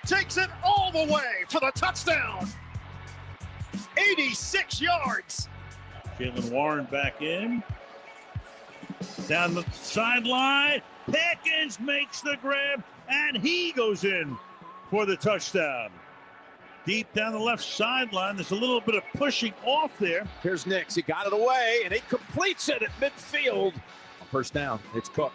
takes it all the way for the touchdown. 86 yards. Jalen Warren back in. Down the sideline. Pickens makes the grab, and he goes in for the touchdown. Deep down the left sideline. There's a little bit of pushing off there. Here's Nix. He got it away, and he completes it at midfield. First down. It's Cook.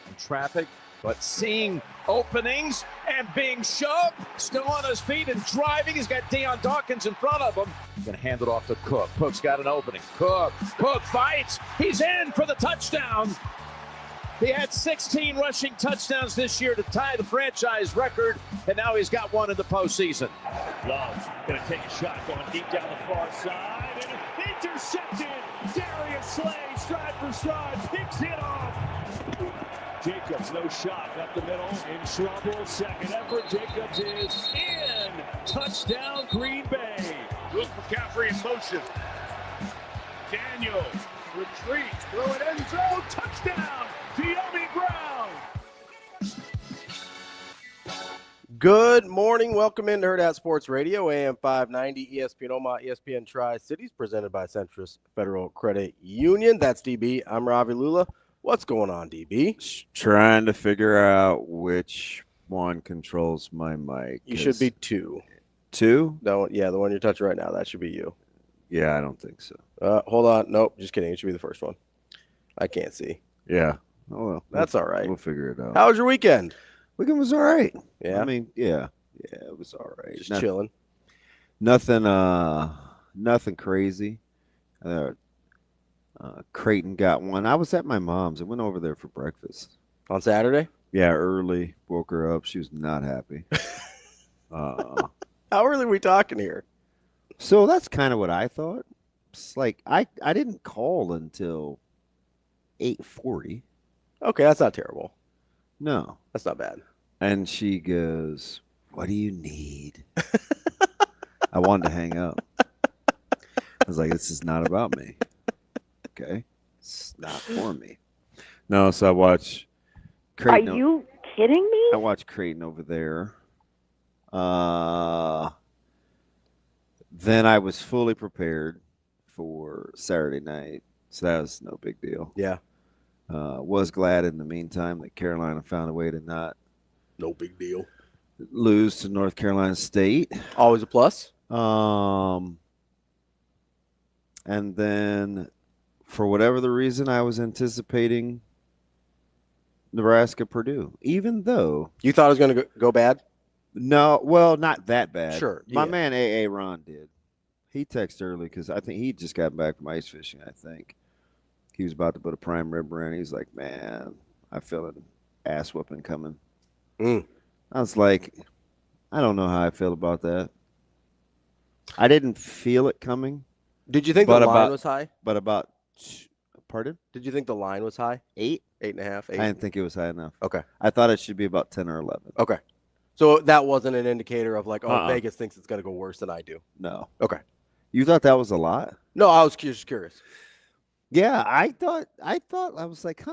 In traffic, but seeing openings and being shoved. Still on his feet and driving. He's got Deion Dawkins in front of him. He's going to hand it off to Cook. Cook's got an opening. Cook fights. He's in for the touchdown. He had 16 rushing touchdowns this year to tie the franchise record, and now he's got one in the postseason. Love going to take a shot going deep down the far side, and intercepted. Darius Slay, stride for stride, picks it off. Jacobs, no shot, up the middle, in trouble. Second effort, Jacobs is in. Touchdown, Green Bay. Look for McCaffrey in motion. Daniel retreats, throw it end zone, touchdown. De'Ami Brown. Good morning. Welcome into Hurrdat Sports Radio, AM 590, ESPN Omaha, ESPN Tri-Cities, presented by Centris Federal Credit Union. That's DB. I'm Ravi Lulla. What's going on, DB? Trying to figure out which one controls my mic. You should be two. Two? Yeah, the one you're touching right now. That should be you. Yeah, I don't think so. Hold on. Nope, just kidding. It should be the first one. I can't see. Yeah. Oh, well. That's all right. We'll figure it out. How was your weekend? Weekend was all right. Yeah? I mean, yeah, it was all right. Just chilling. Nothing crazy. Creighton got one. I was at my mom's. I went over there for breakfast. On Saturday? Yeah, early. Woke her up. She was not happy. How early are we talking here? So that's kind of what I thought. It's like I didn't call until 8:40. Okay, that's not terrible. No. That's not bad. And she goes, "What do you need?" I wanted to hang up. I was like, this is not about me. Okay? It's not for me. No, so I watch Creighton. Are you kidding me? I watch Creighton over there. Then I was fully prepared for Saturday night, so that was no big deal. Yeah. Was glad in the meantime that Carolina found a way to not No big deal. lose to North Carolina State. Always a plus. And then for whatever the reason, I was anticipating Nebraska Purdue, even though You thought it was going to go bad? no, well, not that bad. Sure, My yeah. man A.A. Ron did. He texted early because I think he just got back from ice fishing. I think he was about to put a prime rib in. He's like, "Man, I feel an ass whooping coming." I was like, I don't know how I feel about that. I didn't feel it coming. Did you think the line was high? But about, pardon? Did you think the line was high? 8? 8.5, 8? I didn't think it was high enough. Okay. I thought it should be about 10 or 11. Okay. So that wasn't an indicator of like, Vegas thinks it's going to go worse than I do. No. Okay. You thought that was a lot? No, I was just curious. Yeah, I thought I was like,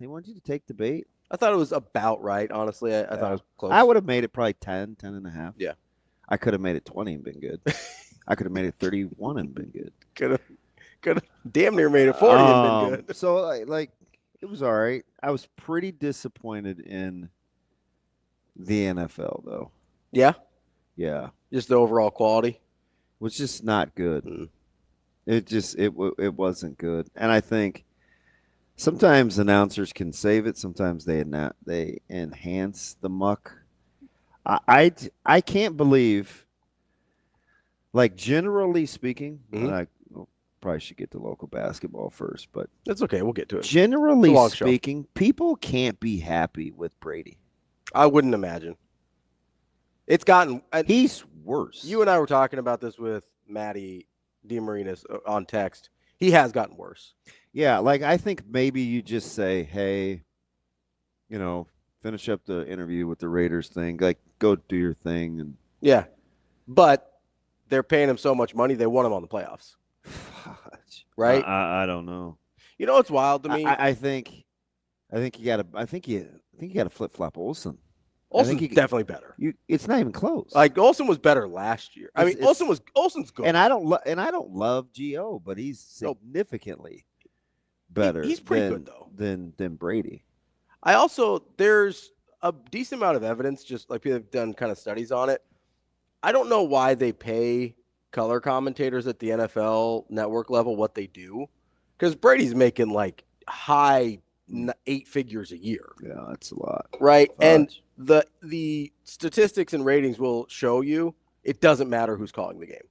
they want you to take the bait? I thought it was about right, honestly. I thought it was close. I would have made it probably 10, 10 and a half. Yeah. I could have made it 20 and been good. I could have made it 31 and been good. Could have damn near made it 40 and been good. So, like, it was all right. I was pretty disappointed in the NFL, though. Yeah? Yeah. Just the overall quality? Was just not good. It wasn't good. And I think sometimes announcers can save it. Sometimes they enhance the muck. I can't believe, like, generally speaking, and I probably should get to local basketball first, but it's okay. We'll get to it. Generally speaking, people can't be happy with Brady. I wouldn't imagine. It's gotten he's worse. You and I were talking about this with Maddie DeMarinis on text. He has gotten worse. Yeah, like I think maybe you just say, hey, finish up the interview with the Raiders thing. Like, go do your thing. And yeah, but they're paying him so much money, they want him on the playoffs. Right? I don't know. You know what's wild to me? I think you got to flip flop Olsen. Olsen's definitely better. It's not even close. Like Olsen was better last year. Olsen's good. And I don't love Gio, but he's significantly better. He's pretty good though than Brady. There's a decent amount of evidence, just like people have done kind of studies on it. I don't know why they pay color commentators at the NFL network level what they do, because Brady's making like high 8 figures a year. Yeah, that's a lot, right? And the statistics and ratings will show you it doesn't matter who's calling the game,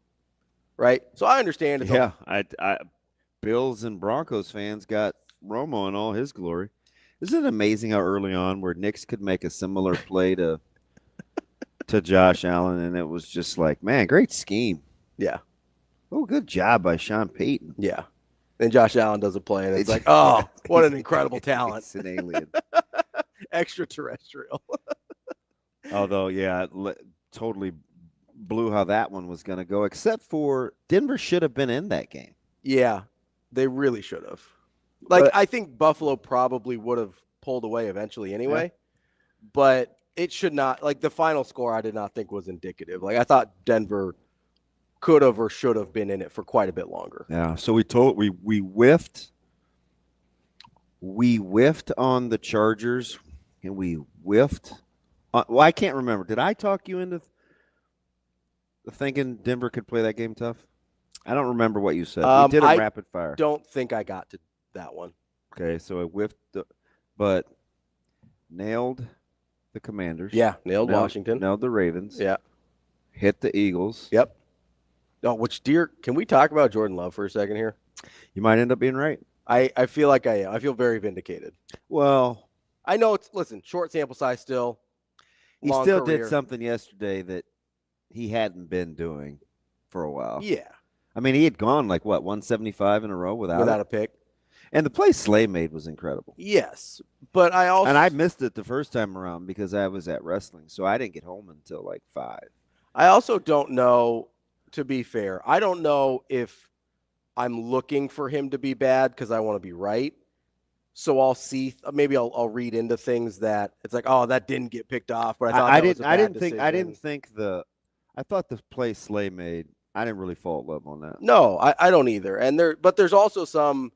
right? So I understand. Bills and Broncos fans got Romo in all his glory. Isn't it amazing how early on where Knicks could make a similar play to Josh Allen, and it was just like, man, great scheme. Yeah. Oh, good job by Sean Payton. Yeah. And Josh Allen does a play, and it's like, oh, what an incredible talent. It's an alien. Extraterrestrial. Although, yeah, totally blew how that one was going to go, except for Denver should have been in that game. Yeah, they really should have. I think Buffalo probably would have pulled away eventually anyway, but it should not. Like, the final score I did not think was indicative. Like, I thought Denver could have or should have been in it for quite a bit longer. Yeah, so we whiffed. We whiffed on the Chargers, and we whiffed. I can't remember. Did I talk you into thinking Denver could play that game tough? I don't remember what you said. We did a rapid fire. Don't think I got to that one. Okay, so I whiffed, but nailed the Commanders. Yeah, nailed Washington. Nailed the Ravens. Yeah. Hit the Eagles. Yep. Oh, can we talk about Jordan Love for a second here? You might end up being right. I feel like I am. I feel very vindicated. Well, I know short sample size still. He still did something yesterday that he hadn't been doing for a while. Yeah. I mean, he had gone 175 in a row without a pick. And the play Slay made was incredible. Yes. But I missed it the first time around because I was at wrestling, so I didn't get home until 5. I also don't know, to be fair, I don't know if I'm looking for him to be bad because I want to be right. So I'll see. Maybe I'll read into things that it's like, oh, that didn't get picked off. But I thought I thought the play Slay made. I didn't really fault Love on that. No, I don't either. But there's also some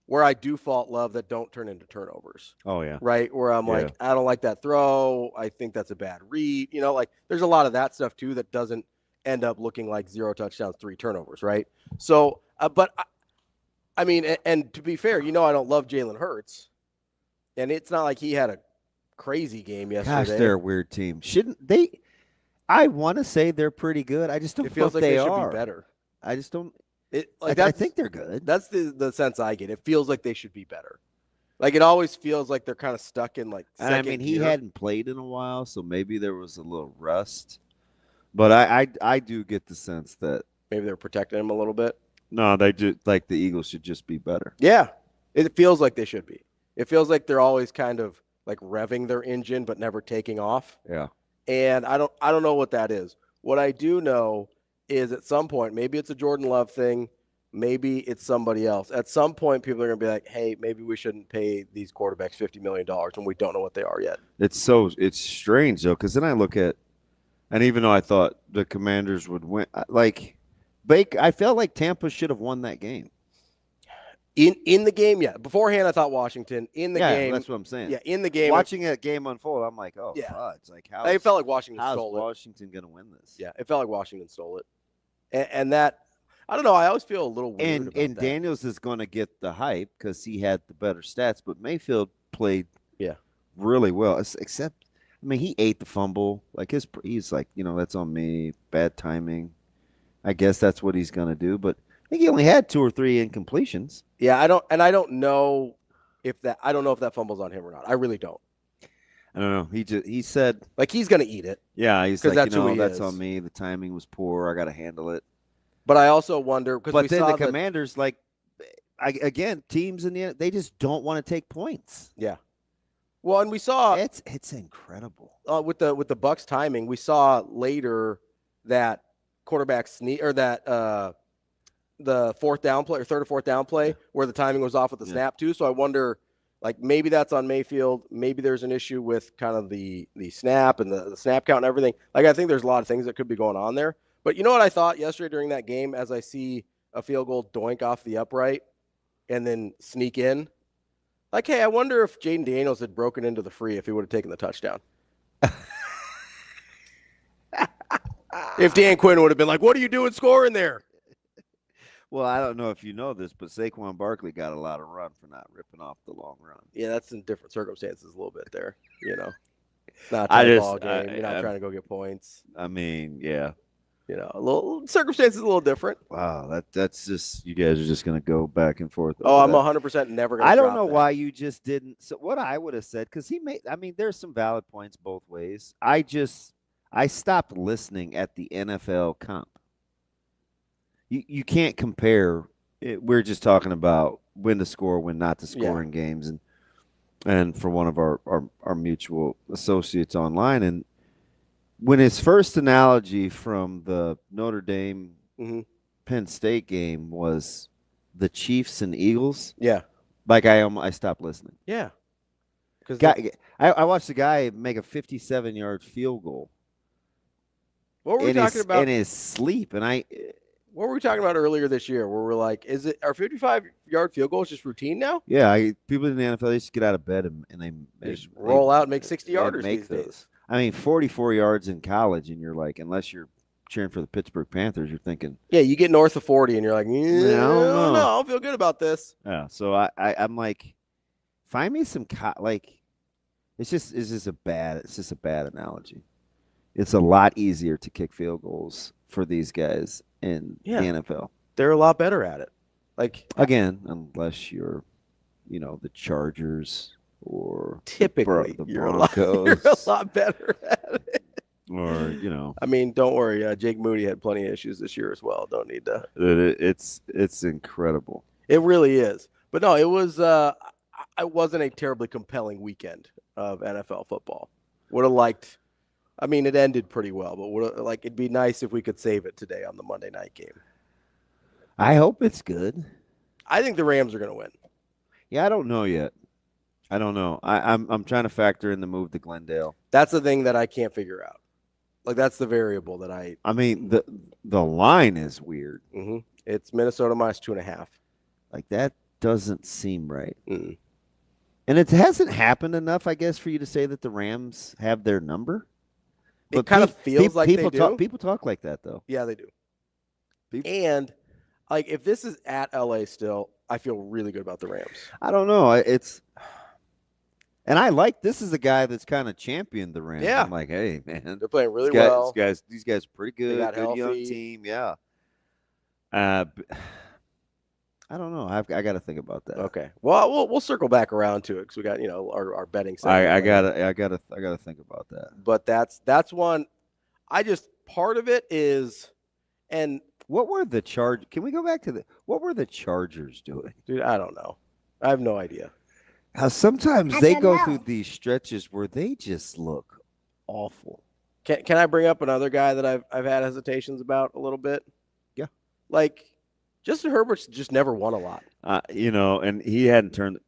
where I do fault Love that don't turn into turnovers. Oh yeah. Right, where I'm like, I don't like that throw. I think that's a bad read. There's a lot of that stuff too that doesn't end up looking like 0 touchdowns, 3 turnovers. Right. So, I mean, and to be fair, I don't love Jalen Hurts, and it's not like he had a crazy game yesterday. Gosh, they're a weird team. Shouldn't they? I want to say they're pretty good. I just don't feel like they should be better. I just don't. I think they're good. That's the sense I get. It feels like they should be better. It always feels like they're kind of stuck in And I mean, he hadn't played in a while, so maybe there was a little rust. But I do get the sense that maybe they're protecting him a little bit. No, they just the Eagles should just be better. Yeah, it feels like they should be. It feels like they're always kind of revving their engine but never taking off. Yeah. And I don't know what that is. What I do know is at some point, maybe it's a Jordan Love thing, maybe it's somebody else. At some point, people are going to be like, hey, maybe we shouldn't pay these quarterbacks $50 million when we don't know what they are yet. It's strange, though, because then I look at, and even though I thought the Commanders would win, I felt like Tampa should have won that game. In the game, yeah. Beforehand, I thought Washington. In the game, that's what I'm saying. Yeah, in the game, watching that game unfold, I'm like, oh, yeah. It's like it felt like Washington stole it. How's Washington going to win this? Yeah, it felt like Washington stole it, and that I don't know. I always feel a little weird about that. Daniels is going to get the hype because he had the better stats, but Mayfield played really well. Except, I mean, he ate the fumble. He's like, that's on me. Bad timing. I guess that's what he's going to do, but I think he only had 2 or 3 incompletions. Yeah, I don't know if that fumble's on him or not. I really don't. I don't know. He said he's going to eat it. Yeah, he's like, that's that's on me. The timing was poor. I got to handle it. But I also wonder because the Commanders, teams in the end, they just don't want to take points. Yeah. Well, and we saw it's incredible with the Bucs timing. We saw later that quarterback sneak or that the 4th down play or 3rd or 4th down play where the timing was off with the snap too. So I wonder, Like maybe that's on Mayfield. Maybe there's an issue with kind of the snap and the snap count and everything. Like I think there's a lot of things that could be going on there. But you know what I thought yesterday during that game as I see a field goal doink off the upright and then sneak in? Like, hey, I wonder if Jaden Daniels had broken into the free if he would have taken the touchdown. If Dan Quinn would have been like, what are you doing scoring there? Well, I don't know if you know this, but Saquon Barkley got a lot of run for not ripping off the long run. Yeah, that's in different circumstances a little bit there, you know. It's not a ball game. You're not trying to go get points. I mean, yeah. You know, a little circumstances a little different. Wow, that's just you guys are just going to go back and forth. Oh, I'm 100% never going to. I don't know why you just didn't. So what I would have said, because there's some valid points both ways. I stopped listening at the NFL comp. You can't compare. We're just talking about when to score, when not to score in games, and for one of our mutual associates online, and when his first analogy from the Notre Dame Penn State game was the Chiefs and Eagles, like I stopped listening. Yeah, because I watched the guy make a 57-yard field goal. What were we talking about in his sleep? And what were we talking about earlier this year where we're like, are 55-yard field goals just routine now? Yeah, people in the NFL, they just get out of bed and they just roll out and make 60-yarders these days. I mean, 44 yards in college, and you're like, unless you're cheering for the Pittsburgh Panthers, you're thinking. Yeah, you get north of 40, and you're like, no, I don't feel good about this. Yeah, so I'm like, find me some it's just a bad analogy. It's a lot easier to kick field goals for these guys in the NFL. They're a lot better at it. Like again, unless you're, the Chargers or typically the Broncos. You're a lot better at it. Or I mean, don't worry. Jake Moody had plenty of issues this year as well. Don't need to. It's incredible. It really is. But no, it was. It wasn't a terribly compelling weekend of NFL football. Would have liked. I mean, it ended pretty well, but it'd be nice if we could save it today on the Monday night game. I hope it's good. I think the Rams are going to win. Yeah, I don't know yet. I don't know. I'm trying to factor in the move to Glendale. That's the thing that I can't figure out. Like that's the variable that I mean, the line is weird. Mm-hmm. It's Minnesota minus 2.5. Like that doesn't seem right. Mm-mm. And it hasn't happened enough, I guess, for you to say that the Rams have their number. It kind of feels like they do. People talk like that, though. Yeah, they do. And like if this is at LA still, I feel really good about the Rams. I don't know. And I like this is a guy that's kind of championed the Rams. Yeah. I'm like, hey, man. They're playing really well. These guys are pretty good. They got good young healthy. Team. Yeah. I don't know. I got to think about that. Okay. Well, we'll circle back around to it because we got our betting. I gotta think about that. But that's one. Part of it is, and what were the Chargers? Can we go back to what were the Chargers doing? Dude, I don't know. I have no idea. How sometimes they go through these stretches where they just look awful. Can I bring up another guy that I've had hesitations about a little bit? Yeah. Like Justin Herbert's just never won a lot. And he hadn't turned.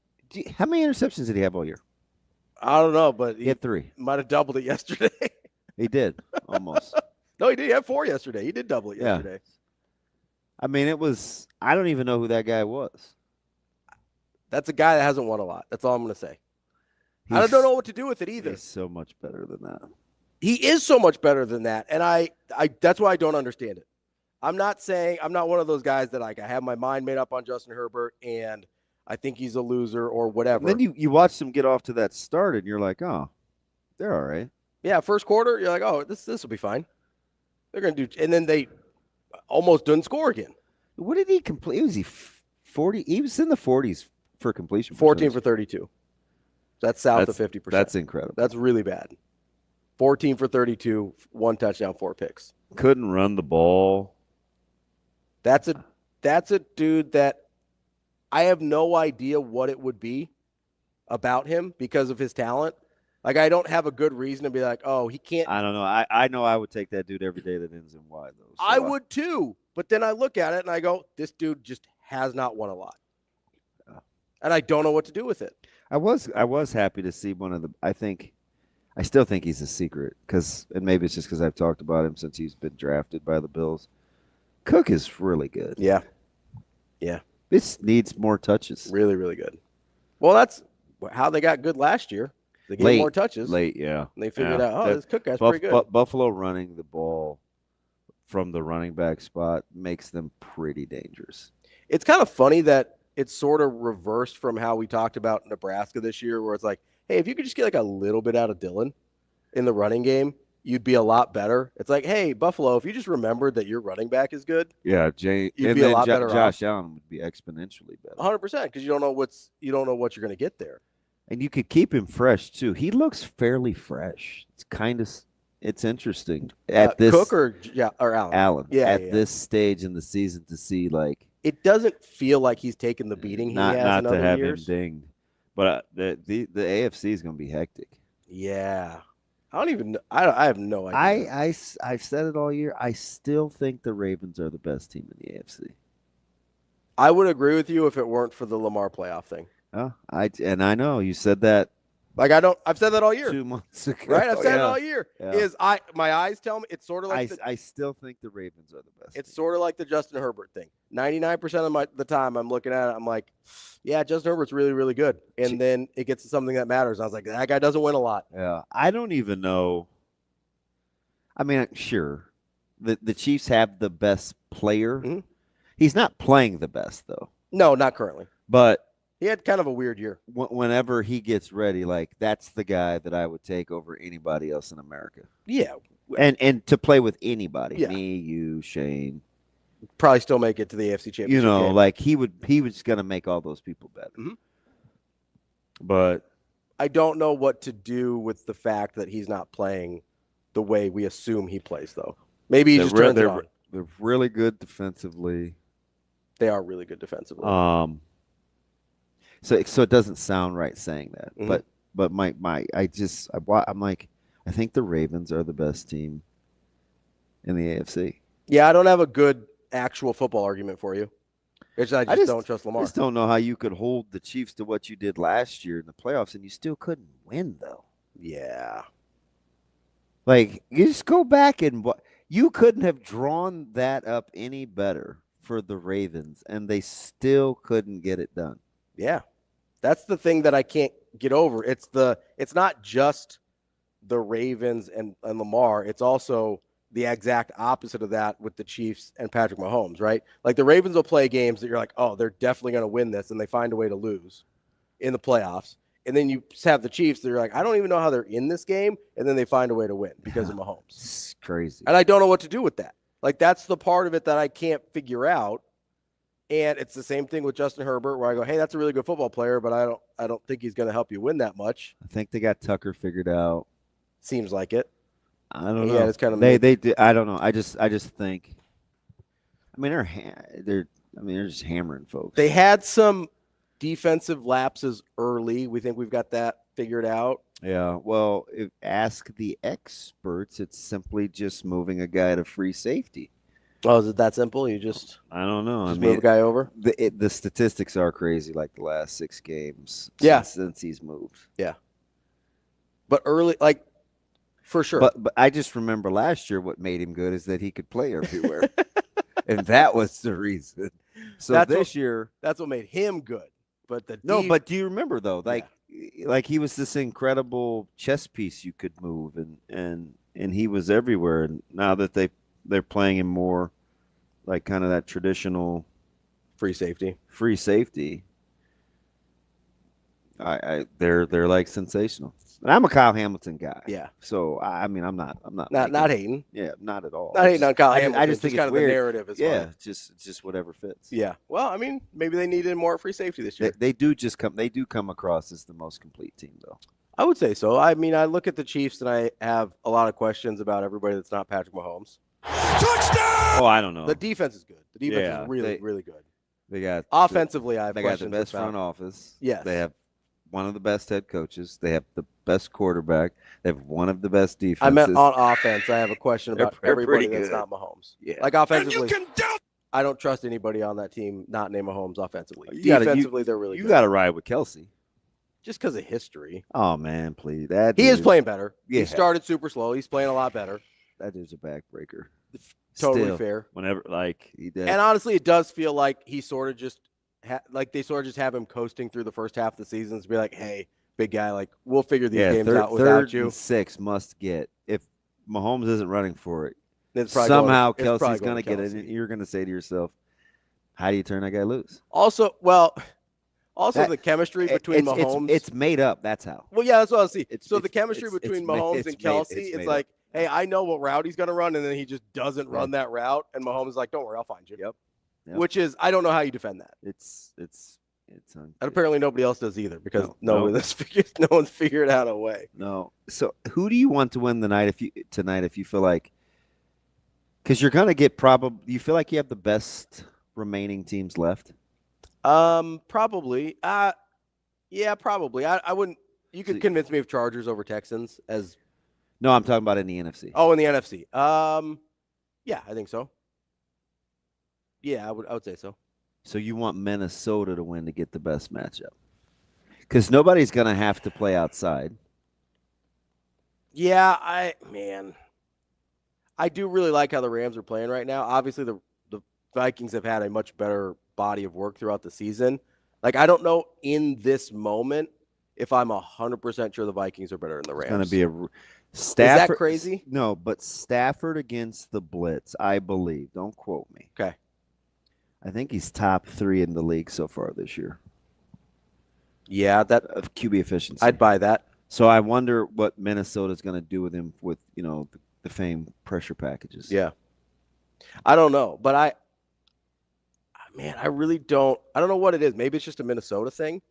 How many interceptions did he have all year? I don't know, but he had 3. Might have doubled it yesterday. He did almost. No, he did. He had 4 yesterday. He did double it yesterday. I mean, it was. I don't even know who that guy was. That's a guy that hasn't won a lot. That's all I'm going to say. I don't know what to do with it either. He's so much better than that. He is so much better than that, and I that's why I don't understand it. I'm not one of those guys that I have my mind made up on Justin Herbert and I think he's a loser or whatever. And then you watch them get off to that start and you're like, oh, they're all right. Yeah, first quarter, you're like, oh, this will be fine. They're going to do – and then they almost didn't score again. What did he complete? Was he 40? He was in the 40s for completion. 14 for 32. That's south of 50%. That's incredible. That's really bad. 14 for 32, 1 touchdown, 4 picks. Couldn't run the ball. That's a dude that I have no idea what it would be about him because of his talent. Like, I don't have a good reason to be like, oh, he can't. I don't know. I know I would take that dude every day that ends in Y, though. So I would too. But then I look at it and I go, this dude just has not won a lot. And I don't know what to do with it. I was happy to see one of the. I still think he's a secret and maybe it's just because I've talked about him since he's been drafted by the Bills. Cook is really good. Yeah. This needs more touches. Really, really good. Well, that's how they got good last year. They gave more touches. Late, yeah. And they figured out, this Cook guy's pretty good. Buffalo running the ball from the running back spot makes them pretty dangerous. It's kind of funny that it's sort of reversed from how we talked about Nebraska this year, where it's like, hey, if you could just get like a little bit out of Dillon in the running game, you'd be a lot better. It's like, hey, Buffalo, if you just remembered that your running back is good, you'd be a lot better. Josh Allen would be exponentially better. 100%, because you don't know what you're going to get there, and you could keep him fresh too. He looks fairly fresh. It's interesting at this Cook or Allen. Allen this stage in the season to see like it doesn't feel like he's taken the beating he has not in other to have years. him dinged, but the AFC is going to be hectic. Yeah. I don't even know. I have no idea. I've said it all year. I still think the Ravens are the best team in the AFC. I would agree with you if it weren't for the Lamar playoff thing. Oh, I know you said that. Like I've said that all year. 2 months ago. Right? I've said it all year. Yeah. My eyes tell me it's sort of like I still think the Ravens are the best. It's sort of like the Justin Herbert thing. 99% of the time I'm looking at it, I'm like, yeah, Justin Herbert's really, really good. And then it gets to something that matters. I was like, that guy doesn't win a lot. Yeah. I don't even know. I mean, sure. The Chiefs have the best player. Mm-hmm. He's not playing the best though. No, not currently. But he had kind of a weird year. Whenever he gets ready, like that's the guy that I would take over anybody else in America. Yeah. And to play with anybody. Yeah. Me, you, Shane. Probably still make it to the AFC Championship game. Like he was going to make all those people better. Mm-hmm. But I don't know what to do with the fact that he's not playing the way we assume he plays, though. Maybe he just turns it on. They're really good defensively. They are really good defensively. So it doesn't sound right saying that, Mm-hmm. but I'm like, I think the Ravens are the best team in the AFC. Yeah, I don't have a good actual football argument for you. I just don't trust Lamar. I just don't know how you could hold the Chiefs to what you did last year in the playoffs, and you still couldn't win, though. Yeah. Like, you just go back and you couldn't have drawn that up any better for the Ravens, and they still couldn't get it done. Yeah. That's the thing that I can't get over. It's not just the Ravens and Lamar. It's also the exact opposite of that with the Chiefs and Patrick Mahomes, right? Like the Ravens will play games that you're like, oh, they're definitely going to win this, and they find a way to lose in the playoffs. And then you have the Chiefs that you're like, I don't even know how they're in this game, and then they find a way to win because of Mahomes. It's crazy. And I don't know what to do with that. Like that's the part of it that I can't figure out. And it's the same thing with Justin Herbert, where I go, hey, that's a really good football player, but I don't think he's going to help you win that much. I think they got Tucker figured out. Seems like it. I don't know. Yeah, it's kind of they do. I don't know. I just think. I mean, they're just hammering folks. They had some defensive lapses early. We think we've got that figured out. Yeah. Well, ask the experts. It's simply just moving a guy to free safety. Oh, is it that simple? You just I don't know. Move a guy over. The statistics are crazy. Like the last 6 games. Yeah. Since he's moved. Yeah. But early, like. For sure. But I just remember last year what made him good is that he could play everywhere. And that was the reason. So this year. That's what made him good. But but do you remember though? Like he was this incredible chess piece you could move and he was everywhere. And now that they're playing him more like kind of that traditional free safety. They're like sensational. And I'm a Kyle Hamilton guy. Yeah. So I mean, I'm not hating. Yeah, not at all. Not hating on Kyle Hamilton. I just think kind it's of weird. The narrative is yeah, just whatever fits. Yeah. Well, I mean, maybe they needed more free safety this year. They do come across as the most complete team, though. I would say so. I mean, I look at the Chiefs and I have a lot of questions about everybody that's not Patrick Mahomes. Touchdown! Oh, I don't know. The defense is good. The defense is really, really good. They got offensively. I have they got questions the best about. front office. Yes. They have one of the best head coaches. They have the best quarterback. They have one of the best defenses. I meant on offense. I have a question about everybody that's good. not Mahomes. Yeah. Like offensively, And you can doubt. I don't trust anybody on that team not named Mahomes offensively. You Defensively, they're really You good. got to ride with Kelsey. just because of history. Oh man, please. He is playing better. Yeah. He started super slow. He's playing a lot better. That dude's a backbreaker. Totally Still, fair. Whenever he did. And honestly, it does feel like he sort of just they sort of just have him coasting through the first half of the season to be like, hey, big guy, like we'll figure these games out without you. Third and 6 must get. If Mahomes isn't running for it, it's somehow Kelsey's going to get it. And you're going to say to yourself, how do you turn that guy loose? Also, the chemistry between Mahomes. It's made up. That's how. Well, yeah, that's what I see. So the chemistry between Mahomes and Kelsey, it's like, hey, I know what route he's going to run, and then he just doesn't run that route. And Mahomes is like, don't worry, I'll find you. Yep. Which is, I don't know how you defend that. It's and apparently nobody else does either because no one's figured out a way. No. So who do you want to win tonight if you feel like, because you're going to get you feel like you have the best remaining teams left? Probably. Yeah, probably. I wouldn't. You could convince me of Chargers over Texans as. No, I'm talking about in the NFC. Oh, in the NFC. Yeah, I think so. Yeah, I would say so. So you want Minnesota to win to get the best matchup? Because nobody's going to have to play outside. Yeah, I do really like how the Rams are playing right now. Obviously, the Vikings have had a much better body of work throughout the season. Like, I don't know in this moment if I'm 100% sure the Vikings are better than the Rams. It's going to be Stafford. Is that crazy? No, but Stafford against the blitz, I believe. Don't quote me. Okay. I think he's top 3 in the league so far this year. Yeah, that of QB efficiency. I'd buy that. So I wonder what Minnesota's going to do with him with, the famed pressure packages. Yeah. I don't know, but I really don't. I don't know what it is. Maybe it's just a Minnesota thing.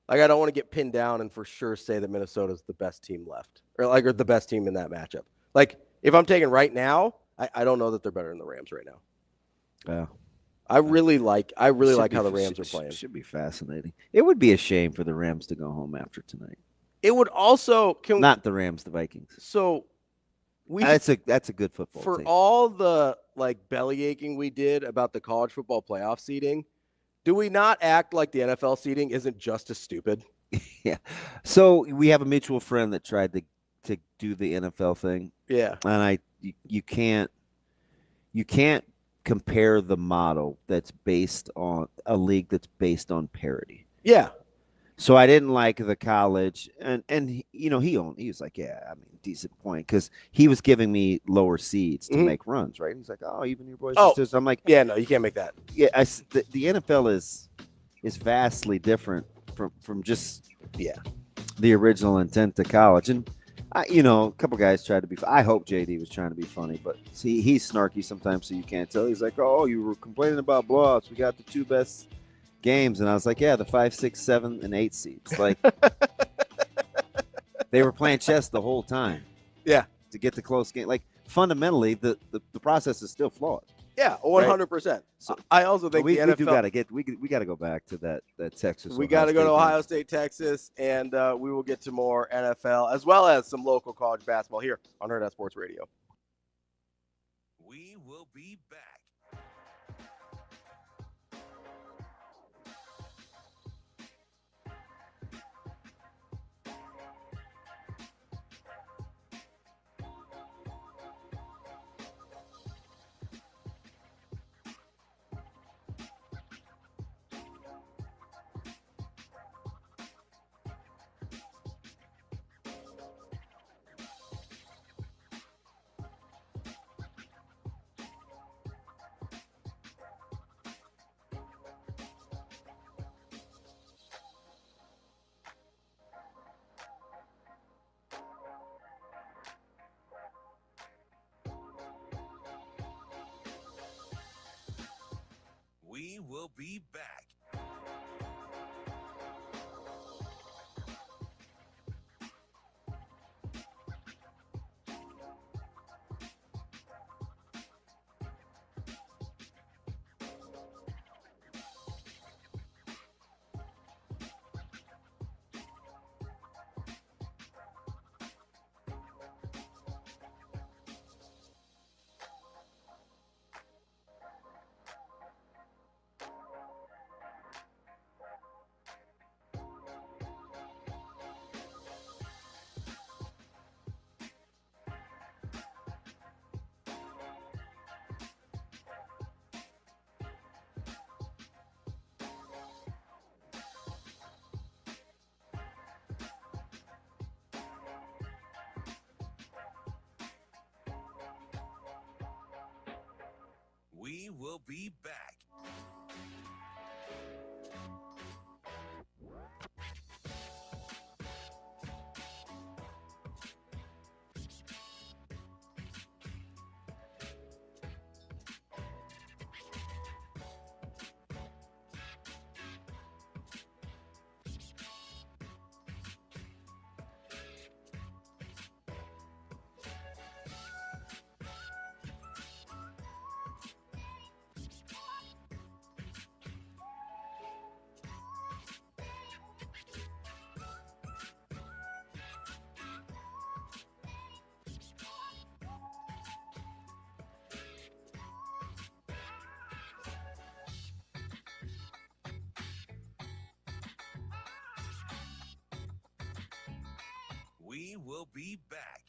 Like, I don't want to get pinned down and for sure say that Minnesota's the best team left or the best team in that matchup. Like, if I'm taking right now, I don't know that they're better than the Rams right now. Yeah. I really like how the Rams are playing. Should be fascinating. It would be a shame for the Rams to go home after tonight. It would also not the Rams, the Vikings. So that's a good football for team. all the belly aching we did about the college football playoff seeding. Do we not act like the NFL seeding isn't just as stupid? Yeah. So we have a mutual friend that tried to do the NFL thing. Yeah. And you can't compare the model that's based on a league that's based on parity. Yeah. So I didn't like the college, and he was like, yeah, I mean, decent point, because he was giving me lower seeds to make runs, right? He's like, oh, even your boys. So I'm like, yeah, no, you can't make that. Yeah, the NFL is vastly different from just the original intent to college, and a couple guys tried to be. I hope JD was trying to be funny, but see, he's snarky sometimes, so you can't tell. He's like, oh, you were complaining about blowouts. We got the 2 best games, and I was like, yeah, the 5, 6, 7, and 8 seeds. Like, they were playing chess the whole time. Yeah, to get the close game. Like, fundamentally, the process is still flawed. Yeah, 100%. Right? So I also think the NFL. We got to go back to that Texas. We got to go to Ohio State, Texas, and we will get to more NFL as well as some local college basketball here on Hurrdat Sports Radio. We will be back. We will be back. We will be back. We will be back.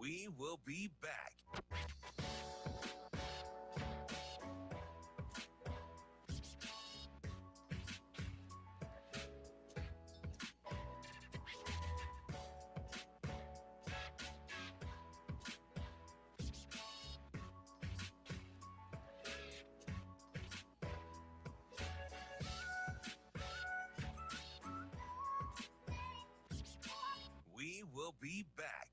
We will be back. We will be back.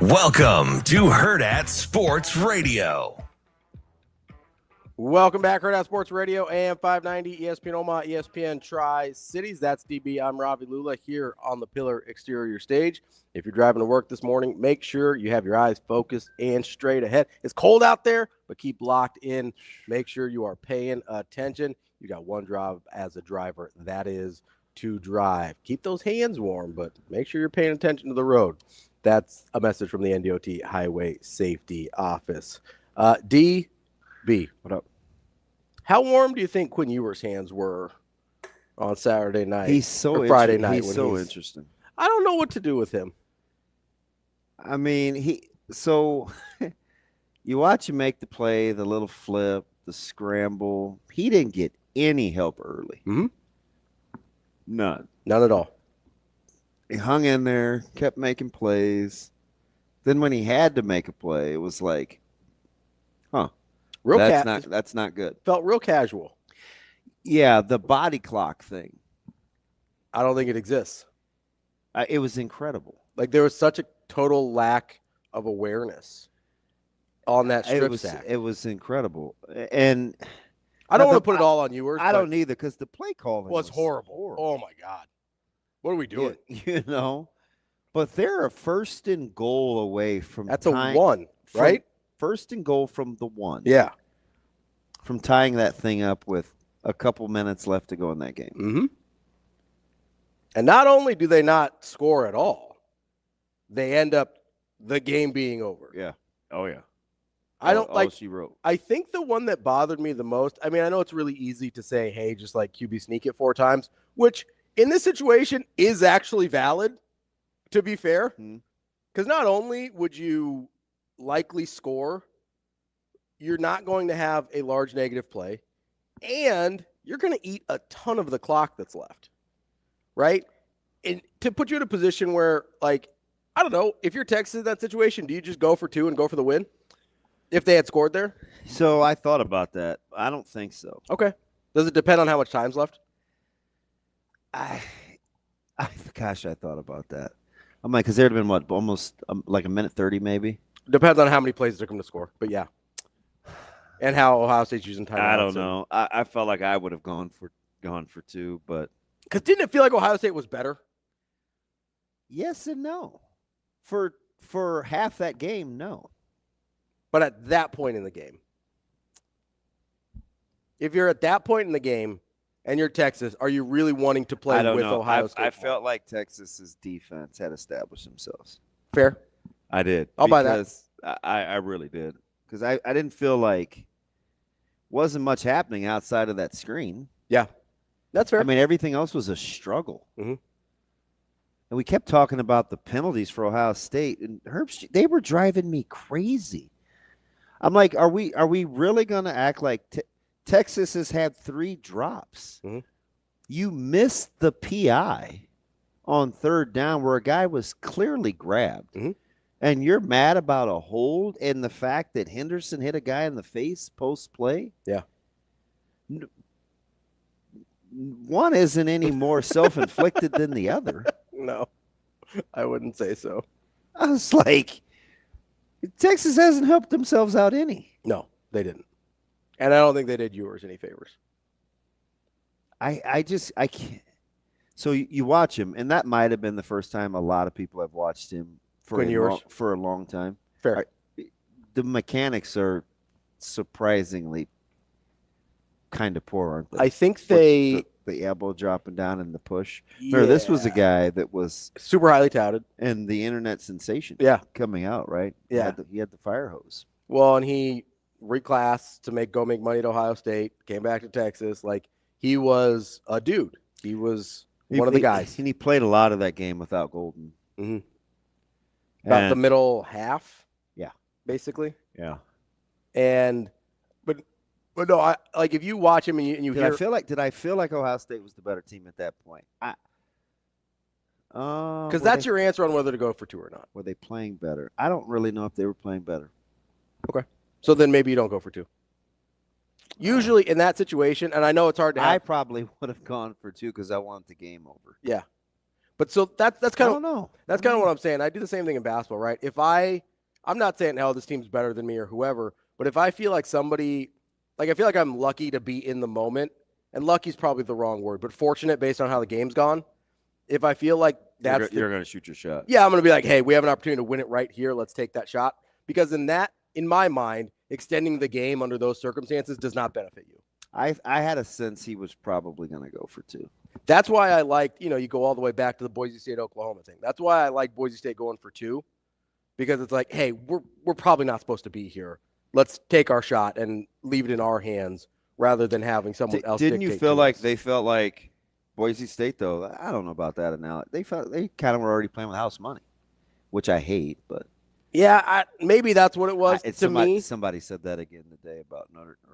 Welcome to Hurrdat Sports Radio. Welcome back, Hurrdat Sports Radio, AM 590, ESPN Omaha, ESPN Tri-Cities. That's DB. I'm Ravi Lulla here on the Pillar Exterior stage. If you're driving to work this morning, make sure you have your eyes focused and straight ahead. It's cold out there, but keep locked in. Make sure you are paying attention. You got one job as a driver. That is to drive. Keep those hands warm, but make sure you're paying attention to the road. That's a message from the NDOT Highway Safety Office. DB, what up? How warm do you think Quinn Ewer's hands were on Saturday night? He's so or Friday night. He's so interesting. I don't know what to do with him. I mean, you watch him make the play, the little flip, the scramble. He didn't get any help early. Mm-hmm. None at all. He hung in there, kept making plays. Then when he had to make a play, it was like, that's not good. Felt real casual. Yeah, the body clock thing. I don't think it exists. It was incredible. Like there was such a total lack of awareness on that strip sack. It was incredible. And I don't want to put it all on Ewers. I don't either because the play calling was horrible. Oh, my God. What are we doing? You know, but they're a 1st and goal away from That's a 1, right? 1st and goal from the 1. Yeah. From tying that thing up with a couple minutes left to go in that game. Mm-hmm. And not only do they not score at all, they end up the game being over. Yeah. Oh, yeah. She wrote. I think the one that bothered me the most, I mean, I know it's really easy to say, hey, just like QB sneak it 4 times, which in this situation is actually valid, to be fair. Because not only would you likely score, you're not going to have a large negative play, and you're going to eat a ton of the clock that's left, right? And to put you in a position where, like, I don't know, if you're Texas in that situation, do you just go for 2 and go for the win if they had scored there? So I thought about that. I don't think so. Okay. Does it depend on how much time's left? I thought about that. I'm like, because there'd have been what, almost like a minute 30 maybe? Depends on how many plays it took them to score, but yeah. And how Ohio State's using time. I don't know. I felt like I would have gone for 2, but because didn't it feel like Ohio State was better? Yes and no. For half that game, no. But at that point in the game, if you're at that point in the game and you're Texas, are you really wanting to play with Ohio State? I felt like Texas's defense had established themselves. Fair. I did. I'll buy that. I really did. Because I didn't feel like wasn't much happening outside of that screen. Yeah, that's fair. I mean, everything else was a struggle. Mm-hmm. And we kept talking about the penalties for Ohio State, and they were driving me crazy. I'm like, are we really going to act like Texas has had 3 drops? Mm-hmm. You missed the PI on 3rd down where a guy was clearly grabbed. Mm-hmm. And you're mad about a hold and the fact that Henderson hit a guy in the face post-play? Yeah. One isn't any more self-inflicted than the other. No, I wouldn't say so. I was like, Texas hasn't helped themselves out any. No, they didn't. And I don't think they did Ewers any favors. I can't. So you watch him, and that might have been the first time a lot of people have watched him for a long time. Fair. The mechanics are surprisingly kind of poor, aren't they? I think the elbow dropping down and the push. Yeah. This was a guy that was super highly touted and the internet sensation. Yeah, coming out right. Yeah, he had the fire hose. Well, and he reclassed to make money at Ohio State. Came back to Texas. Like he was a dude. He was one of the guys. And he played a lot of that game without Golden. Mm-hmm. About the middle half. Yeah. Basically. Yeah. And but no, I like if you watch him and you hear. Did I feel like Ohio State was the better team at that point? Because that's your answer on whether to go for 2 or not. Were they playing better? I don't really know if they were playing better. Okay. So then maybe you don't go for 2. Usually in that situation, and I know it's hard to have. I probably would have gone for 2 because I want the game over. Yeah. But so that's kind of. I don't know. That's kind of what I'm saying. I do the same thing in basketball, right? If I'm not saying, hell, this team's better than me or whoever, but if I feel like somebody, like I feel like I'm lucky to be in the moment, and lucky's probably the wrong word, but fortunate based on how the game's gone. If I feel like you're going to shoot your shot. Yeah, I'm going to be like, hey, we have an opportunity to win it right here. Let's take that shot. Because in my mind, extending the game under those circumstances does not benefit you. I had a sense he was probably going to go for 2. That's why I liked, you go all the way back to the Boise State-Oklahoma thing. That's why I like Boise State going for 2, because it's like, hey, we're probably not supposed to be here. Let's take our shot and leave it in our hands rather than having someone else. Didn't you feel like they felt like Boise State, though? I don't know about that analogy. They felt they kind of were already playing with house money, which I hate, but. Yeah, maybe that's what it was me. Somebody said that again today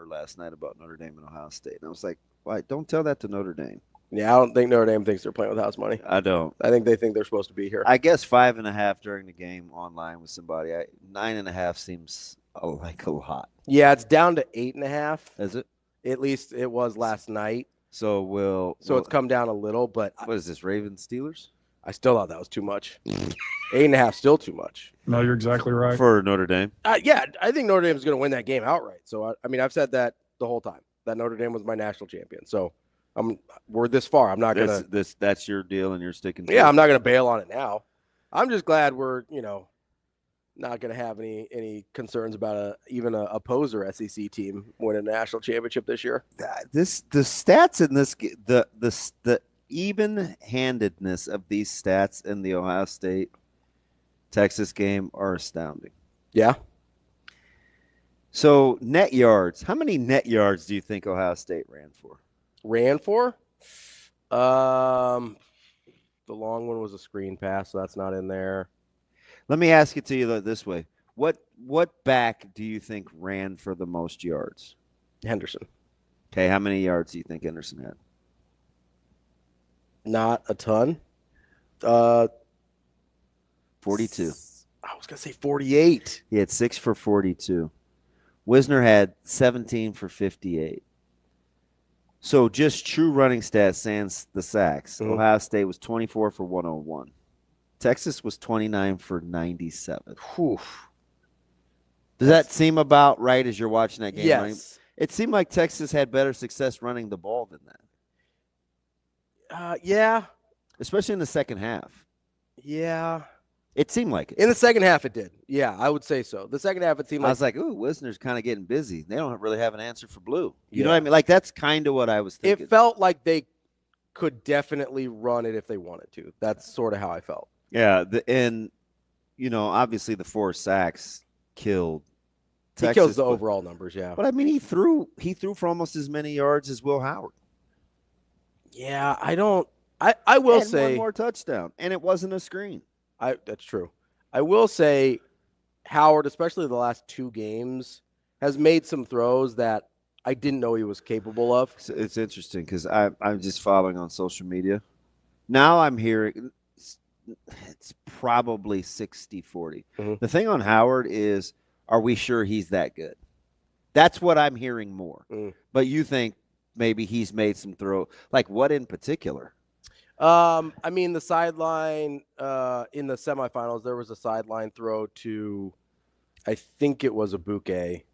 last night about Notre Dame and Ohio State. And I was like, why? Don't tell that to Notre Dame. Yeah, I don't think Notre Dame thinks they're playing with house money. I don't. I think they think they're supposed to be here. I guess 5.5 during the game online with somebody. 9.5 seems like a lot. Yeah, it's down to 8.5. Is it? At least it was last night. So it's come down a little, but what is this, Ravens Steelers? I still thought that was too much. 8.5 still too much. No, you're exactly right. For Notre Dame? Yeah, I think Notre Dame is going to win that game outright. So, I mean, I've said that the whole time, that Notre Dame was my national champion. So, we're this far. I'm not going to – That's your deal and you're sticking to it? Yeah, I'm not going to bail on it now. I'm just glad we're, not going to have any concerns about even a poser SEC team winning a national championship this year. The stats in this – the even-handedness of these stats in the Ohio State-Texas game are astounding. Yeah. So, net yards. How many net yards do you think Ohio State ran for? The long one was a screen pass, so that's not in there. Let me ask it to you this way. What back do you think ran for the most yards? Henderson. Okay, how many yards do you think Henderson had? Not a ton. 42. I was going to say 48. He had 6 for 42. Wisner had 17 for 58. So just true running stats sans the sacks. Mm-hmm. Ohio State was 24 for 101. Texas was 29 for 97. Whew. Does that seem about right as you're watching that game? Yes. Running? It seemed like Texas had better success running the ball than that. Yeah. Especially in the second half. Yeah. It seemed like it. In the second half, it did. Yeah, I would say so. The second half, it seemed like. I was like, ooh, Wisner's kind of getting busy. They don't really have an answer for Blue. You know what I mean? Like, that's kind of what I was thinking. It felt like they could definitely run it if they wanted to. That's sort of how I felt. Yeah, obviously the 4 sacks killed Texas. He kills the overall numbers, yeah. But, I mean, he threw for almost as many yards as Will Howard. Yeah, I will say. One more touchdown, and it wasn't a screen. That's true. I will say Howard, especially the last 2 games, has made some throws that I didn't know he was capable of. It's interesting because I'm just following on social media. Now I'm hearing it's probably 60-40. Mm-hmm. The thing on Howard is, are we sure he's that good? That's what I'm hearing more. Mm. But you think maybe he's made some throw. Like what in particular? I mean, the sideline in the semifinals, there was a sideline throw to, I think it was a bouquet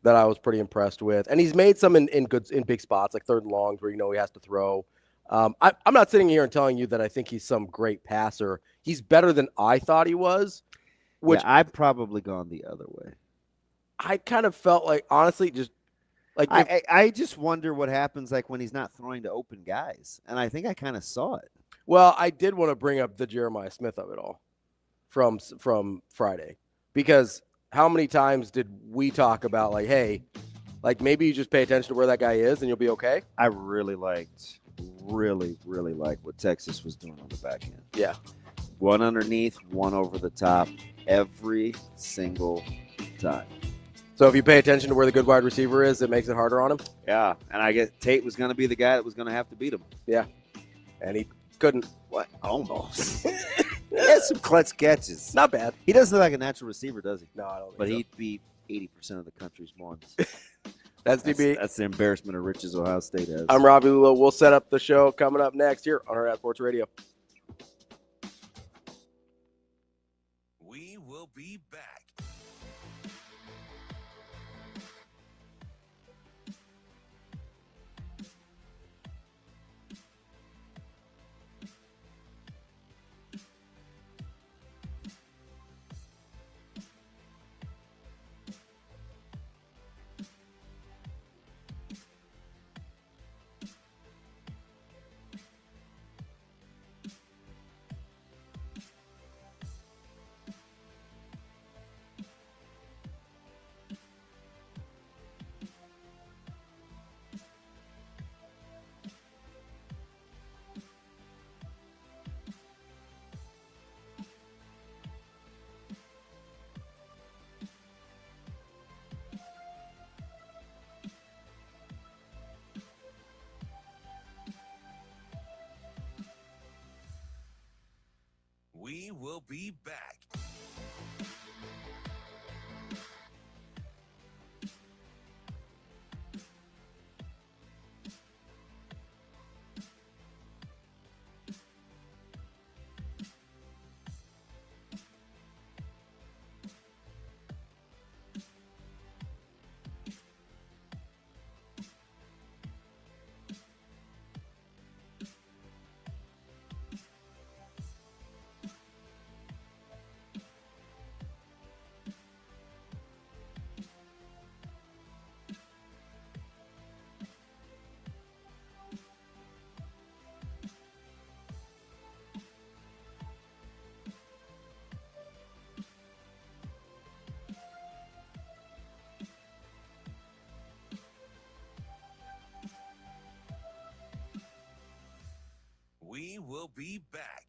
that I was pretty impressed with. And he's made some in big spots, like 3rd and longs where, he has to throw. I'm not sitting here and telling you that I think he's some great passer. He's better than I thought he was. Which I've probably gone the other way. I kind of felt like, honestly, just like I just wonder what happens like when he's not throwing to open guys. And I think I kind of saw it. Well, I did want to bring up the Jeremiah Smith of it all from Friday, because how many times did we talk about like, hey, like maybe you just pay attention to where that guy is and you'll be okay? I really liked what Texas was doing on the back end. Yeah. One underneath, one over the top, every single time. So if you pay attention to where the good wide receiver is, it makes it harder on him? Yeah, and I guess Tate was going to be the guy that was going to have to beat him. Yeah, and he couldn't. What? Almost. He had some clutch catches. Not bad. He doesn't look like a natural receiver, does he? No, I don't think But so. he beat 80% of the country's ones. That's DB. That's the embarrassment of riches Ohio State has. I'm Ravi Lulla. We'll set up the show coming up next here on Hurrdat Sports Radio. We will be back. be back. We will be back.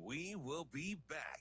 We will be back.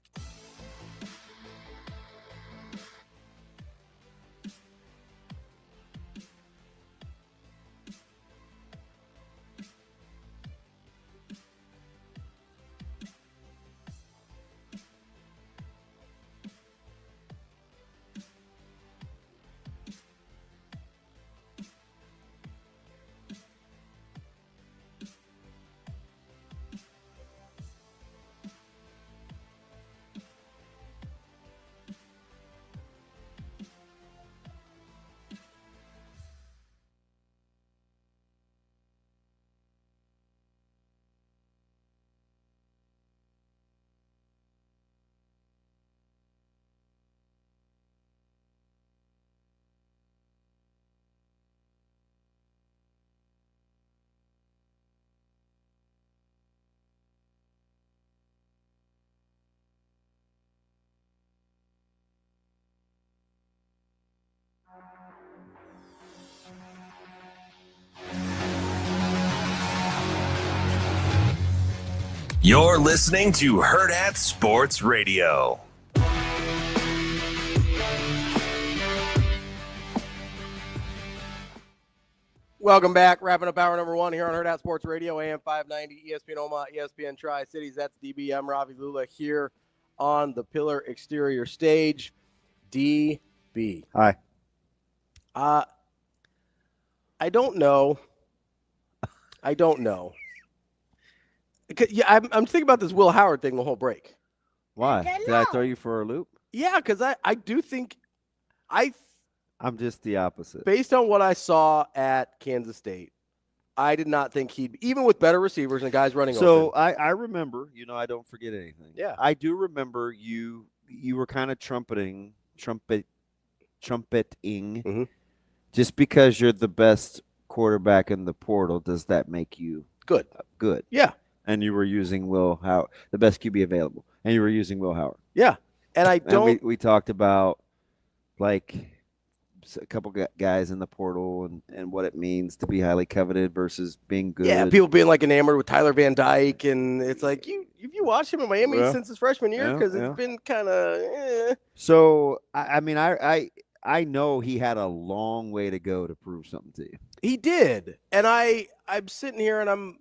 You're listening to Hurrdat Sports Radio. Welcome back. Wrapping up hour number one here on Hurrdat Sports Radio, AM 590, ESPN Omaha, ESPN Tri-Cities. That's DB. I'm Ravi Lulla here on the Pillar Exterior stage. DB. Hi. I don't know. Yeah, I'm thinking about this Will Howard thing the whole break. Why? Did I throw you for a loop? Yeah, because I do think I'm just the opposite. Based on what I saw at Kansas State, I did not think he'd, even with better receivers and guys running So open. I remember, I don't forget anything. Yeah. I do remember you were kind of trumpeting Mm-hmm. just because you're the best quarterback in the portal, does that make you Good? Yeah. And you were using Will Howard, the best QB available, and you were using Will Howard. Yeah. And I don't. And we talked about like a couple guys in the portal and what it means to be highly coveted versus being good. Yeah, people being like enamored with Tyler Van Dyke, and it's like you watched him in Miami since his freshman year because it's been kind of. So I know he had a long way to go to prove something to you. He did, and I'm sitting here and I'm.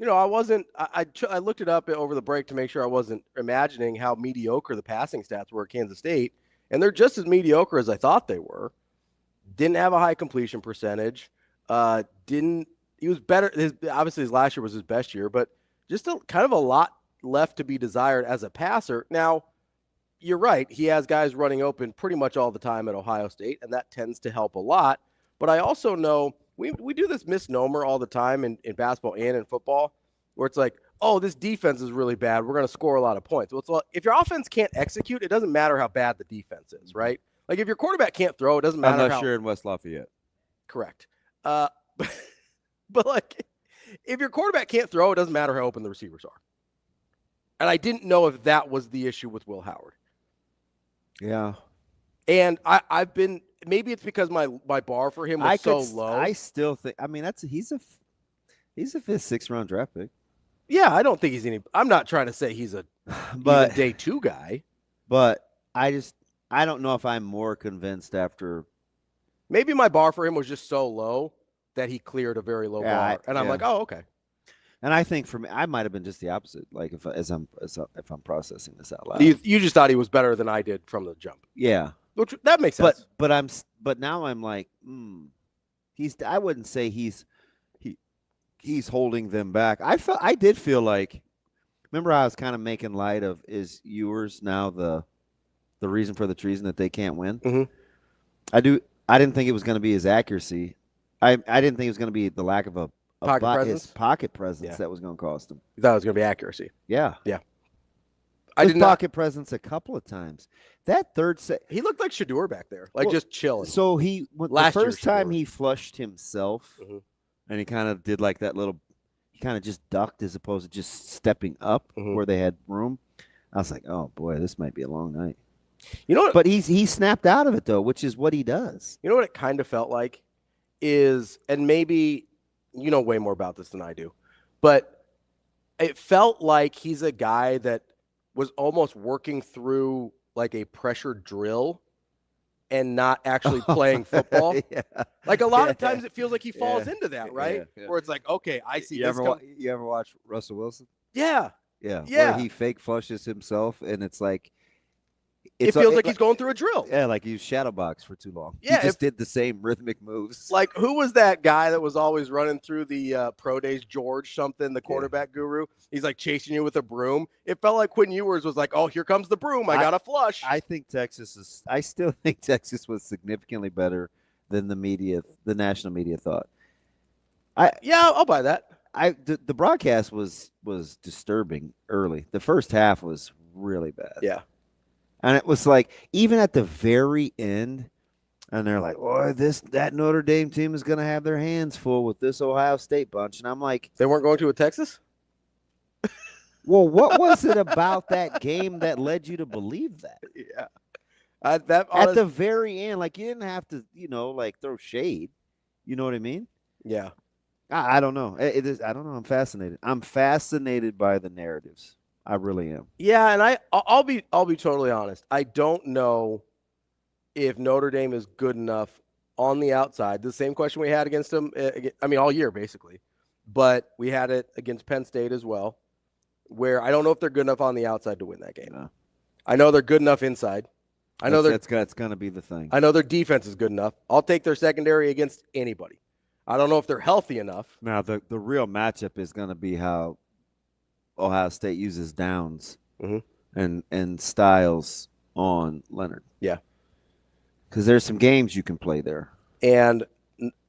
I wasn't. I looked it up over the break to make sure I wasn't imagining how mediocre the passing stats were at Kansas State, and they're just as mediocre as I thought they were. Didn't have a high completion percentage. He was better. Obviously, his last year was his best year, but just kind of a lot left to be desired as a passer. Now, you're right. He has guys running open pretty much all the time at Ohio State, and that tends to help a lot. But I also know we do this misnomer all the time in basketball and in football where it's like, oh, this defense is really bad. We're going to score a lot of points. Well, if your offense can't execute, it doesn't matter how bad the defense is, right? Like if your quarterback can't throw, it doesn't matter. Unless you're in West Lafayette. Correct. But like if your quarterback can't throw, it doesn't matter how open the receivers are. And I didn't know if that was the issue with Will Howard. Yeah. And I've been – maybe it's because my bar for him was so low. I still think – I mean, he's a 5th, 6th round draft pick. Yeah, I don't think he's any – I'm not trying to say he's a day 2 guy. But I don't know if I'm more convinced after – maybe my bar for him was just so low that he cleared a very low bar. And I'm like, oh, okay. And I think for me, I might have been just the opposite. Like if I'm processing this out loud, you just thought he was better than I did from the jump. Yeah, which that makes sense. But now I'm like, I wouldn't say he's holding them back. I did feel like, remember I was kind of making light of is Ewers now the reason for the treason that they can't win. Mm-hmm. I didn't think it was going to be his accuracy. I didn't think it was going to be the lack of his pocket presence that was going to cost him. You thought it was going to be accuracy. Yeah. Yeah. I did pocket presence a couple of times. That third set, he looked like Shedeur back there, like just chilling. So the first time he flushed himself, and he kind of did like that little, he kind of just ducked as opposed to just stepping up where they had room. I was like, oh boy, this might be a long night. You know what? But he snapped out of it though, which is what he does. You know what it kind of felt like is, and maybe you know way more about this than I do, but it felt like he's a guy that was almost working through like a pressure drill and not actually playing football. Yeah. Like a lot of times it feels like he falls into that, right? Where it's like, okay, I see. You ever watch Russell Wilson? Yeah. Yeah. Where he fake flushes himself and it's like, it feels like he's going through a drill. Yeah, like he was shadow box for too long. Yeah, he just did the same rhythmic moves. Like, who was that guy that was always running through the pro days? George something, the quarterback guru. He's like chasing you with a broom. It felt like Quinn Ewers was like, "Oh, here comes the broom. I got to flush." I still think Texas was significantly better than the national media thought. I'll buy that. The broadcast was disturbing early. The first half was really bad. Yeah. And it was like, even at the very end, and they're like, "Oh, that Notre Dame team is going to have their hands full with this Ohio State bunch." And I'm like, they weren't going to a Texas? Well, what was it about that game that led you to believe that? Yeah. At the very end, like you didn't have to, like throw shade. You know what I mean? Yeah. I don't know. I don't know. I'm fascinated. I'm fascinated by the narratives. I really am. Yeah, and I'll be totally honest. I don't know if Notre Dame is good enough on the outside. The same question we had against them, all year basically. But we had it against Penn State as well, where I don't know if they're good enough on the outside to win that game. No. I know they're good enough inside. That's going to be the thing. I know their defense is good enough. I'll take their secondary against anybody. I don't know if they're healthy enough. Now, the real matchup is going to be how Ohio State uses Downs and Styles on Leonard. Yeah. Because there's some games you can play there. And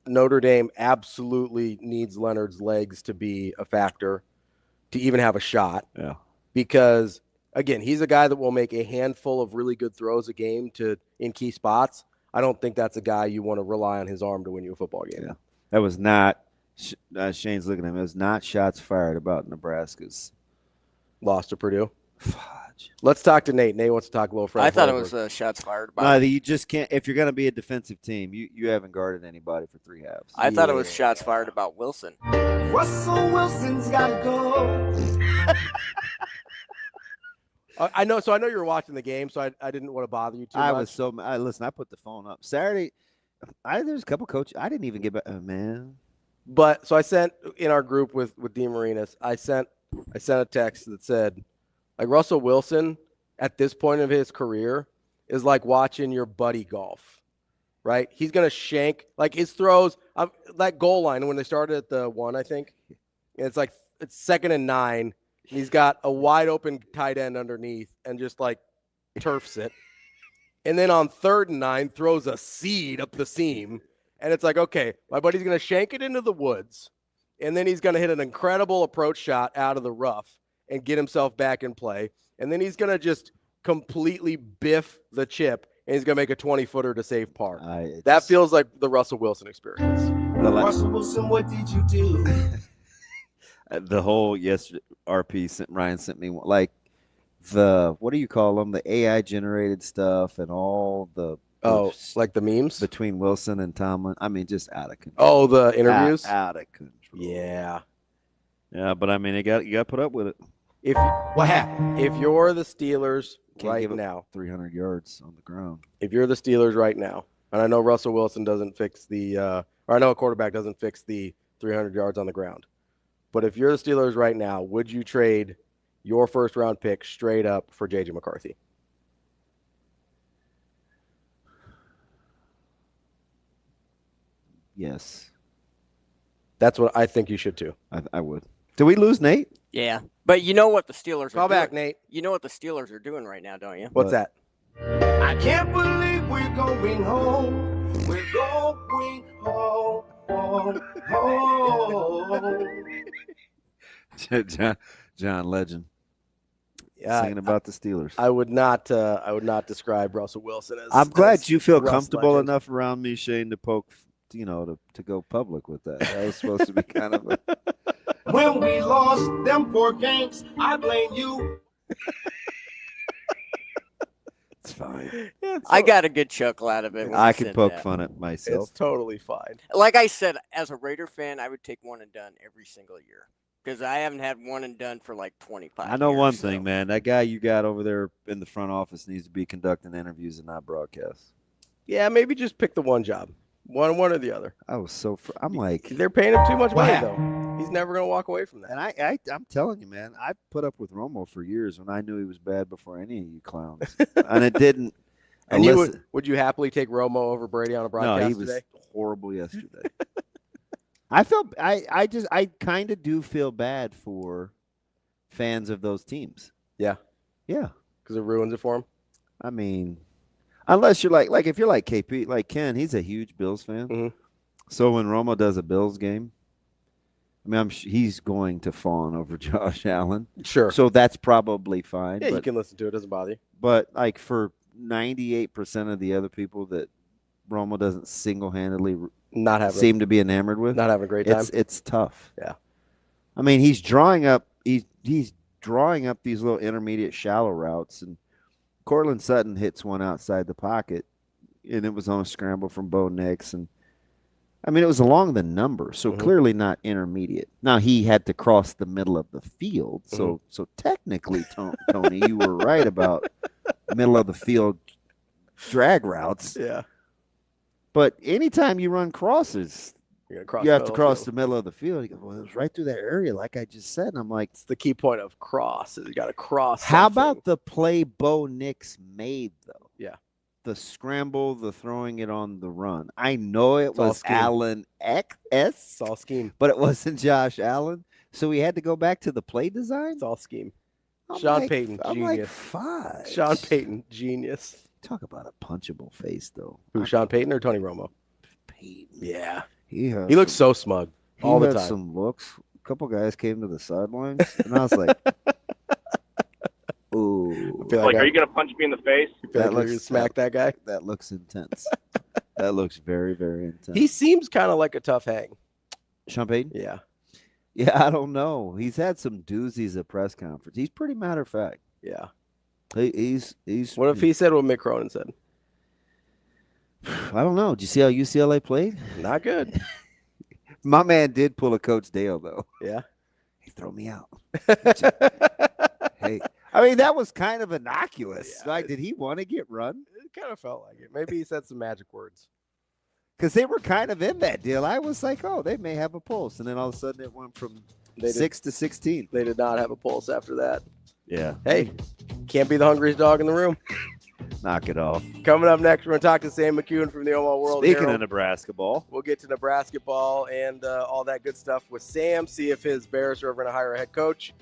Notre Dame absolutely needs Leonard's legs to be a factor to even have a shot. Yeah. Because, again, he's a guy that will make a handful of really good throws a game in key spots. I don't think that's a guy you want to rely on his arm to win you a football game. Yeah. That was not Shane's looking at him. It was not shots fired about Nebraska's loss to Purdue. Fudge. Let's talk to Nate. Nate wants to talk a little further. I thought it was shots fired about. You just can't. If you're going to be a defensive team, you haven't guarded anybody for 3 halves. I thought it was shots fired about Wilson. Russell Wilson's got to go. I know. So I know you were watching the game, so I didn't want to bother you too much. Listen, I put the phone up Saturday. There's a couple coaches. I didn't even get back. Oh, man. But so I sent in our group with Dean Marinas. I sent a text that said, like, Russell Wilson at this point of his career is like watching your buddy golf, right? He's gonna shank like his throws. That goal line when they started at the 1, I think, and it's 2nd and 9. He's got a wide open tight end underneath and just like turfs it. And then on 3rd and 9, throws a seed up the seam. And it's like, okay, my buddy's going to shank it into the woods. And then he's going to hit an incredible approach shot out of the rough and get himself back in play. And then he's going to just completely biff the chip. And he's going to make a 20-footer to save par. That feels like the Russell Wilson experience. Russell Wilson, what did you do? The whole Ryan sent me like the, what do you call them? The AI generated stuff and all the like the memes between Wilson and Tomlin. I mean, just out of control. Oh, the interviews out of control. Yeah, but I mean, you got to put up with it. What happened? If you're the Steelers right now, 300 yards on the ground. If you're the Steelers right now, and I know Russell Wilson doesn't fix or I know a quarterback doesn't fix the 300 yards on the ground. But if you're the Steelers right now, would you trade your first-round pick straight up for J.J. McCarthy? Yes. That's what I think you should too. I would. Did we lose Nate? Yeah. But you know what the Steelers Call back, Nate. You know what the Steelers are doing right now, don't you? What's that? I can't believe we're going home. We're going home. John Legend. Yeah, singing about the Steelers. I would not describe Russell Wilson as. I'm glad you feel Russ comfortable Legend. enough around me, Shane, to poke, to go public with that. That was supposed to be kind of a. When we lost them 4 games, I blame you. It's fine. I got a good chuckle out of it. when I you could said poke that. fun at myself. It's totally fine. Like I said, as a Raider fan, I would take one and done every single year because I haven't had one and done for like 25 years. I know one thing, man. That guy you got over there in the front office needs to be conducting interviews and not broadcasts. Yeah, maybe just pick the one job, one or the other. I was I'm like, they're paying him too much money though. He's never going to walk away from that. And I'm telling you, man, I put up with Romo for years when I knew he was bad before any of you clowns, and it didn't. And would you happily take Romo over Brady on a broadcast today? No, he was horrible yesterday. I kind of do feel bad for fans of those teams. Yeah. Yeah. Because it ruins it for them. I mean, unless you're like if you're like KP, like Ken, he's a huge Bills fan. Mm-hmm. So when Romo does a Bills game, I mean, he's going to fawn over Josh Allen. Sure. So that's probably fine. Yeah, you can listen to it. It doesn't bother you. But like for 98% of the other people that Romo doesn't single-handedly seem to be enamored with, not having a great time. It's tough. Yeah. I mean, he's drawing up these little intermediate shallow routes, and Cortland Sutton hits one outside the pocket, and it was on a scramble from Bo Nix, and I mean, it was along the number, so clearly not intermediate. Now, he had to cross the middle of the field, so technically, Tony, you were right about middle of the field drag routes. Yeah. But anytime you run crosses, you have to cross the middle of the field. You go, well, it was right through that area, like I just said. And I'm like, it's the key point of cross. You got to cross. How about the play Bo Nix made, though? Yeah. The scramble, the throwing it on the run. I know it was Allen X. It's all scheme. But it wasn't Josh Allen. So we had to go back to the play design? It's all scheme. Sean Payton, genius. I'm like, fine. Sean Payton, genius. Talk about a punchable face, though. Who, Sean Payton or Tony Romo? Payton. Yeah. He looks so smug all the time. He had some looks. A couple guys came to the sidelines, and I was like, ooh. Like, are you going to punch me in the face? That looks smack that guy. That looks intense. That looks very, very intense. He seems kind of like a tough hang. Sean Payton? Yeah. Yeah, I don't know. He's had some doozies at press conference. He's pretty matter of fact. Yeah. He's. What if he said what Mick Cronin said? I don't know. Did you see how UCLA played? Not good. My man did pull a Coach Dale, though. Yeah. He threw me out. Hey. I mean, that was kind of innocuous. Yeah, like, did he want to get run? It kind of felt like it. Maybe he said some magic words. Because they were kind of in that deal. I was like, oh, they may have a pulse. And then all of a sudden it went from 6 to 16. They did not have a pulse after that. Yeah. Hey, can't be the hungriest dog in the room. Knock it off. Coming up next, we're going to talk to Sam McKewon from the Omaha World-Herald. Speaking of Nebraska ball. We'll get to Nebraska ball and all that good stuff with Sam, see if his Bears are ever going to hire a head coach.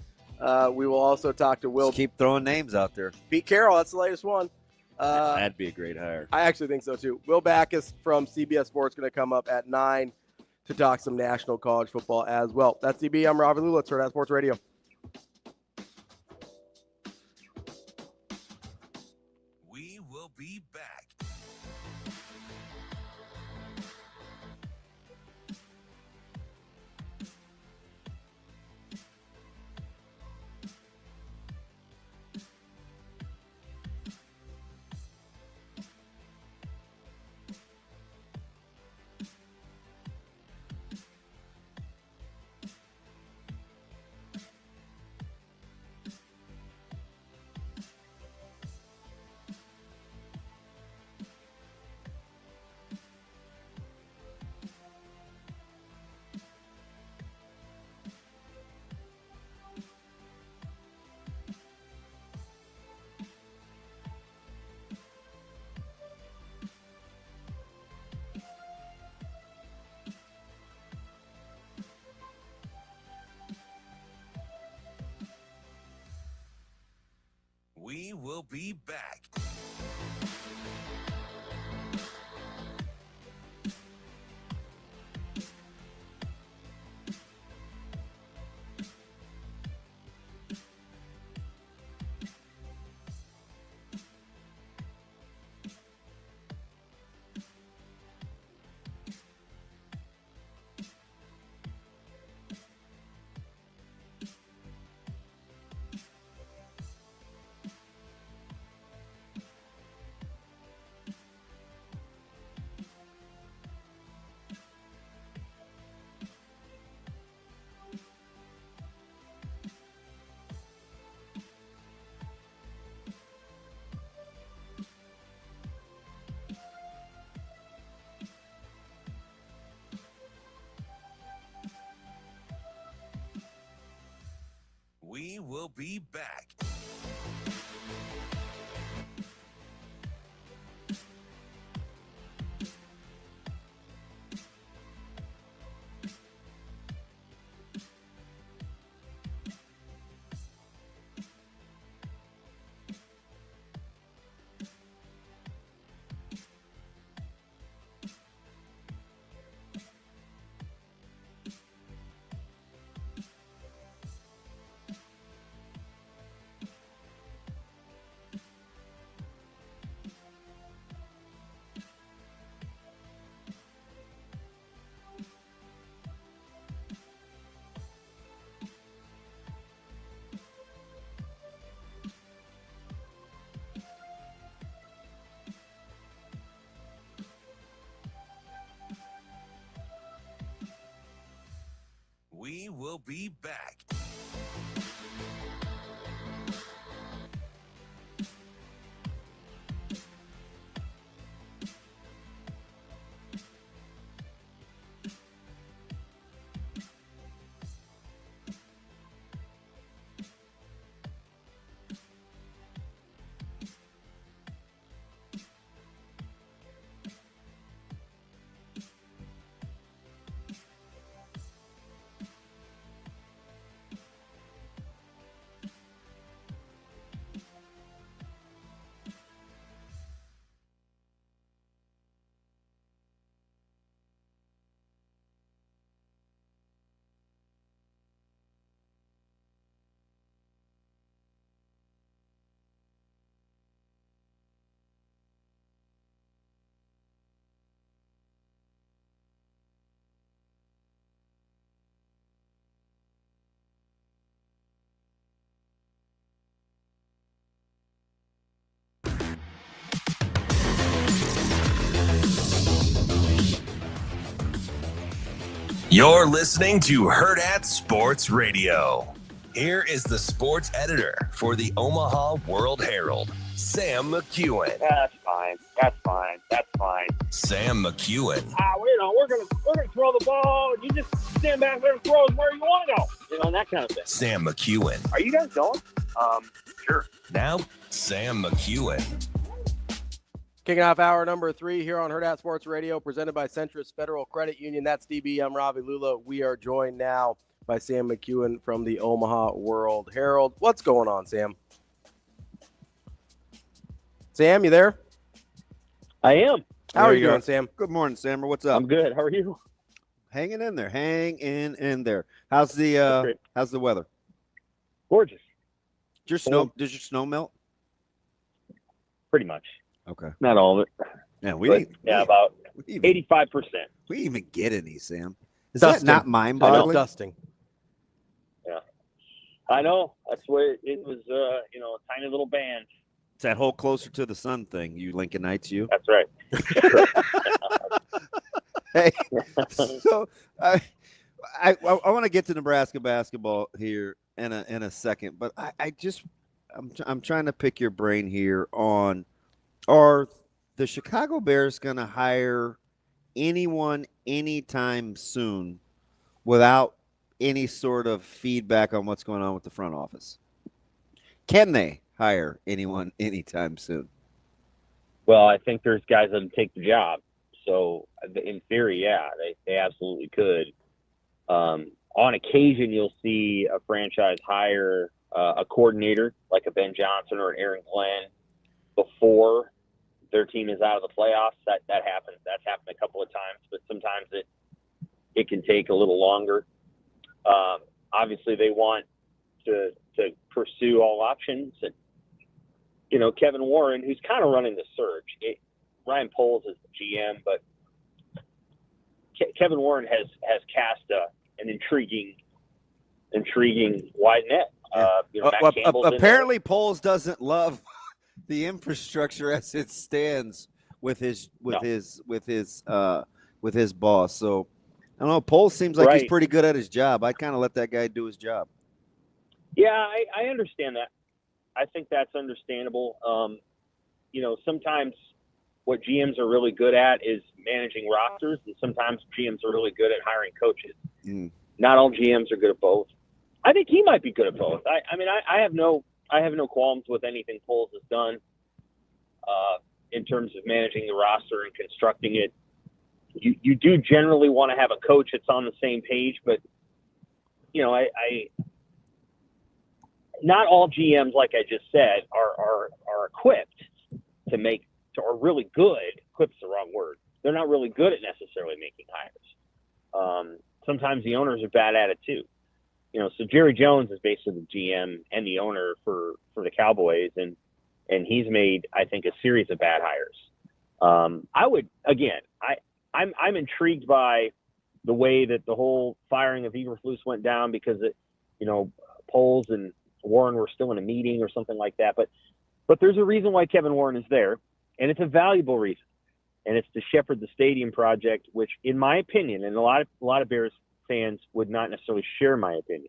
We will also talk to Will. Just keep throwing names out there. Pete Carroll, that's the latest one. That'd be a great hire. I actually think so, too. Will Backus from CBS Sports going to come up at 9 to talk some national college football as well. That's DB. I'm Ravi Lulla. It's Hurrdat Sports Radio. We will be back. We will be back. We will be back. We will be back. You're listening to Hurrdat Sports Radio. Here is the sports editor for the Omaha World-Herald, Sam McKewon. That's fine. That's fine. That's fine. Sam McKewon. We're gonna throw the ball, and you just stand back there and throw it where you want to go. And that kind of thing. Sam McKewon. Are you guys going? Sure. Now, Sam McKewon. Kicking off hour number 3 here on Hurrdat Sports Radio, presented by Centris Federal Credit Union. That's DB. I'm Ravi Lulla. We are joined now by Sam McKewon from the Omaha World-Herald. What's going on, Sam? Sam, you there? I am. How are you doing, Sam? Good morning, Sam. What's up? I'm good. How are you? Hanging in there. In there. How's the weather? Gorgeous. Does your snow melt? Pretty much. Okay. Not all of it. Yeah, about 85%. We didn't even get any, Sam. Is Dusting. that not mind-boggling? Dusting. Yeah. I know. That's where it was, a tiny little band. It's that whole closer to the sun thing, you Lincolnites, you. That's right. Hey, so I want to get to Nebraska basketball here in a second, but I'm trying to pick your brain here on, are the Chicago Bears going to hire anyone anytime soon without any sort of feedback on what's going on with the front office? Can they hire anyone anytime soon? Well, I think there's guys that take the job. So in theory, yeah, they absolutely could. On occasion, you'll see a franchise hire a coordinator like a Ben Johnson or an Aaron Glenn before their team is out of the playoffs. That happens. That's happened a couple of times, but sometimes it can take a little longer. Obviously, they want to pursue all options. And, Kevin Warren, who's kind of running the search. Ryan Poles is the GM, but Kevin Warren has cast an intriguing wide net. Apparently, Poles doesn't love the infrastructure as it stands with his boss. So I don't know. Poles seems like he's pretty good at his job. I kind of let that guy do his job. Yeah, I understand that. I think that's understandable. Sometimes what GMs are really good at is managing rosters, and sometimes GMs are really good at hiring coaches. Not all GMs are good at both. I think he might be good at both. I have no qualms with anything Poles has done in terms of managing the roster and constructing it. You do generally want to have a coach that's on the same page, but not all GMs, like I just said, are equipped to make. Are really good. Equip's the wrong word. They're not really good at necessarily making hires. Sometimes the owners are bad at it too. So Jerry Jones is basically the GM and the owner for the Cowboys, and he's made, I think, a series of bad hires. I'm intrigued by the way that the whole firing of Eberflus went down because Poles and Warren were still in a meeting or something like that. But there's a reason why Kevin Warren is there. And it's a valuable reason, and it's to shepherd the stadium project, which, in my opinion, and a lot of Bears fans would not necessarily share my opinion.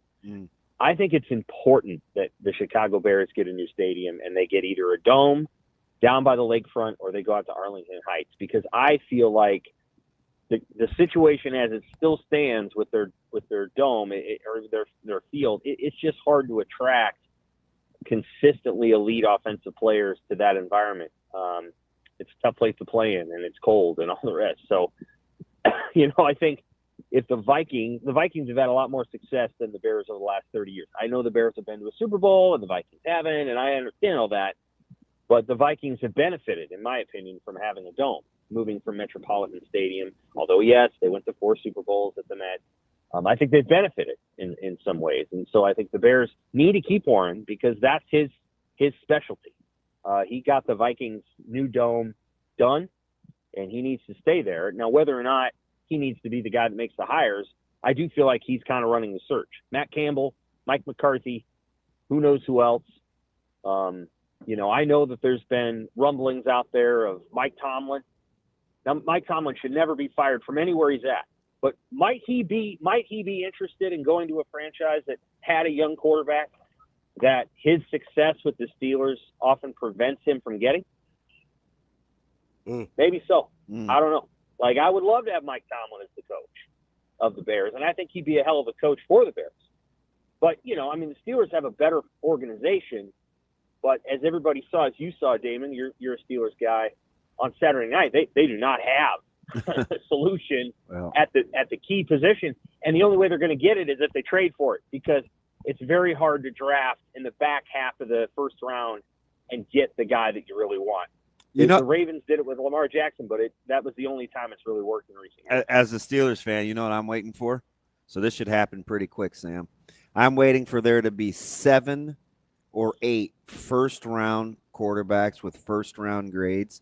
I think it's important that the Chicago Bears get a new stadium and they get either a dome down by the lakefront or they go out to Arlington Heights, because I feel like the situation as it still stands with their dome or their field, it's just hard to attract consistently elite offensive players to that environment. It's a tough place to play in, and it's cold and all the rest. So, I think if the Vikings have had a lot more success than the Bears over the last 30 years. I know the Bears have been to a Super Bowl and the Vikings haven't, and I understand all that. But the Vikings have benefited, in my opinion, from having a dome, moving from Metropolitan Stadium. Although, yes, they went to 4 Super Bowls at the Met. I think they've benefited in some ways. And so I think the Bears need to keep Warren because that's his specialty. He got the Vikings' new dome done, and he needs to stay there. Now, whether or not he needs to be the guy that makes the hires, I do feel like he's kind of running the search. Matt Campbell, Mike McCarthy, who knows who else. I know that there's been rumblings out there of Mike Tomlin. Now, Mike Tomlin should never be fired from anywhere he's at. But might he be interested in going to a franchise that had a young quarterback that his success with the Steelers often prevents him from getting? Maybe so. I don't know. Like, I would love to have Mike Tomlin as the coach of the Bears, and I think he'd be a hell of a coach for the Bears. But, the Steelers have a better organization. But as everybody saw, as you saw, Damon, you're a Steelers guy, on Saturday night, they do not have solution at the key position. And the only way they're going to get it is if they trade for it, because it's very hard to draft in the back half of the first round and get the guy that you really want. The Ravens did it with Lamar Jackson, but that was the only time it's really worked in recent years. As a Steelers fan, you know what I'm waiting for? So this should happen pretty quick, Sam. I'm waiting for there to be 7 or 8 first-round quarterbacks with first-round grades,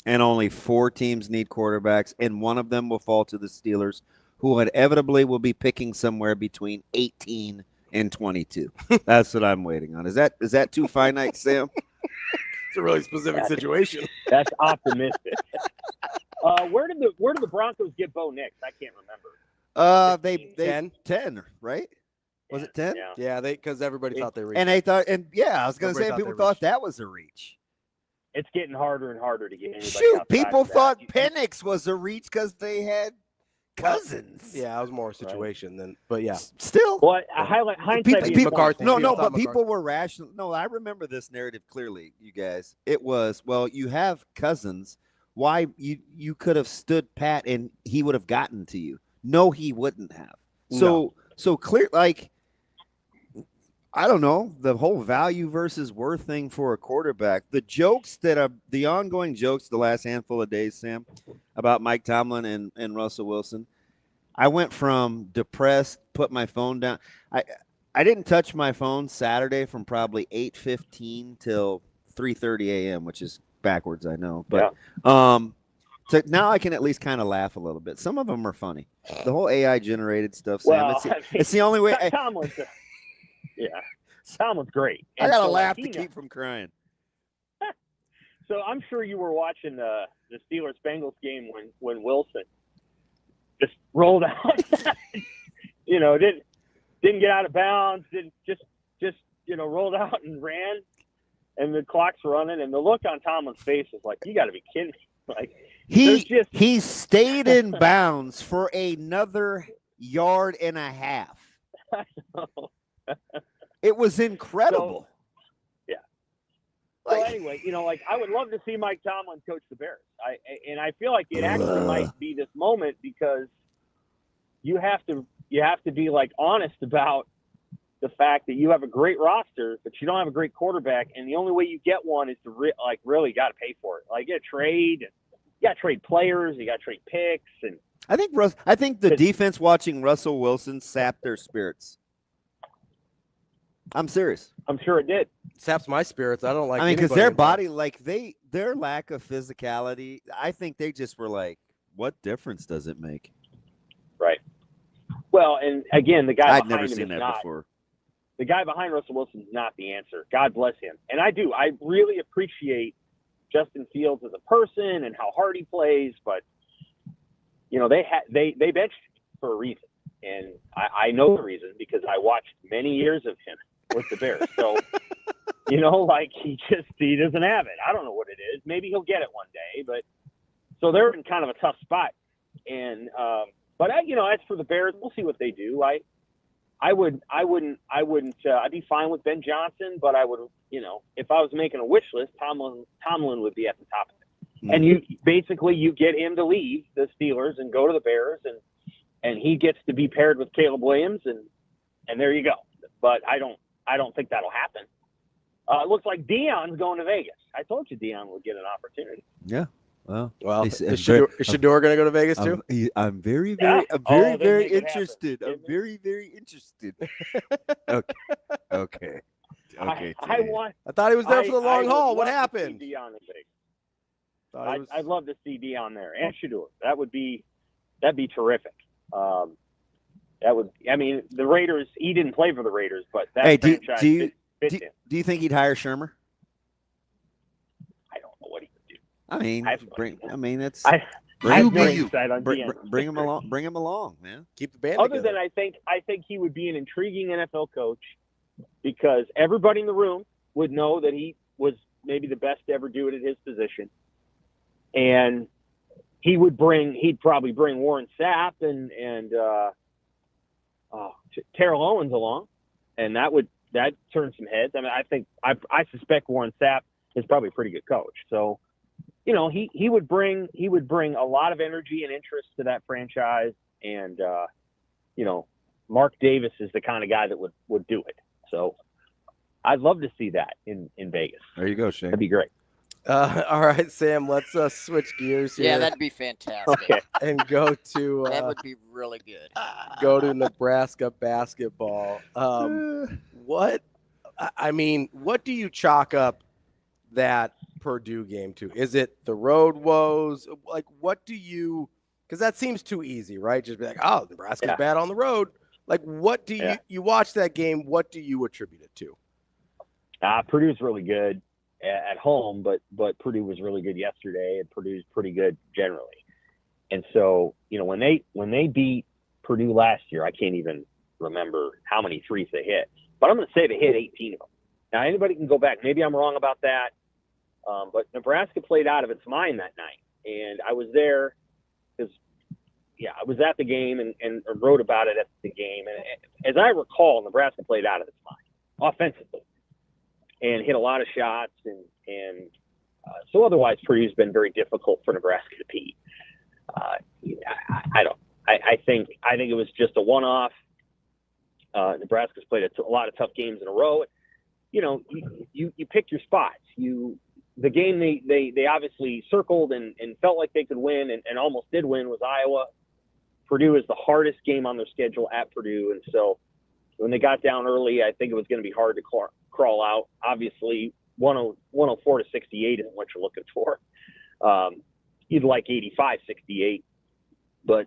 and only 4 teams need quarterbacks, and one of them will fall to the Steelers, who inevitably will be picking somewhere between 18 and 22. That's what I'm waiting on. Is that too finite, Sam? It's a really specific situation. That's optimistic. Where did the Broncos get Bo Nix? I can't remember. They 10, right? Was it 10? Yeah, because everybody thought they reached. And I was going to say people thought that was a reach. It's getting harder and harder to get anybody. Shoot, people thought Penix was a reach because they had Cousins. Yeah, it was more a situation than, but yeah. Still. Well, hindsight. McCarthy. No, but people were rational. No, I remember this narrative clearly, you guys. It was, well, you have Cousins. Why you could have stood pat and he would have gotten to you. No, he wouldn't have. So clear, like, I don't know, the whole value versus worth thing for a quarterback. The ongoing jokes the last handful of days, Sam, about Mike Tomlin and Russell Wilson. I went from depressed, put my phone down. I didn't touch my phone Saturday from probably 8:15 till 3:30 a.m., which is backwards, I know. But so now I can at least kind of laugh a little bit. Some of them are funny. The whole AI generated stuff, Sam. It's the only way. Tomlin's Tomlin's great. I gotta laugh to keep from crying. So I'm sure you were watching the Steelers-Bengals game when Wilson just rolled out. Didn't get out of bounds. Didn't just rolled out and ran, and the clock's running, and the look on Tomlin's face is like, you got to be kidding me! Like he stayed in bounds for another yard and a half. I know. It was incredible. So anyway, I would love to see Mike Tomlin coach the Bears. I feel like it actually might be this moment, because you have to be like honest about the fact that you have a great roster, but you don't have a great quarterback, and the only way you get one is to really got to pay for it. Like, you got to trade players, you got to trade picks, and I think the defense watching Russell Wilson sapped their spirits. I'm serious. I'm sure it did. Saps my spirits. I don't like. I mean, because their body, their lack of physicality, I think they just were like, "What difference does it make?" Right. Well, and again, the guy I'd behind never him seen is that not, before. The guy behind Russell Wilson is not the answer. God bless him, and I do. I really appreciate Justin Fields as a person and how hard he plays, but they benched him for a reason, and I know the reason because I watched many years of him with the Bears. So, he doesn't have it. I don't know what it is. Maybe he'll get it one day, but so they're in kind of a tough spot. And, but as for the Bears, we'll see what they do. I'd be fine with Ben Johnson, but I would, if I was making a wish list, Tomlin would be at the top of it. And you get him to leave the Steelers and go to the Bears, and he gets to be paired with Caleb Williams, and there you go. But I don't think that'll happen. It looks like Deion's going to Vegas. I told you Deion would get an opportunity. Yeah. Well, is Shador going to to Vegas too? I'm very interested. I'm very, very interested. Okay. I thought he was there for the long haul. What happened? Deion in Vegas. I'd love to see Deion there and Shador. That'd be terrific. The Raiders. He didn't play for the Raiders, but that franchise fits him. Do you think he'd hire Shermer? I don't know what he would do. I mean, bring him along. Bring him along, man. Keep the band Other together. than I think he would be an intriguing NFL coach, because everybody in the room would know that he was maybe the best to ever do it at his position, and he'd probably bring Warren Sapp and Terrell Owens along, and that turned some heads. I mean, I suspect Warren Sapp is probably a pretty good coach. So, he would bring a lot of energy and interest to that franchise, and Mark Davis is the kind of guy that would do it. So I'd love to see that in Vegas. There you go, Shane. That'd be great. All right, Sam, let's switch gears here. Yeah, that'd be fantastic. Okay. And go to that would be really good. Go to Nebraska basketball. What do you chalk up that Purdue game to? Is it the road woes? Like, what do you – because that seems too easy, right? Just be like, oh, Nebraska's bad on the road. Like, what do you watch that game, what do you attribute it to? Purdue's really good at home, but Purdue was really good yesterday, and Purdue's pretty good generally. And so, when they beat Purdue last year, I can't even remember how many threes they hit, but I'm going to say they hit 18 of them. Now, anybody can go back. Maybe I'm wrong about that, but Nebraska played out of its mind that night, and I was there because, I was at the game and wrote about it at the game. And as I recall, Nebraska played out of its mind offensively and hit a lot of shots, and so otherwise Purdue's been very difficult for Nebraska to beat. I think it was just a one-off. Nebraska's played a lot of tough games in a row. You pick your spots. The game they obviously circled and felt like they could win and almost did win was Iowa. Purdue is the hardest game on their schedule at Purdue, and so when they got down early, I think it was going to be hard to crawl out. Obviously, 104 to 68 isn't what you're looking for. You'd like 85-68, but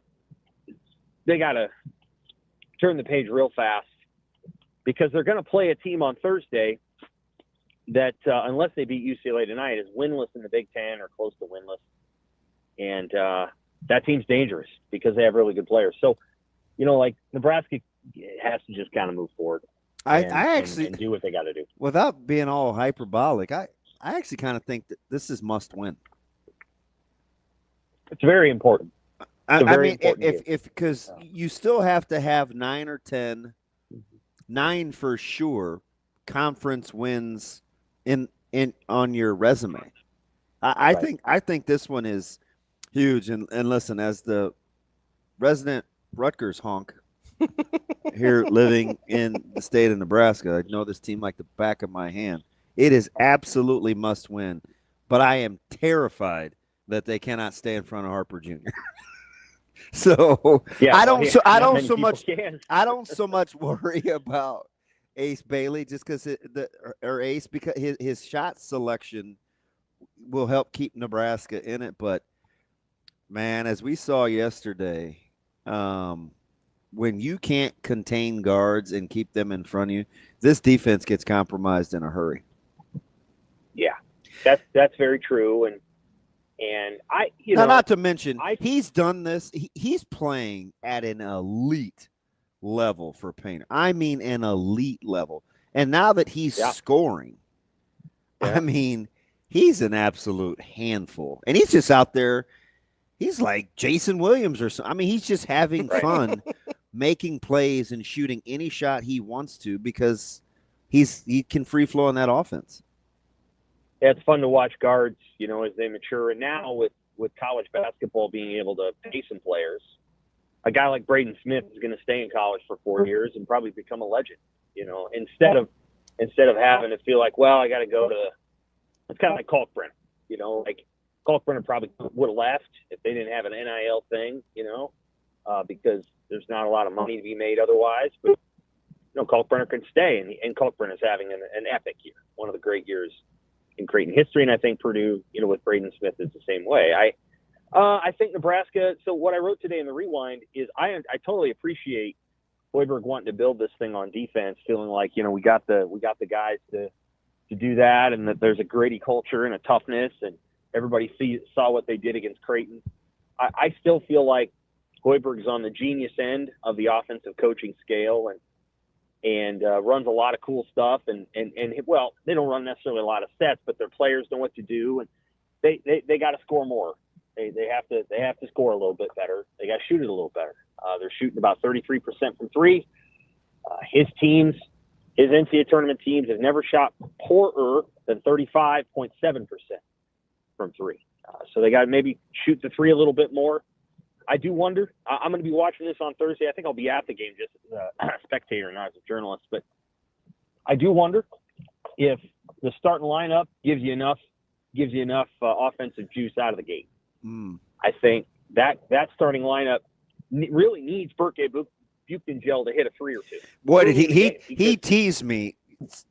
they got to turn the page real fast because they're going to play a team on Thursday that, unless they beat UCLA tonight, is winless in the Big Ten or close to winless. And that team's dangerous because they have really good players. So, Nebraska has to just kind of move forward. I actually do what they got to do. Without being all hyperbolic, I actually kind of think that this is must win. It's very important. Because you still have to have 9 or 10, 9 for sure, conference wins in on your resume. I think this one is huge. And listen, as the resident Rutgers honk here living in the state of Nebraska, I know this team like the back of my hand. It is absolutely must win, but I am terrified that they cannot stay in front of Harper Jr. So I don't so much worry about Ace Bailey just because his shot selection will help keep Nebraska in it. But man, as we saw yesterday, when you can't contain guards and keep them in front of you, this defense gets compromised in a hurry. Yeah, that's very true. And not to mention, he's done this. He's playing at an elite level for Painter. I mean, an elite level. And now that he's scoring, I mean, he's an absolute handful. And he's just out there. He's like Jason Williams or something. I mean, he's just having fun making plays and shooting any shot he wants to because he can free flow in that offense. Yeah, it's fun to watch guards, as they mature. And now with college basketball being able to pay some players, a guy like Braden Smith is going to stay in college for 4 years and probably become a legend, instead of having to feel like, well, I got to go to – it's kind of like Kalkbrenner, like Kalkbrenner probably would have left if they didn't have an NIL thing, because there's not a lot of money to be made otherwise. But, Kalkbrenner can stay, and Kalkbrenner is having an epic year, one of the great years in Creighton history, and I think Purdue, with Braden Smith is the same way. I think Nebraska. So what I wrote today in the Rewind is I totally appreciate Hoiberg wanting to build this thing on defense, feeling like we got the guys to do that, and that there's a gritty culture and a toughness, and everybody saw what they did against Creighton. I still feel like Hoiberg's on the genius end of the offensive coaching scale, and runs a lot of cool stuff. And well, they don't run necessarily a lot of sets, but their players know what to do, and they got to score more. They have to score a little bit better. They got to shoot it a little better. They're shooting about 33% from three. His NCAA tournament teams have never shot poorer than 35.7% from three. So they got to maybe shoot the three a little bit more. I do wonder. I'm going to be watching this on Thursday. I think I'll be at the game just as a spectator, not as a journalist. But I do wonder if the starting lineup gives you enough offensive juice out of the gate. I think that starting lineup really needs Buchengel to hit a three or two. Boy, did he teased me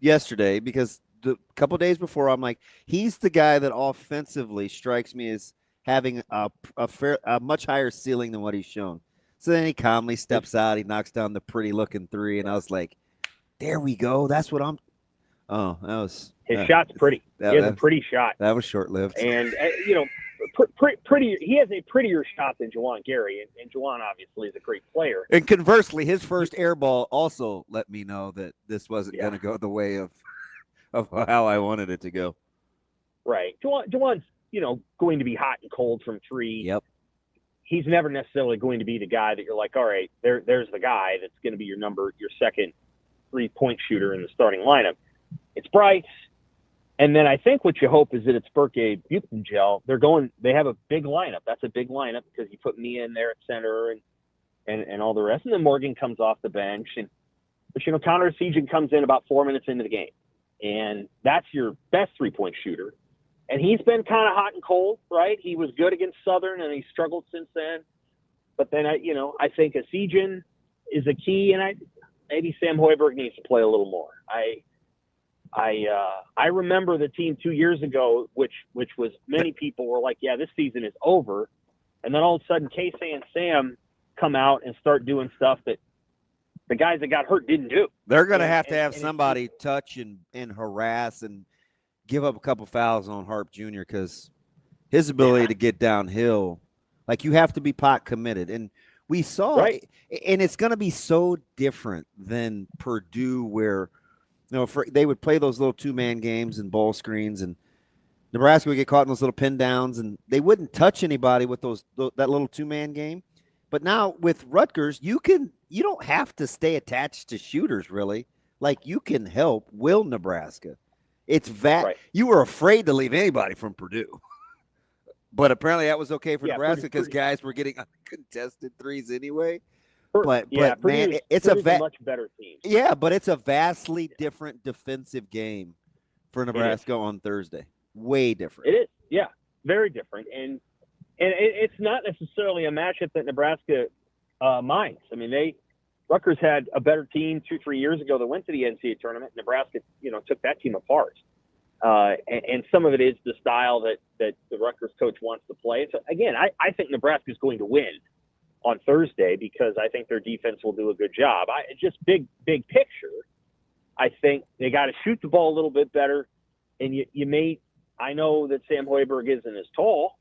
yesterday, because the couple days before, I'm like, he's the guy that offensively strikes me as having a much higher ceiling than what he's shown. So then he calmly steps out, he knocks down the pretty looking three, and I was like, there we go. That's what I'm. Oh, that was his shot's pretty. He has a pretty shot. That was short lived. And pretty. He has a prettier shot than Juwan Gary, and Juwan obviously is a great player. And conversely, his first air ball also let me know that this wasn't going to go the way of how I wanted it to go. Right. Juwan's, going to be hot and cold from three. Yep. He's never necessarily going to be the guy that you're like, all right, there's the guy that's going to be your second 3-point shooter in the starting lineup. It's Bryce. And then I think what you hope is that it's Burke Buchengel. They have a big lineup. That's a big lineup because you put me in there at center and all the rest. And then Morgan comes off the bench. But Connor Sejan comes in about 4 minutes into the game. And that's your best 3-point shooter. And he's been kind of hot and cold, right? He was good against Southern, and he struggled since then. But then, I think a Sejan is a key, and maybe Sam Hoiberg needs to play a little more. I remember the team 2 years ago, which was many people were like, yeah, this season is over. And then all of a sudden, Casey and Sam come out and start doing stuff that the guys that got hurt didn't do. They're going to have somebody touch and harass and give up a couple fouls on Harp Jr. because his ability to get downhill, like, you have to be pot committed. And we saw it, and it's going to be so different than Purdue, where they would play those little two-man games and ball screens, and Nebraska would get caught in those little pin downs, and they wouldn't touch anybody with that little two-man game. But now with Rutgers, you don't have to stay attached to shooters, really. Like, you can help will Nebraska. It's you were afraid to leave anybody from Purdue. But apparently that was okay for Nebraska because guys were getting uncontested threes anyway. But man, it's a much better team. Yeah, but it's a vastly different defensive game for Nebraska on Thursday. Way different. It is, yeah, very different. And it's not necessarily a matchup that Nebraska minds. I mean, Rutgers had a better team 2-3 years ago that went to the NCAA tournament. Nebraska, took that team apart. And some of it is the style that the Rutgers coach wants to play. So again, I think Nebraska is going to win on Thursday because I think their defense will do a good job. Just big picture, I think they got to shoot the ball a little bit better. And I know that Sam Hoiberg isn't as tall,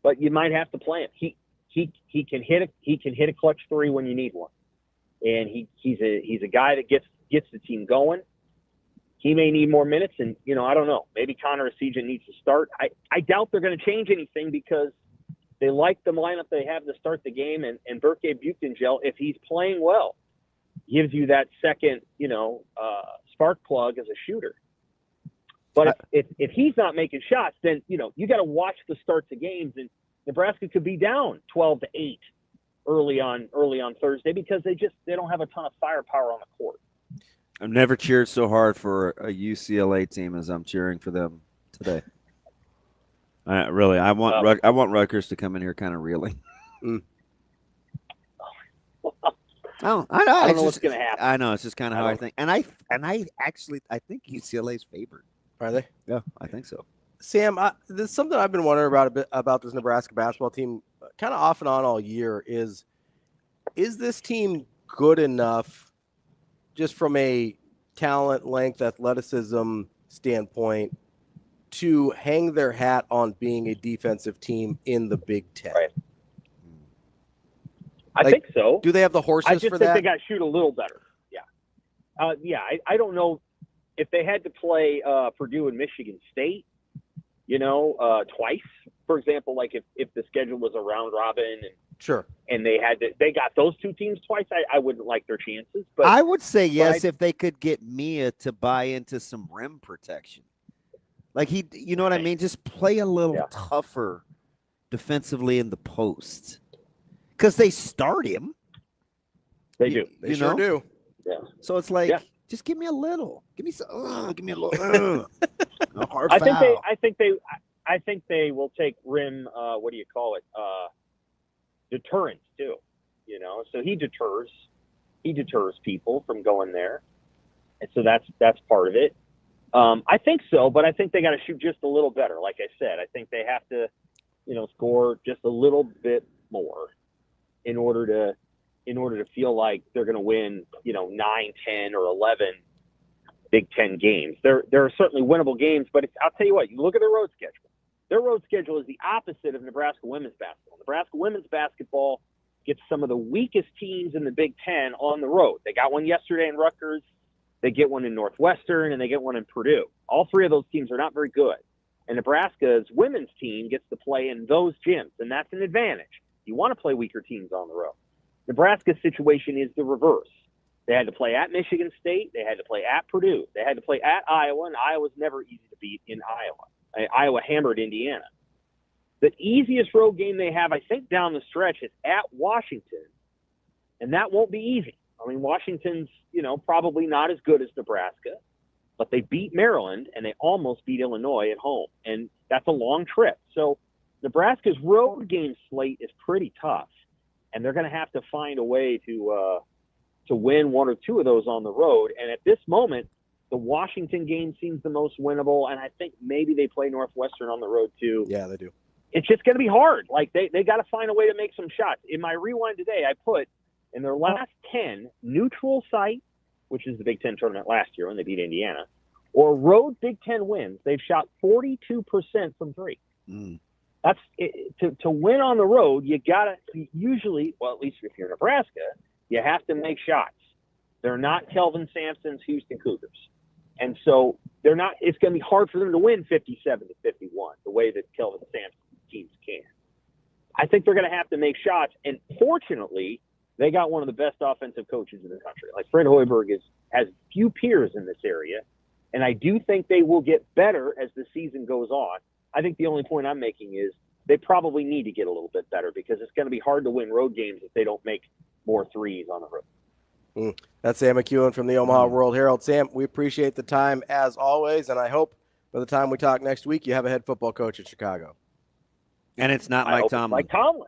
but you might have to play him. He can hit a clutch three when you need one. And he's a guy that gets the team going. He may need more minutes, and I don't know. Maybe Connor Sejan needs to start. I doubt they're going to change anything because they like the lineup they have to start the game. And Burke Buchengel, if he's playing well, gives you that second spark plug as a shooter. But if he's not making shots, then you got to watch the starts of games, and Nebraska could be down 12-8. Early on Thursday because they don't have a ton of firepower on the court. I've never cheered so hard for a UCLA team as I'm cheering for them today. I want Rutgers to come in here kind of reeling. I don't know what's going to happen. I know it's just kind of how I think, and I think UCLA's favored. Are they? Yeah, I think so. Sam, there's something I've been wondering about this Nebraska basketball team kind of off and on all year is this team good enough just from a talent, length, athleticism standpoint to hang their hat on being a defensive team in the Big Ten? Right. I think so. Do they have the horses for that? I just think they got to shoot a little better. Yeah. I don't know if they had to play Purdue and Michigan State, twice, for example, like if the schedule was a round robin and they got those two teams twice, I wouldn't like their chances. But I would say yes if they could get Mia to buy into some rim protection. Like you know what I mean? Just play a little Yeah. tougher defensively in the post. Because they start him. They do. They sure do. Yeah. So it's like, just give me a little. Give me some. Give me a little. A hard foul. I think they will take rim. What do you call it? Deterrence too. You know, so he deters people from going there, and so that's part of it. I think so, but I think they got to shoot just a little better. Like I said, I think they have to, score just a little bit more in order to feel like they're going to win, 9, 10, or 11 Big Ten games. There are certainly winnable games, but I'll tell you what, you look at their road schedule. Their road schedule is the opposite of Nebraska women's basketball. Nebraska women's basketball gets some of the weakest teams in the Big Ten on the road. They got one yesterday in Rutgers. They get one in Northwestern, and they get one in Purdue. All three of those teams are not very good. And Nebraska's women's team gets to play in those gyms, and that's an advantage. You want to play weaker teams on the road. Nebraska's situation is the reverse. They had to play at Michigan State. They had to play at Purdue. They had to play at Iowa, and Iowa's never easy to beat in Iowa. Iowa hammered Indiana. The easiest road game they have, I think, down the stretch is at Washington, and that won't be easy. I mean, Washington's, probably not as good as Nebraska, but they beat Maryland, and they almost beat Illinois at home, and that's a long trip. So Nebraska's road game slate is pretty tough, and they're going to have to find a way to win one or two of those on the road. And at this moment, the Washington game seems the most winnable, and I think maybe they play Northwestern on the road too. Yeah, they do. It's just going to be hard. Like they got to find a way to make some shots. In my rewind today, I put in their last 10 neutral site, which is the Big Ten tournament last year when they beat Indiana, or road Big Ten wins, they've shot 42% from three. That's it. To win on the road. You got to usually, well, at least if you're Nebraska, you have to make shots. They're not Kelvin Sampson's Houston Cougars. And so they're not. It's going to be hard for them to win 57-51 the way that Kelvin Sampson teams can. I think they're going to have to make shots. And fortunately, they got one of the best offensive coaches in the country. Like Fred Hoiberg has few peers in this area, and I do think they will get better as the season goes on. I think the only point I'm making is they probably need to get a little bit better because it's going to be hard to win road games if they don't make more threes on the road. That's Sam McKewon from the Omaha World-Herald. Sam, we appreciate the time as always, and I hope by the time we talk next week, you have a head football coach in Chicago. And it's not Mike Tomlin. Mike Tomlin.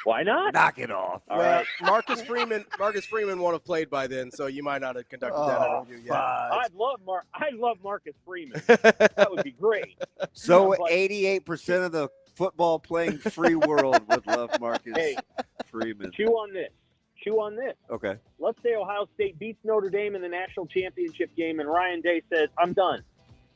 Why not? Knock it off. All right. Marcus Freeman won't have played by then, so you might not have conducted that interview yet. I'd love Marcus Freeman. That would be great. So 88% of the football playing free world would love Marcus Freeman. Chew on this. Okay. Let's say Ohio State beats Notre Dame in the national championship game, and Ryan Day says, "I'm done.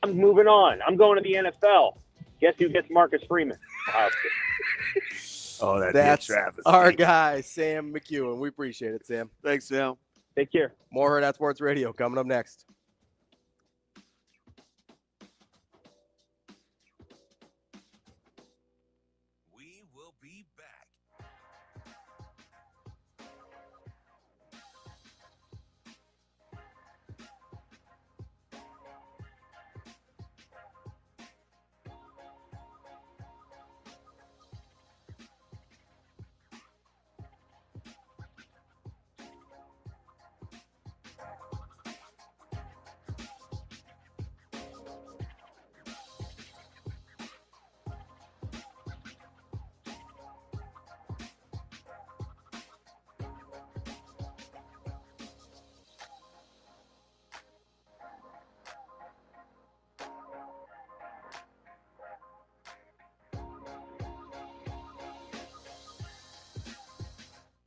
I'm moving on. I'm going to the NFL." Guess who gets Marcus Freeman? Ohio State. Oh, that's our guy, Sam McKewon. We appreciate it, Sam. Thanks, Sam. Take care. More Hurrdat Sports Radio coming up next. We will be back.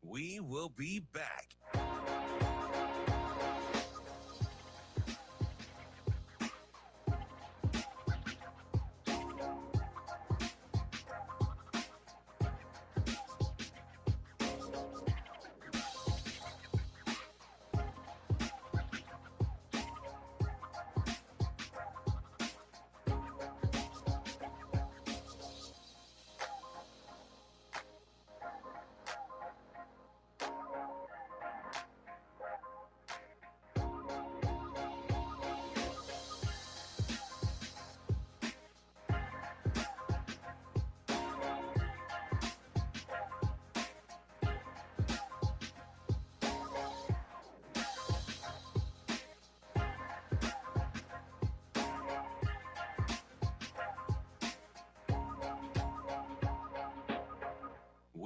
We will be back.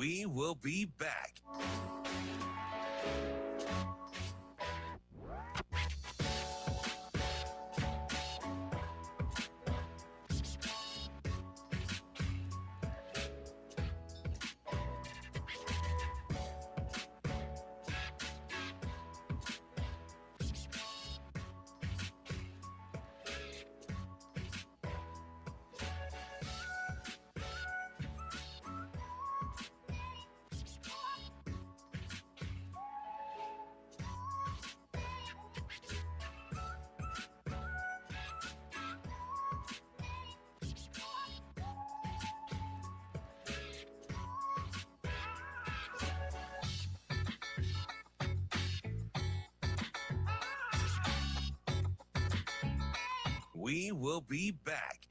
We will be back. We will be back.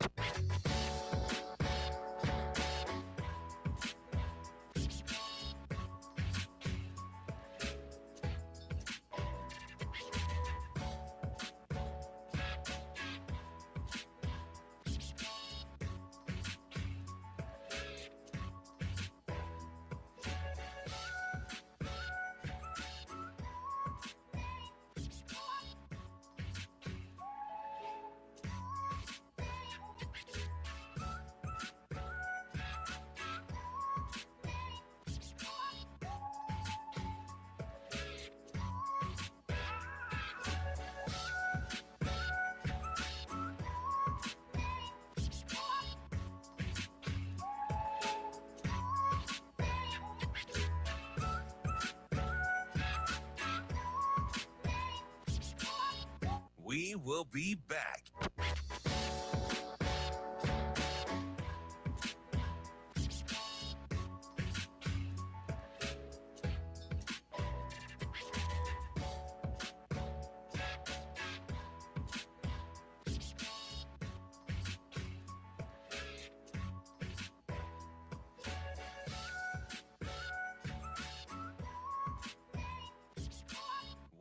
We will be back.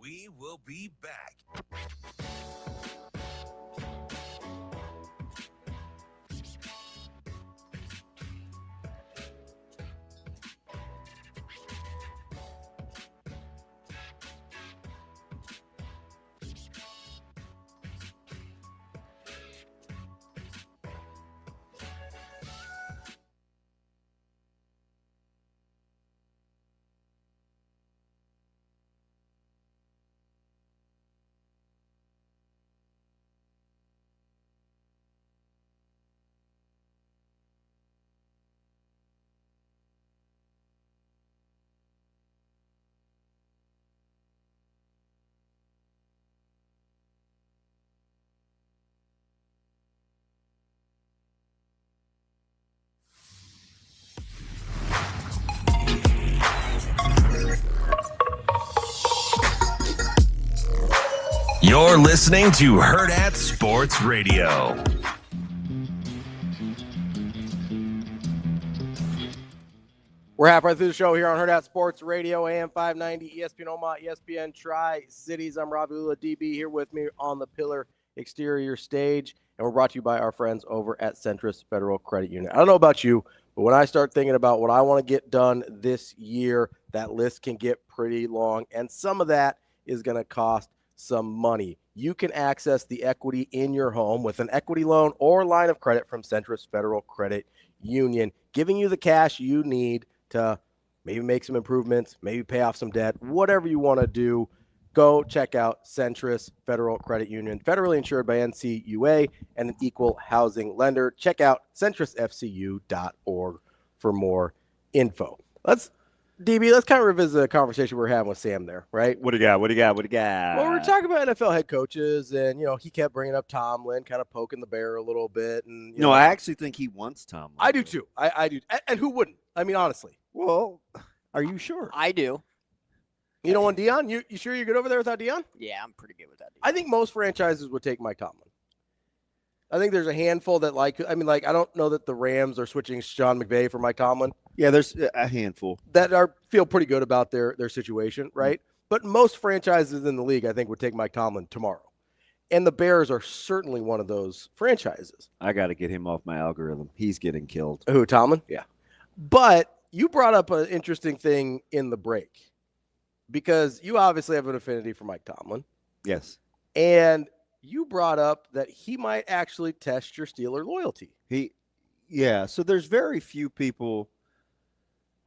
We will be back. You're listening to Hurrdat Sports Radio. We're halfway through the show here on Hurrdat Sports Radio, AM 590, ESPN Omaha, ESPN Tri-Cities. I'm Ravi, Lulla, DB, here with me on the Pillar Exterior stage, and we're brought to you by our friends over at Centris Federal Credit Union. I don't know about you, but when I start thinking about what I want to get done this year, that list can get pretty long, and some of that is going to cost some money. You can access the equity in your home with an equity loan or line of credit from Centris Federal Credit Union, giving you the cash you need to maybe make some improvements, maybe pay off some debt, whatever you want to do. Go check out Centris Federal Credit Union, federally insured by NCUA and an equal housing lender. Check out centrisfcu.org for more info. DB, let's kind of revisit the conversation we were having with Sam there, right? What do you got? Well, we were talking about NFL head coaches, and, he kept bringing up Tomlin, kind of poking the bear a little bit. And No, I actually think he wants Tomlin. I do, too. I do. And who wouldn't? I mean, honestly. Well, are you sure? I do. You don't want Dion? You sure you're good over there without Dion? Yeah, I'm pretty good with that. I think most franchises would take Mike Tomlin. I think there's a handful that I don't know that the Rams are switching Sean McVay for Mike Tomlin. Yeah, there's a handful that feel pretty good about their situation, right? But most franchises in the league, I think, would take Mike Tomlin tomorrow. And the Bears are certainly one of those franchises. I got to get him off my algorithm. He's getting killed. Who, Tomlin? Yeah. But you brought up an interesting thing in the break because you obviously have an affinity for Mike Tomlin. Yes. And you brought up that he might actually test your Steeler loyalty. Yeah. So there's very few people,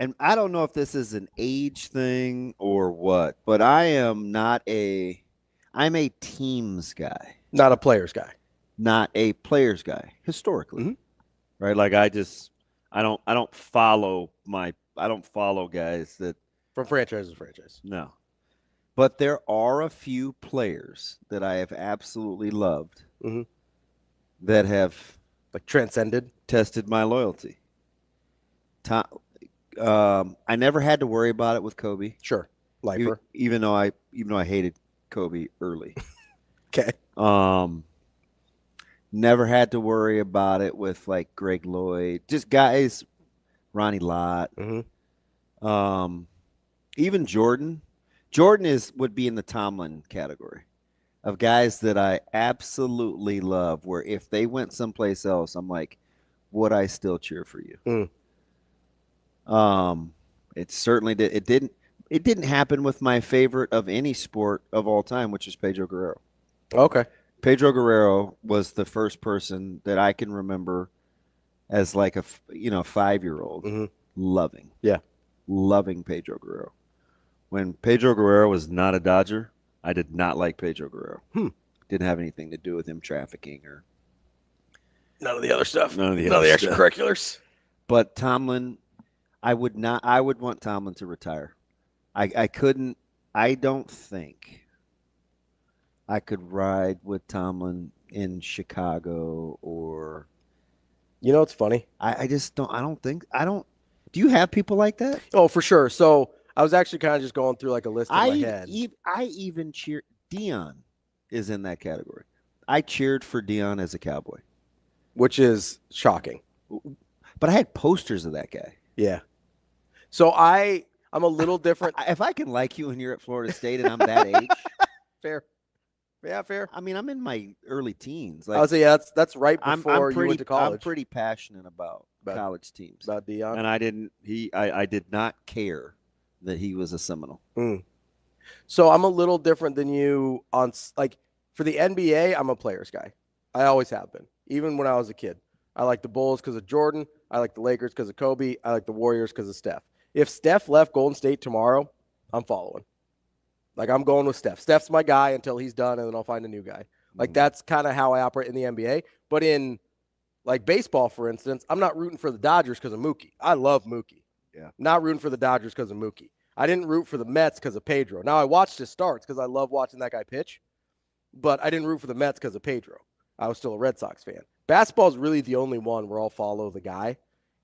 and I don't know if this is an age thing or what, but I'm a teams guy. Not a players guy. Not a players guy, historically. Mm-hmm. Right? Like I don't follow guys that from franchise to franchise. No. But there are a few players that I have absolutely loved that have like tested my loyalty. I never had to worry about it with Kobe. Sure. Lifer. Even though I hated Kobe early. Okay. Never had to worry about it with like Greg Lloyd, just guys, Ronnie Lott, even Jordan. Jordan would be in the Tomlin category of guys that I absolutely love. Where if they went someplace else, I'm like, would I still cheer for you? It certainly did. It didn't happen with my favorite of any sport of all time, which is Pedro Guerrero. Okay. Pedro Guerrero was the first person that I can remember as like a 5-year-old loving Pedro Guerrero. When Pedro Guerrero was not a Dodger, I did not like Pedro Guerrero. Didn't have anything to do with him trafficking or none of the other stuff. None of the extracurriculars. But Tomlin, I would want Tomlin to retire. I don't think I could ride with Tomlin in Chicago or. You know what's funny? I just don't. Do you have people like that? Oh, for sure. So I was actually kind of just going through like a list in my head. I even cheer. Dion is in that category. I cheered for Dion as a Cowboy, which is shocking. But I had posters of that guy. Yeah. So I'm a little different. If I can like you when you're at Florida State and I'm that age, fair. Yeah, fair. I mean, I'm in my early teens. Like, I was say that's right before you went to college. I'm pretty passionate about college teams. About Dion. And I did not care that he was a Seminole. So I'm a little different than you on like for the NBA. I'm a players guy. I always have been, even when I was a kid. I like the Bulls because of Jordan. I like the Lakers because of Kobe. I like the Warriors because of Steph. If Steph left Golden State tomorrow, I'm following. Like, I'm going with Steph. Steph's my guy until he's done, and then I'll find a new guy. Like, that's kind of how I operate in the NBA. But in, like, baseball, for instance, I'm not rooting for the Dodgers because of Mookie. I love Mookie. Yeah. Not rooting for the Dodgers because of Mookie. I didn't root for the Mets because of Pedro. Now, I watched his starts because I love watching that guy pitch. But I didn't root for the Mets because of Pedro. I was still a Red Sox fan. Basketball is really the only one where I'll follow the guy.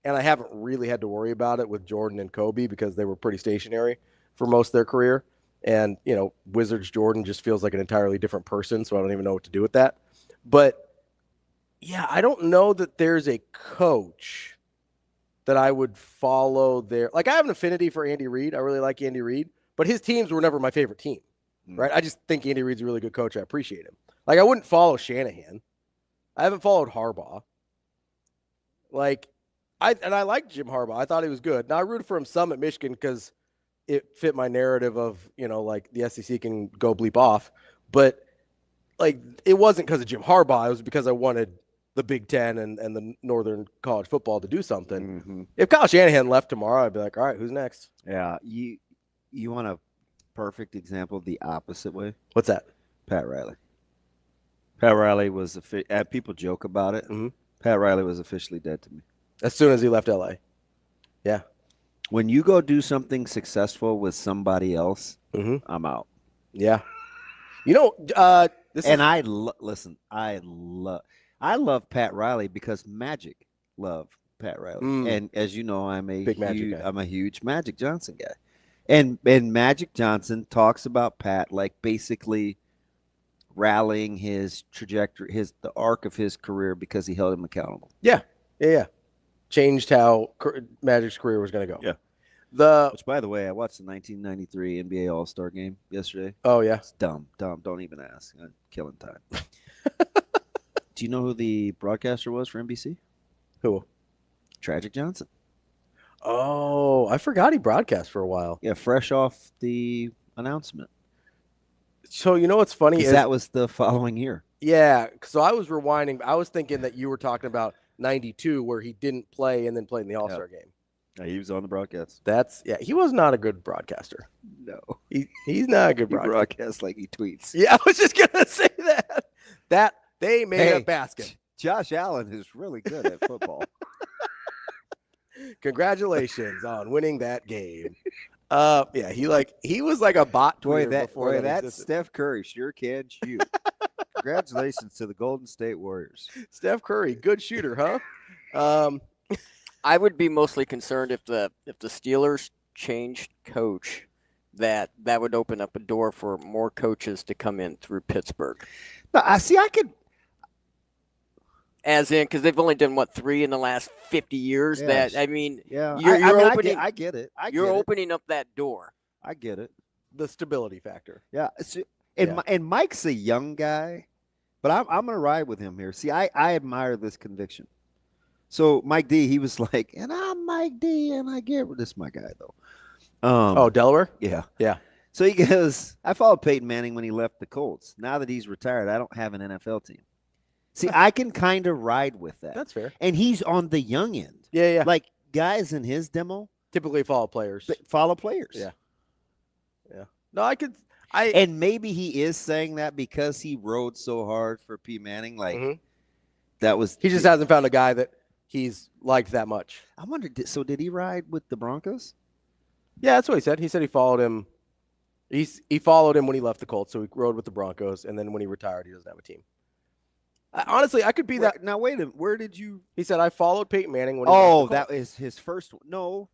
And I haven't really had to worry about it with Jordan and Kobe because they were pretty stationary for most of their career. And, Wizards Jordan just feels like an entirely different person, so I don't even know what to do with that. But, yeah, I don't know that there's a coach that I would follow there. Like, I have an affinity for Andy Reid. I really like Andy Reid. But his teams were never my favorite team, right? I just think Andy Reid's a really good coach. I appreciate him. Like, I wouldn't follow Shanahan. I haven't followed Harbaugh. Like, I liked Jim Harbaugh. I thought he was good. Now, I rooted for him some at Michigan because it fit my narrative of, like the SEC can go bleep off. But, like, it wasn't because of Jim Harbaugh. It was because I wanted the Big Ten and the Northern college football to do something. If Kyle Shanahan left tomorrow, I'd be like, all right, who's next? Yeah. You want a perfect example the opposite way? What's that? Pat Riley. Pat Riley was people joke about it. Pat Riley was officially dead to me. As soon as he left LA. Yeah. When you go do something successful with somebody else, I'm out. Yeah. I love Pat Riley because Magic loved Pat Riley. And as you know, I'm a huge Magic Johnson guy. And Magic Johnson talks about Pat like basically rallying his trajectory, the arc of his career because he held him accountable. Yeah. Changed how Magic's career was going to go. Yeah. Which, by the way, I watched the 1993 NBA All-Star game yesterday. Oh, yeah. It's dumb. Don't even ask. I'm killing time. Do you know who the broadcaster was for NBC? Who? Tragic Johnson. Oh, I forgot he broadcast for a while. Yeah, fresh off the announcement. So you know what's funny is that was the following year. Yeah, so I was rewinding. I was thinking that you were talking about 92 where he didn't play and then played in the All-Star game. Yeah, he was on the broadcast. He was not a good broadcaster. No. He's not a good broadcaster. He broadcasts like he tweets. Yeah, I was just going to say that. That they made a basket. Josh Allen is really good at football. Congratulations on winning that game. He was like a bot tweeter before that existed. Steph Curry sure can shoot. Congratulations to the Golden State Warriors. Steph Curry, good shooter, huh? I would be mostly concerned if the Steelers changed coach, that would open up a door for more coaches to come in through Pittsburgh. No, I could. As in, because they've only done 3 in the last 50 years. Yes. That I mean, yeah, you're opening. I get it. You're opening up that door. I get it. The stability factor. Yeah. And Mike's a young guy, but I'm going to ride with him here. See, I admire this conviction. So Mike D, he was like, and I'm Mike D, and I get this. My guy though. Delaware. Yeah. So he goes, I followed Peyton Manning when he left the Colts. Now that he's retired, I don't have an NFL team. See, I can kind of ride with that. That's fair. And he's on the young end. Yeah. Like guys in his demo typically follow players. Yeah. No, and maybe he is saying that because he rode so hard for P. Manning. Like that was. He just hasn't found a guy that he's liked that much. I wonder. So did he ride with the Broncos? Yeah, that's what he said. He said he followed him. He followed him when he left the Colts, so he rode with the Broncos, and then when he retired, he doesn't have a team. Honestly, I could be that. Now wait a minute. Where did you? He said I followed Peyton Manning when he left the Colts. That is his first one. No.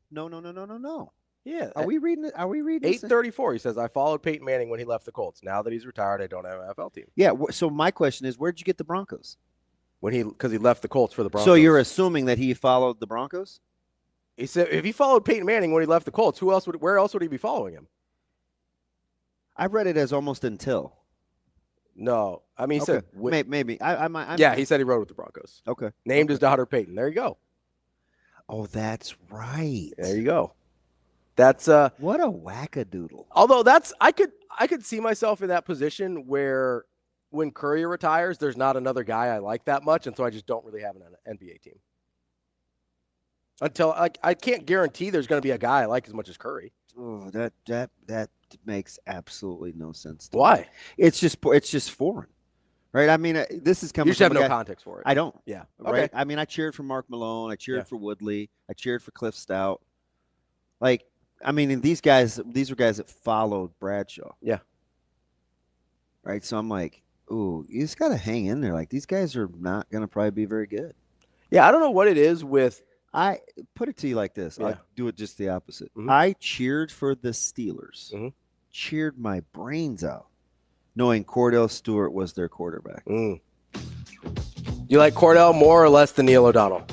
Yeah. Are we reading it? 834. He says I followed Peyton Manning when he left the Colts. Now that he's retired, I don't have an NFL team. Yeah. So my question is, where'd you get the Broncos? Because he left the Colts for the Broncos. So you're assuming that he followed the Broncos? He said if he followed Peyton Manning when he left the Colts, where else would he be following him? I read it as almost until. No, I mean he said maybe. He said he rode with the Broncos. Okay. Named his daughter Peyton. There you go. Oh, that's right. There you go. That's what a wackadoodle. Although I could see myself in that position where when Curry retires, there's not another guy I like that much, and so I just don't really have an NBA team. Until I can't guarantee there's going to be a guy I like as much as Curry. Oh, that makes absolutely no sense. Why? It's just foreign, right? I mean, this is coming. You just have no context for it. I don't. Yeah. Right. Okay. I mean, I cheered for Mark Malone. I cheered for Woodley. I cheered for Cliff Stout. Like, I mean, these were guys that followed Bradshaw. Yeah. Right. So I'm like, ooh, you just got to hang in there. Like, these guys are not going to probably be very good. Yeah. I don't know what it is with. I put it to you like this. Yeah. I'll do it just the opposite. Mm-hmm. I cheered for the Steelers. Mm-hmm. Cheered my brains out, knowing Cordell Stewart was their quarterback. You like Cordell more or less than Neil O'Donnell?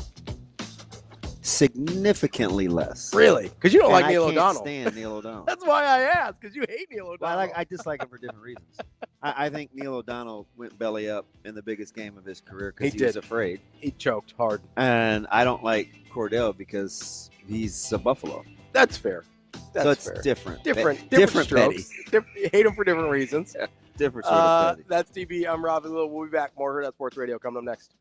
Significantly less. Really? Because you don't like Neil O'Donnell. I can't stand Neil O'Donnell. That's why I asked, because you hate Neil O'Donnell. Well, I dislike him for different reasons. I think Neil O'Donnell went belly up in the biggest game of his career because he was afraid. He choked hard. And I don't like Cordell because he's a Buffalo. That's fair. That's so it's fair. different. Different strokes. You hate him for different reasons. Yeah, different sort of petty. That's DB. I'm Ravi. We'll be back. More Hurrdat Sports Radio coming up next.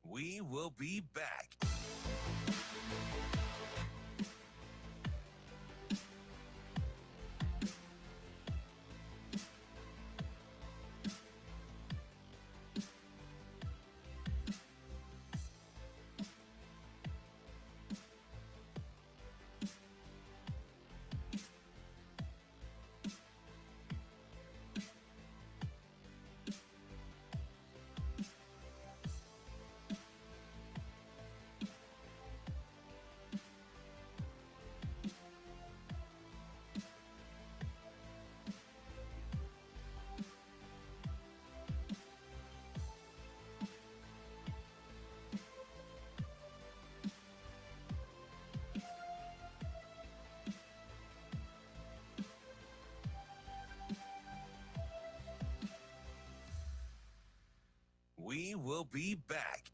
We will be back. will be back.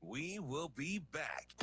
We will be back.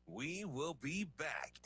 We will be back.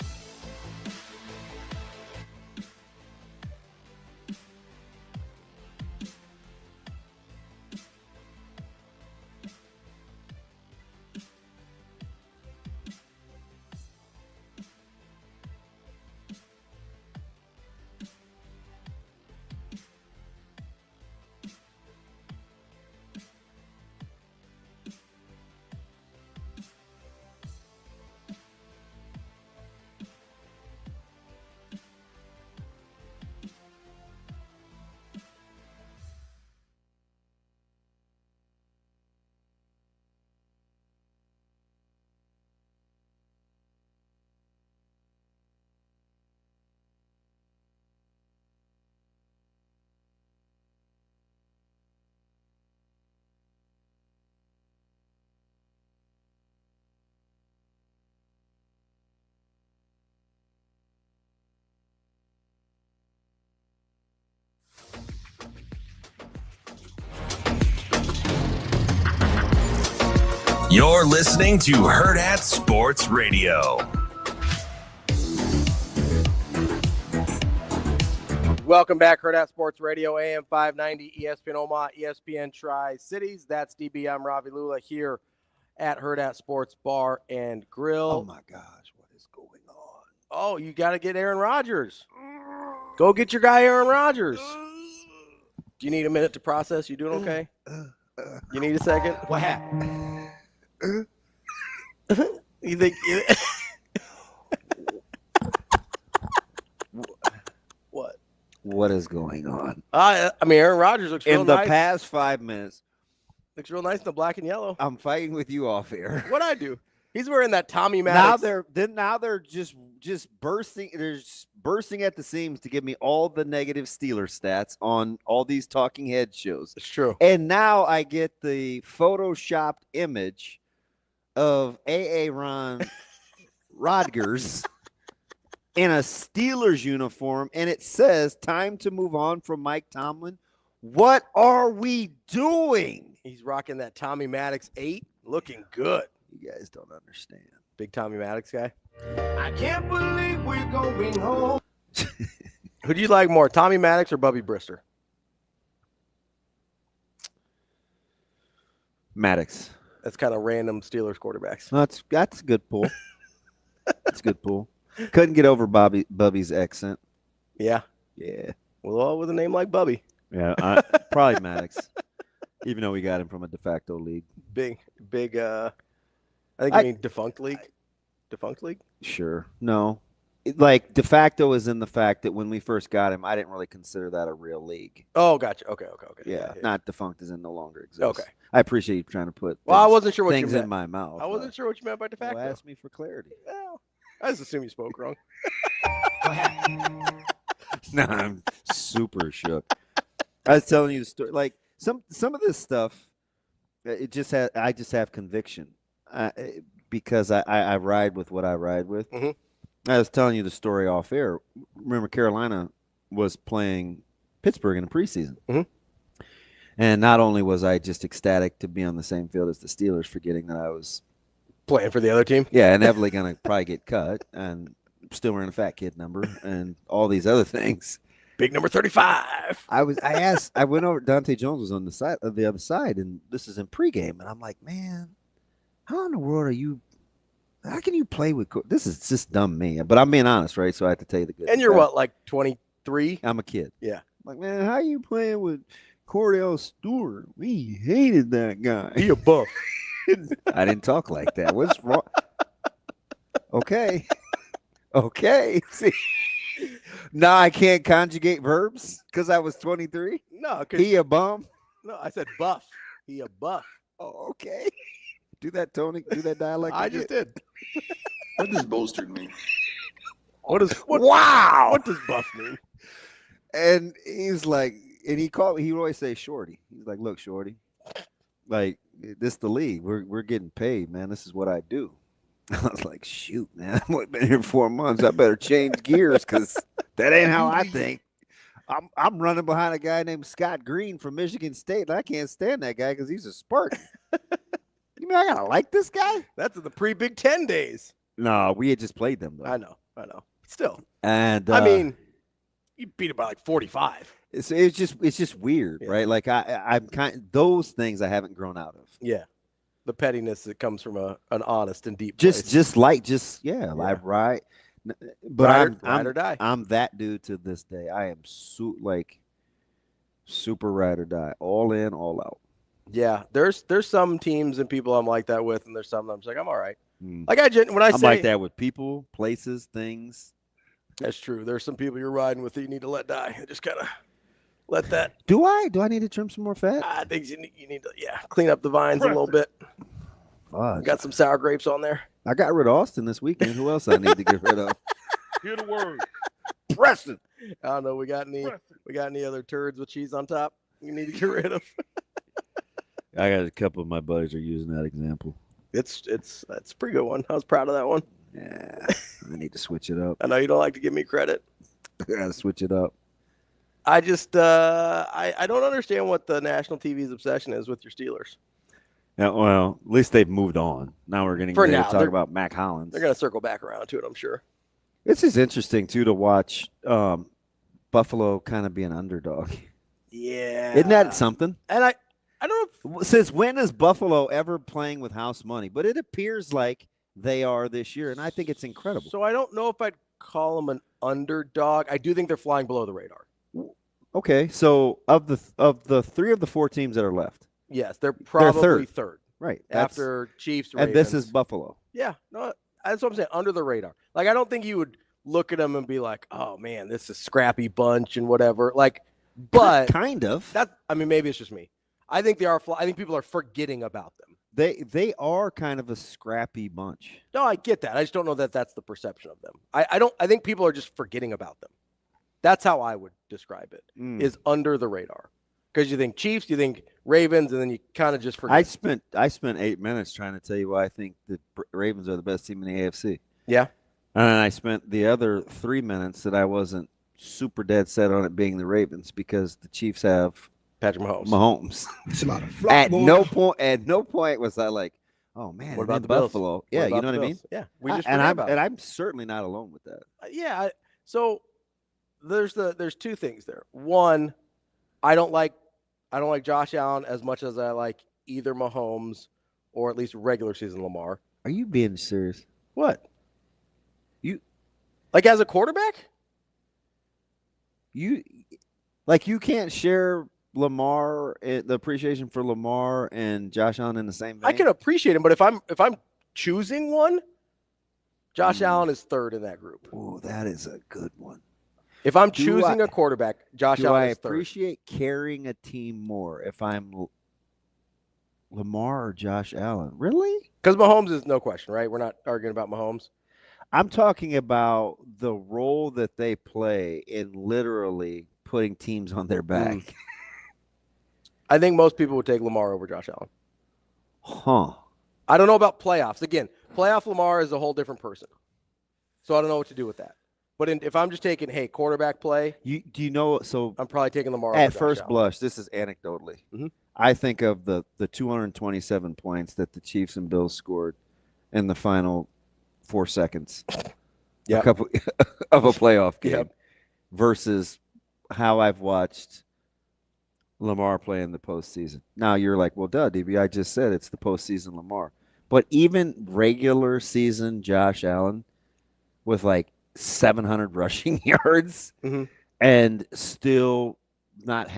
You're listening to Hurrdat Sports Radio. Welcome back, Hurrdat Sports Radio, AM 590, ESPN Omaha, ESPN Tri-Cities. That's DB. I'm Ravi Lulla here at Hurrdat Sports Bar and Grill. Oh, my gosh, what is going on? Oh, you got to get Aaron Rodgers. Go get your guy Aaron Rodgers. Do you need a minute to process? You doing okay? You need a second? What happened? You think what? What is going on? I mean, Aaron Rodgers looks real in the nice. past 5 minutes. Looks real nice in the black and yellow. I'm fighting with you off air. What'd I do? He's wearing that Tommy Maddox. Now they're just bursting. They're just bursting at the seams to give me all the negative Steelers stats on all these talking head shows. It's true. And now I get the photoshopped image of Ron Rodgers in a Steelers uniform, and it says time to move on from Mike Tomlin. What are we doing? He's rocking that Tommy Maddox 8, looking good. You guys don't understand. Big Tommy Maddox guy. I can't believe we're going home. Who do you like more, Tommy Maddox or Bubby Brister? Maddox. That's kind of random Steelers quarterbacks. No, that's a good pull. That's a good pull. Couldn't get over Bubby's accent. Yeah. Yeah. Well, with a name like Bubby. Yeah, probably Maddox. Even though we got him from a de facto league. Big. I think you mean defunct league. Defunct league? Sure. No. like de facto is in the fact that when we first got him, I didn't really consider that a real league. Oh, gotcha. Okay. Yeah, not defunct as in no longer exists. Okay. I appreciate you trying to put I wasn't sure what things you meant in my mouth. I wasn't sure what you meant by de facto. Ask me for clarity. Well, I just assume you spoke wrong. No, I'm super shook. I was telling you the story. Like some of this stuff, I just have conviction because I ride with what I ride with. Mm-hmm. I was telling you the story off air. Remember, Carolina was playing Pittsburgh in the preseason. Mm-hmm. And not only was I just ecstatic to be on the same field as the Steelers, forgetting that I was playing for the other team. Yeah, inevitably going to probably get cut and still wearing a fat kid number and all these other things. Big number 35. I went over, Dante Jones was on the other side, and this is in pregame. And I'm like, man, how in the world how can you play with, this is just dumb me, but I'm being honest, right? So I have to tell you the good. And you're what, like 23? I'm a kid. Yeah. I'm like, man, how are you playing with Cordell Stewart? We hated that guy. He a buff. I didn't talk like that. What's wrong? Okay. See, now I can't conjugate verbs because I was 23. No, he a bum. No, I said buff. He a buff. Oh, okay. Do that, Tony. Do that dialect. I just did. What does bolstered mean? Wow. What does buff mean? And he's like, and he would always say Shorty. He's like, look, Shorty, like this the league. We're getting paid, man. This is what I do. I was like, shoot, man. I've been here 4 months. I better change gears because that ain't how I think. I'm running behind a guy named Scott Green from Michigan State, and I can't stand that guy because he's a Spartan. You mean I gotta like this guy? That's in the pre-Big Ten days. No, we had just played them though. I know. Still, and I mean, you beat it by like 45. It's just weird, right? Like I'm those things I haven't grown out of. Yeah, the pettiness that comes from an honest and deep. Place. Like right. But ride or die. I'm that dude to this day. I am super ride or die, all in, all out. Yeah, there's some teams and people I'm like that with, and there's some I'm just like I'm all right. Like I'm like that with people, places, things. That's true. There's some people you're riding with that you need to let die. Just kind of let that. Do I need to trim some more fat? I think you need to clean up the vines a little bit. Got some sour grapes on there. I got rid of Austin this weekend. Who else I need to get rid of? Hear the word. Preston. I don't know. We got any other turds with cheese on top you need to get rid of? I got a couple of my buddies are using that example. It's a pretty good one. I was proud of that one. Yeah, I need to switch it up. I know you don't like to give me credit. I gotta switch it up. I just I don't understand what the national TV's obsession is with your Steelers. Yeah, well, at least they've moved on. Now we're getting ready to talk about Mac Hollins. They're going to circle back around to it, I'm sure. This is interesting too to watch Buffalo kind of be an underdog. Yeah, isn't that something? And I don't know. Since when is Buffalo ever playing with house money? But it appears like they are this year, and I think it's incredible. So I don't know if I'd call them an underdog. I do think they're flying below the radar. Okay, so of the 3 of the 4 teams that are left, yes, they're probably third. Right. After Chiefs, Ravens. And this is Buffalo. Yeah, no, that's what I'm saying, under the radar. Like, I don't think you would look at them and be like, oh, man, this is a scrappy bunch and whatever. Like, but kind of. Maybe it's just me. I think they are. I think people are forgetting about them. They are kind of a scrappy bunch. No, I get that. I just don't know that that's the perception of them. I think people are just forgetting about them. That's how I would describe it, is under the radar. Because you think Chiefs, you think Ravens, and then you kind of just forget. I spent 8 minutes trying to tell you why I think the Ravens are the best team in the AFC. Yeah. And I spent the other 3 minutes that I wasn't super dead set on it being the Ravens because the Chiefs have Patrick Mahomes. It's a lot of flop, At no point was I like, oh man, what about the Buffalo? Bills? Yeah, you know what I mean? Yeah, we just I'm certainly not alone with that. Yeah, so there's 2 things there. One, I don't like Josh Allen as much as I like either Mahomes or at least regular season Lamar. Are you being serious? What? You like as a quarterback? You can't share Lamar, the appreciation for Lamar and Josh Allen in the same vein? I can appreciate him, but if I'm choosing one, Josh Allen is third in that group. Oh, that is a good one. If I'm choosing a quarterback, Josh Allen is third. I appreciate carrying a team more if I'm Lamar or Josh Allen? Really? Because Mahomes is no question, right? We're not arguing about Mahomes. I'm talking about the role that they play in literally putting teams on their back. I think most people would take Lamar over Josh Allen. Huh. I don't know about playoffs. Again, playoff Lamar is a whole different person. So I don't know what to do with that. But if I'm just taking, quarterback play. Do you know? So I'm probably taking Lamar at over first Josh Allen. blush, this is anecdotally. Mm-hmm. I think of the 227 points that the Chiefs and Bills scored in the final 4 seconds. A couple of a playoff game versus how I've watched Lamar play in the postseason. Now you're like, well, duh, DB, I just said it's the postseason Lamar. But even regular season Josh Allen with like 700 rushing yards and still not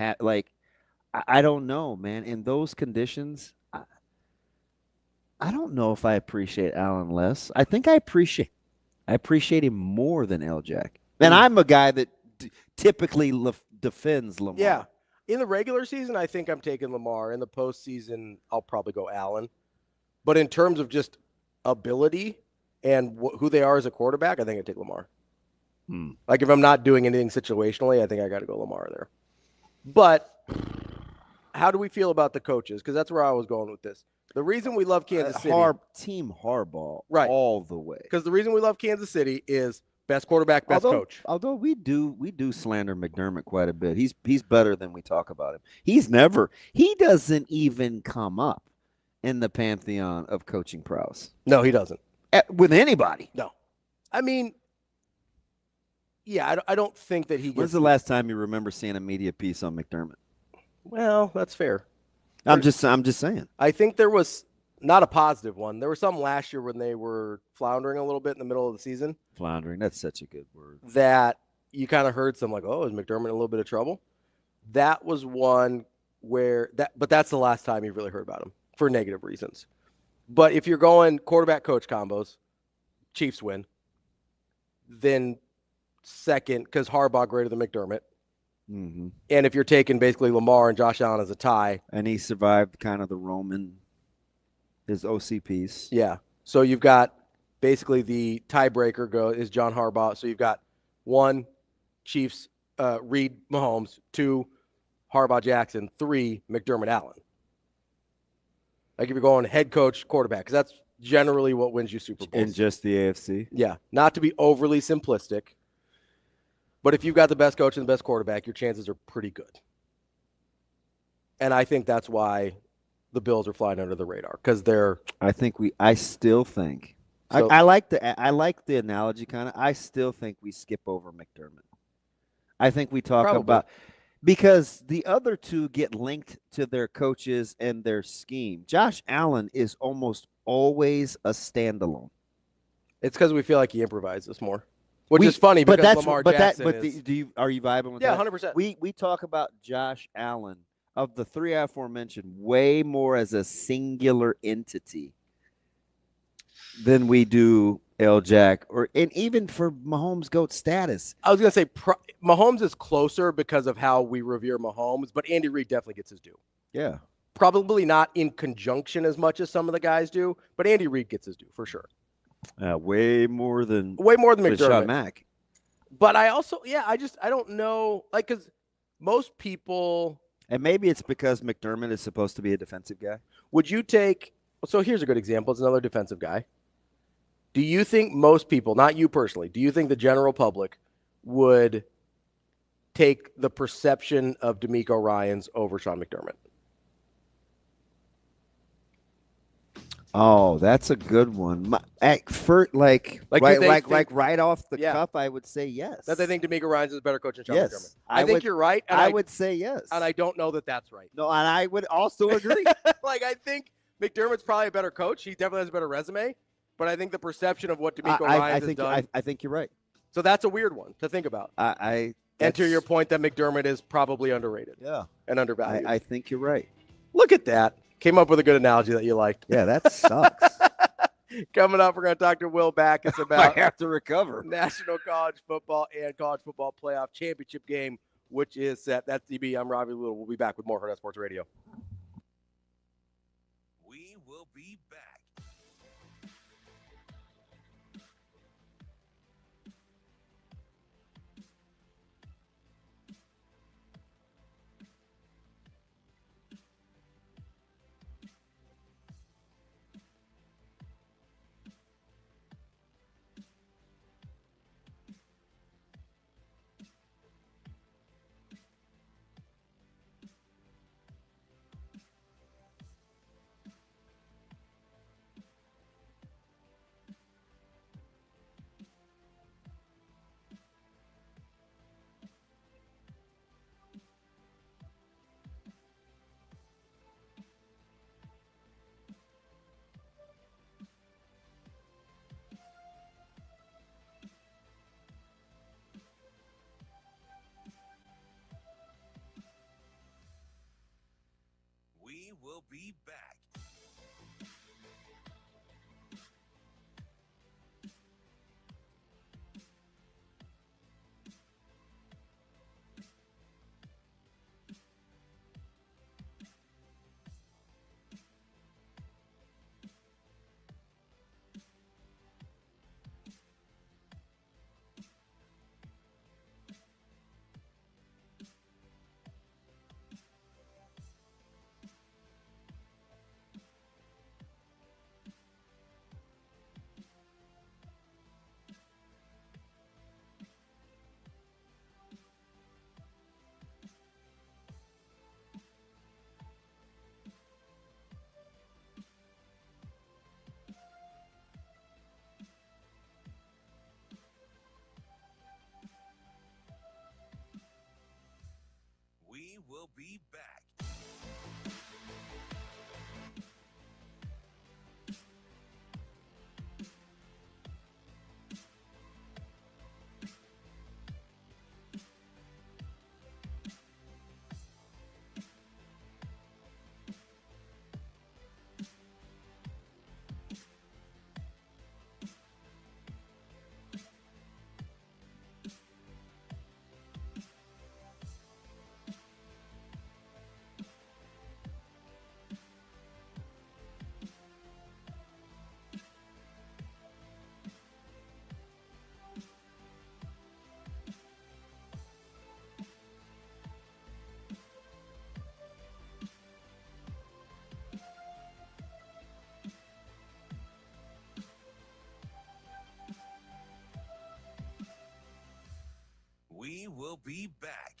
I don't know, man. In those conditions, I don't know if I appreciate Allen less. I think I appreciate him more than L-Jack. And I'm a guy that typically defends Lamar. Yeah. In the regular season, I think I'm taking Lamar. In the postseason, I'll probably go Allen. But in terms of just ability and who they are as a quarterback, I think I take Lamar. Like if I'm not doing anything situationally, I think I got to go Lamar there. But how do we feel about the coaches? Because that's where I was going with this. The reason we love Kansas City. Team Harbaugh all the way. Because the reason we love Kansas City is best quarterback, best coach. Although we do slander McDermott quite a bit. He's better than we talk about him. He doesn't even come up in the pantheon of coaching prowess. No, he doesn't. With anybody. No. I mean, yeah, I don't think that he gets. When's the last time you remember seeing a media piece on McDermott? Well, that's fair. I'm just saying. I think there was not a positive one. There was some last year when they were floundering a little bit in the middle of the season. Floundering, that's such a good word. That you kind of heard some like, oh, is McDermott in a little bit of trouble? That was one but that's the last time you really heard about him for negative reasons. But if you're going quarterback coach combos, Chiefs win. Then second, because Harbaugh greater than McDermott. Mm-hmm. And if you're taking basically Lamar and Josh Allen as a tie. And he survived kind of the Roman, his OC piece. Yeah. So you've got basically the tiebreaker is John Harbaugh. So you've got 1, Chiefs, Reed Mahomes, 2, Harbaugh Jackson, 3, McDermott Allen. Like if you're going head coach, quarterback, because that's generally what wins you Super Bowls. In just the AFC? Yeah. Not to be overly simplistic. But if you've got the best coach and the best quarterback, your chances are pretty good. And I think that's why the Bills are flying under the radar because they're. I still think. So, I like the analogy kind of. I still think we skip over McDermott. I think we talk about because the other two get linked to their coaches and their scheme. Josh Allen is almost always a standalone. It's because we feel like he improvises more. Which is funny because Lamar Jackson is. Are you vibing with that? Yeah, 100%. We talk about Josh Allen, of the three aforementioned, way more as a singular entity than we do L-Jack, and even for Mahomes' GOAT status. I was going to say Mahomes is closer because of how we revere Mahomes, but Andy Reid definitely gets his due. Yeah. Probably not in conjunction as much as some of the guys do, but Andy Reid gets his due for sure. Way more than McDermott. Sean Mack. But I also, I don't know, like, because most people. And maybe it's because McDermott is supposed to be a defensive guy. Would you take, so here's a good example. It's another defensive guy. Do you think most people, not you personally, do you think the general public would take the perception of DeMeco Ryans over Sean McDermott? Oh, that's a good one. Right off the cuff, I would say yes. That they think DeMeco Ryans is a better coach than Sean McDermott. I think you're right. I would say yes. And I don't know that that's right. No, and I would also agree. I think McDermott's probably a better coach. He definitely has a better resume. But I think the perception of what DeMeco Ryans has done. I think you're right. So that's a weird one to think about. And to your point that McDermott is probably underrated. Yeah. And undervalued. I think you're right. Look at that. Came up with a good analogy that you liked. Yeah, that sucks. Coming up, we're going to talk to Will Backus I about have to recover. National College Football and College Football Playoff Championship game, which is set. That's DB. I'm Ravi. We'll be back with more Hurrdat Sports Radio. We will be back. We will be back. We will be back. We will be back.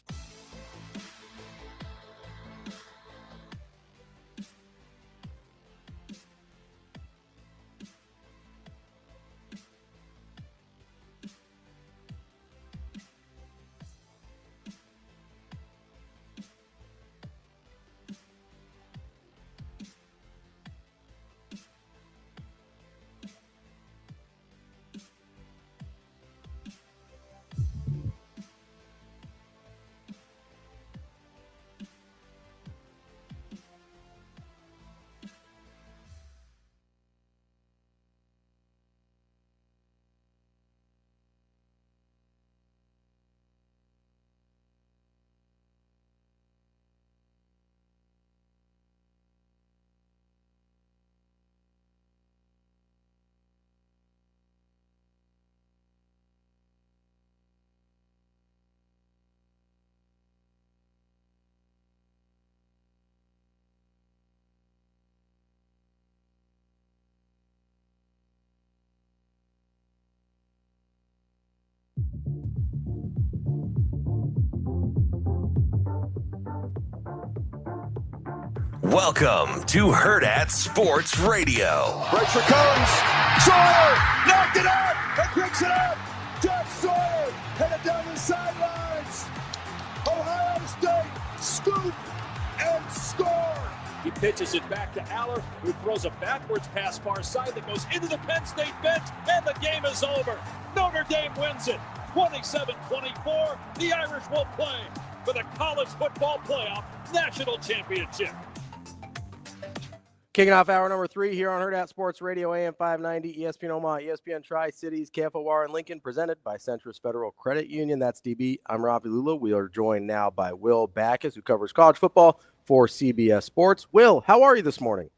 Welcome to Hurrdat Sports Radio. Pressure comes. Sawyer knocked it out and picks it up. Jeff Sawyer headed down the sidelines. Ohio State scoop and score. He pitches it back to Aller, who throws a backwards pass far side that goes into the Penn State bench, and the game is over. Notre Dame wins it, 27-24. The Irish will play for the College Football Playoff National Championship. Kicking off hour number 3 here on Hurrdat Sports Radio, AM 590, ESPN Omaha, ESPN Tri-Cities, KFOR in Lincoln, presented by Centris Federal Credit Union. That's DB. I'm Ravi Lulla. We are joined now by Will Backus, who covers college football for CBS Sports. Will, how are you this morning?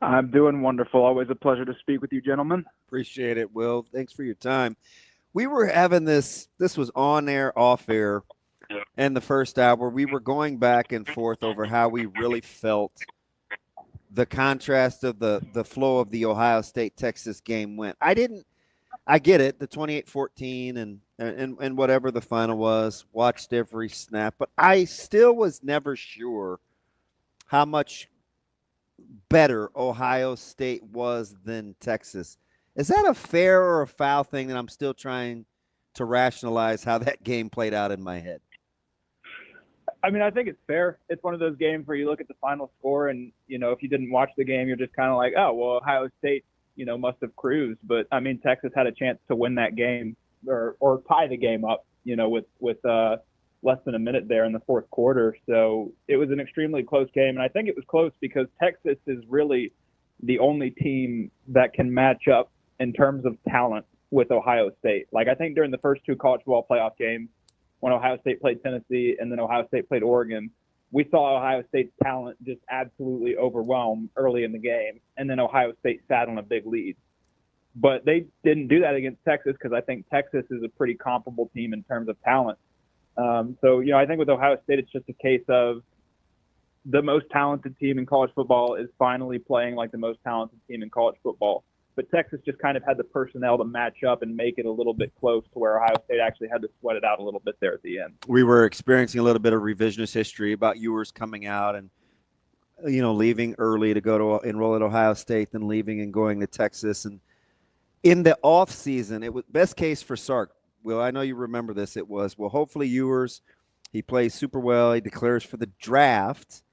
I'm doing wonderful. Always a pleasure to speak with you, gentlemen. Appreciate it, Will. Thanks for your time. We were having this was on air, off air, and the first hour. We were going back and forth over how we really felt the contrast of the flow of the Ohio State-Texas game went. I get it, the 28-14 and whatever the final was, watched every snap, but I still was never sure how much better Ohio State was than Texas. Is that a fair or a foul thing that I'm still trying to rationalize how that game played out in my head? I mean, I think it's fair. It's one of those games where you look at the final score and, if you didn't watch the game, you're just kind of like, oh, well, Ohio State, must have cruised. But, I mean, Texas had a chance to win that game or tie the game up, with less than a minute there in the fourth quarter. So it was an extremely close game. And I think it was close because Texas is really the only team that can match up in terms of talent with Ohio State. Like, I think during the first 2 college football playoff games, when Ohio State played Tennessee and then Ohio State played Oregon, we saw Ohio State's talent just absolutely overwhelm early in the game, and then Ohio State sat on a big lead. But they didn't do that against Texas because I think Texas is a pretty comparable team in terms of talent. So I think with Ohio State, it's just a case of the most talented team in college football is finally playing like the most talented team in college football. But Texas just kind of had the personnel to match up and make it a little bit close to where Ohio State actually had to sweat it out a little bit there at the end. We were experiencing a little bit of revisionist history about Ewers coming out and, leaving early to go to enroll at Ohio State, then leaving and going to Texas. And in the off season, it was best case for Sark. Well, I know you remember this. It was, well, hopefully Ewers, he plays super well. He declares for the draft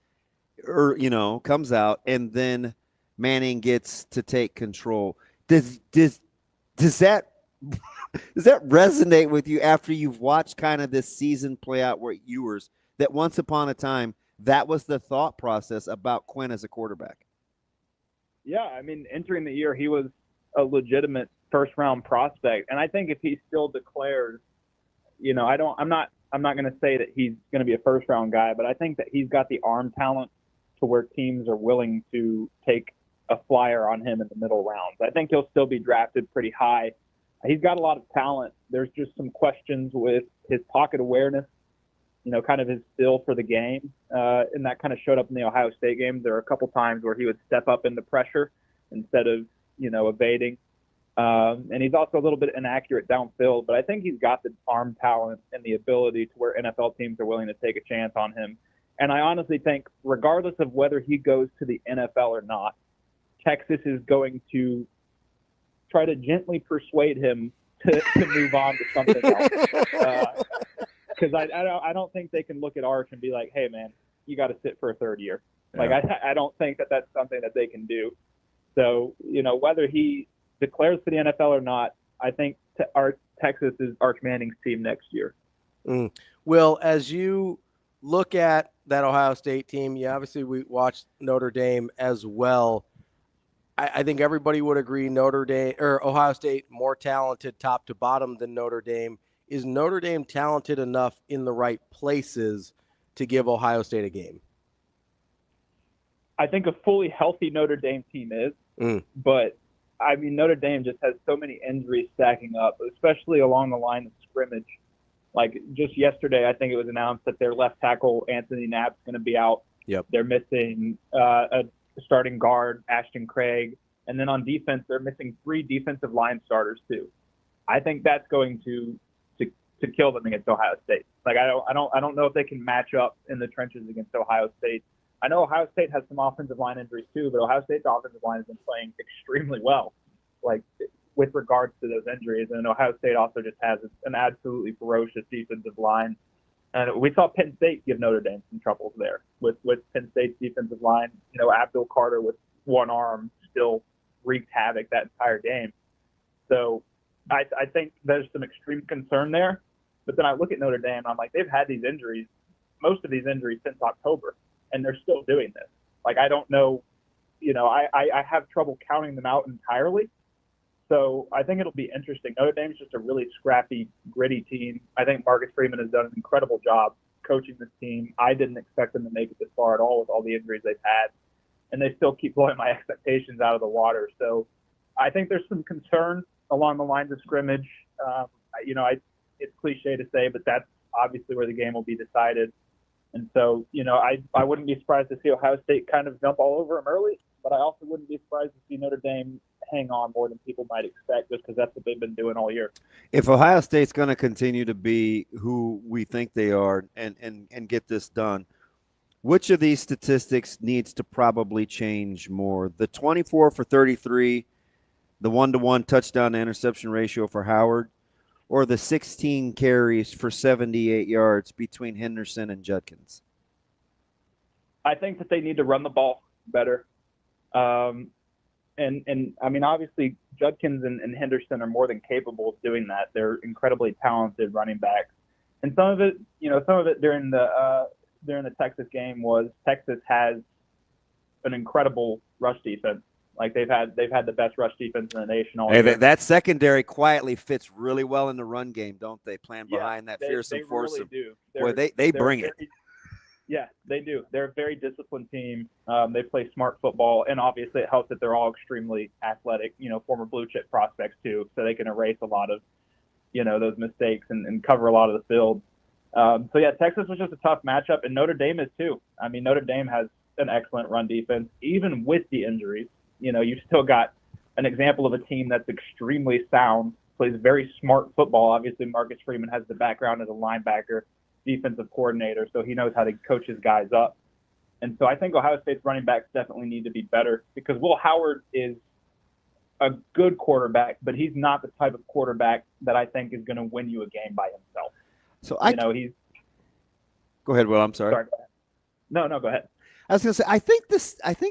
or, comes out, and then Manning gets to take control. Does that resonate with you after you've watched kind of this season play out where Ewers, that once upon a time that was the thought process about Quinn as a quarterback? Yeah, I mean, entering the year he was a legitimate first round prospect, and I think if he still declares, I'm not going to say that he's going to be a first round guy, but I think that he's got the arm talent to where teams are willing to take a flyer on him in the middle rounds. I think he'll still be drafted pretty high. He's got a lot of talent. There's just some questions with his pocket awareness, kind of his feel for the game. And that kind of showed up in the Ohio State game. There were a couple times where he would step up into pressure instead of, evading. And he's also a little bit inaccurate downfield, but I think he's got the arm talent and the ability to where NFL teams are willing to take a chance on him. And I honestly think regardless of whether he goes to the NFL or not, Texas is going to try to gently persuade him to move on to something else. Because I don't think they can look at Arch and be like, hey, man, you got to sit for a third year. Yeah. Like, I don't think that that's something that they can do. So, whether he declares for the NFL or not, I think Texas is Arch Manning's team next year. Will, as you look at that Ohio State team, we watched Notre Dame as well. I think everybody would agree Ohio State more talented top to bottom than Notre Dame. Is Notre Dame talented enough in the right places to give Ohio State a game? I think a fully healthy Notre Dame team is, but I mean, Notre Dame just has so many injuries stacking up, especially along the line of scrimmage. Like just yesterday, I think it was announced that their left tackle, Anthony Knapp's going to be out. Yep. They're missing a starting guard, Ashton Craig. And then on defense, they're missing 3 defensive line starters too. I think that's going to kill them against Ohio State. Like I don't know if they can match up in the trenches against Ohio State. I know Ohio State has some offensive line injuries too, but Ohio State's offensive line has been playing extremely well, like with regards to those injuries. And Ohio State also just has an absolutely ferocious defensive line. And we saw Penn State give Notre Dame some troubles there with Penn State's defensive line. Abdul Carter with one arm still wreaked havoc that entire game. So I think there's some extreme concern there. But then I look at Notre Dame, and I'm like, they've had these injuries, most of these injuries since October, and they're still doing this. Like, I don't know I have trouble counting them out entirely. So I think it'll be interesting. Notre Dame's just a really scrappy, gritty team. I think Marcus Freeman has done an incredible job coaching this team. I didn't expect them to make it this far at all with all the injuries they've had, and they still keep blowing my expectations out of the water. So I think there's some concern along the lines of scrimmage. It's cliche to say, but that's obviously where the game will be decided. And so, I wouldn't be surprised to see Ohio State kind of jump all over them early, but I also wouldn't be surprised to see Notre Dame hang on more than people might expect just because that's what they've been doing all year. If Ohio State's going to continue to be who we think they are and get this done, which of these statistics needs to probably change more? The 24 for 33, the 1-to-1 touchdown to interception ratio for Howard, or the 16 carries for 78 yards between Henderson and Judkins? I think that they need to run the ball better. And I mean, obviously, Judkins and Henderson are more than capable of doing that. They're incredibly talented running backs. And some of it during the Texas game was Texas has an incredible rush defense. Like they've had the best rush defense in the nation all year. That secondary quietly fits really well in the run game, don't they? Playing behind that fearsome force. They really do. Boy, they bring it. Yeah, they do. They're a very disciplined team. They play smart football, and obviously it helps that they're all extremely athletic, former blue chip prospects too, so they can erase a lot of, those mistakes and cover a lot of the field. Texas was just a tough matchup, and Notre Dame is too. I mean, Notre Dame has an excellent run defense, even with the injuries. You've still got an example of a team that's extremely sound, plays very smart football. Obviously, Marcus Freeman has the background as a linebacker, defensive coordinator, so he knows how to coach his guys up. And so I think Ohio State's running backs definitely need to be better because Will Howard is a good quarterback, but he's not the type of quarterback that I think is going to win you a game by himself. So he's. Go ahead, Will. I'm sorry. Sorry. No, go ahead. I was going to say, I think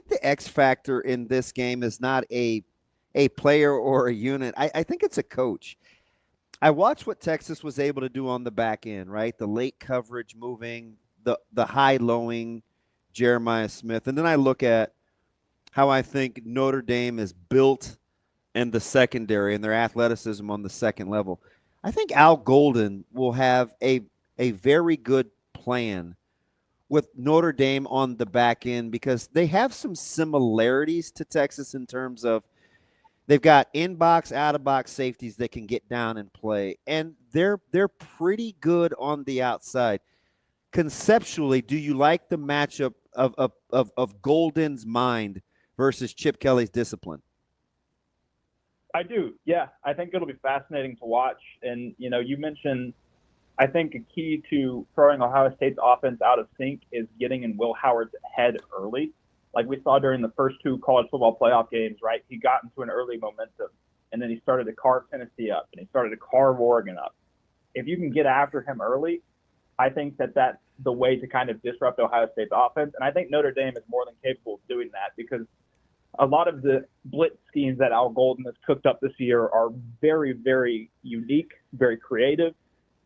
the X factor in this game is not a player or a unit. I think it's a coach. I watched what Texas was able to do on the back end, right? The late coverage moving, the high-lowing Jeremiah Smith. And then I look at how I think Notre Dame is built in the secondary and their athleticism on the second level. I think Al Golden will have a very good plan with Notre Dame on the back end because they have some similarities to Texas in terms of they've got in-box, out-of-box safeties that can get down and play, and they're pretty good on the outside. Conceptually, do you like the matchup of Golden's mind versus Chip Kelly's discipline? I do, yeah. I think it'll be fascinating to watch. And, you mentioned, I think a key to throwing Ohio State's offense out of sync is getting in Will Howard's head early. Like we saw during the first two college football playoff games, right? He got into an early momentum, and then he started to carve Tennessee up, and he started to carve Oregon up. If you can get after him early, I think that that's the way to kind of disrupt Ohio State's offense. And I think Notre Dame is more than capable of doing that because a lot of the blitz schemes that Al Golden has cooked up this year are very, very unique, very creative.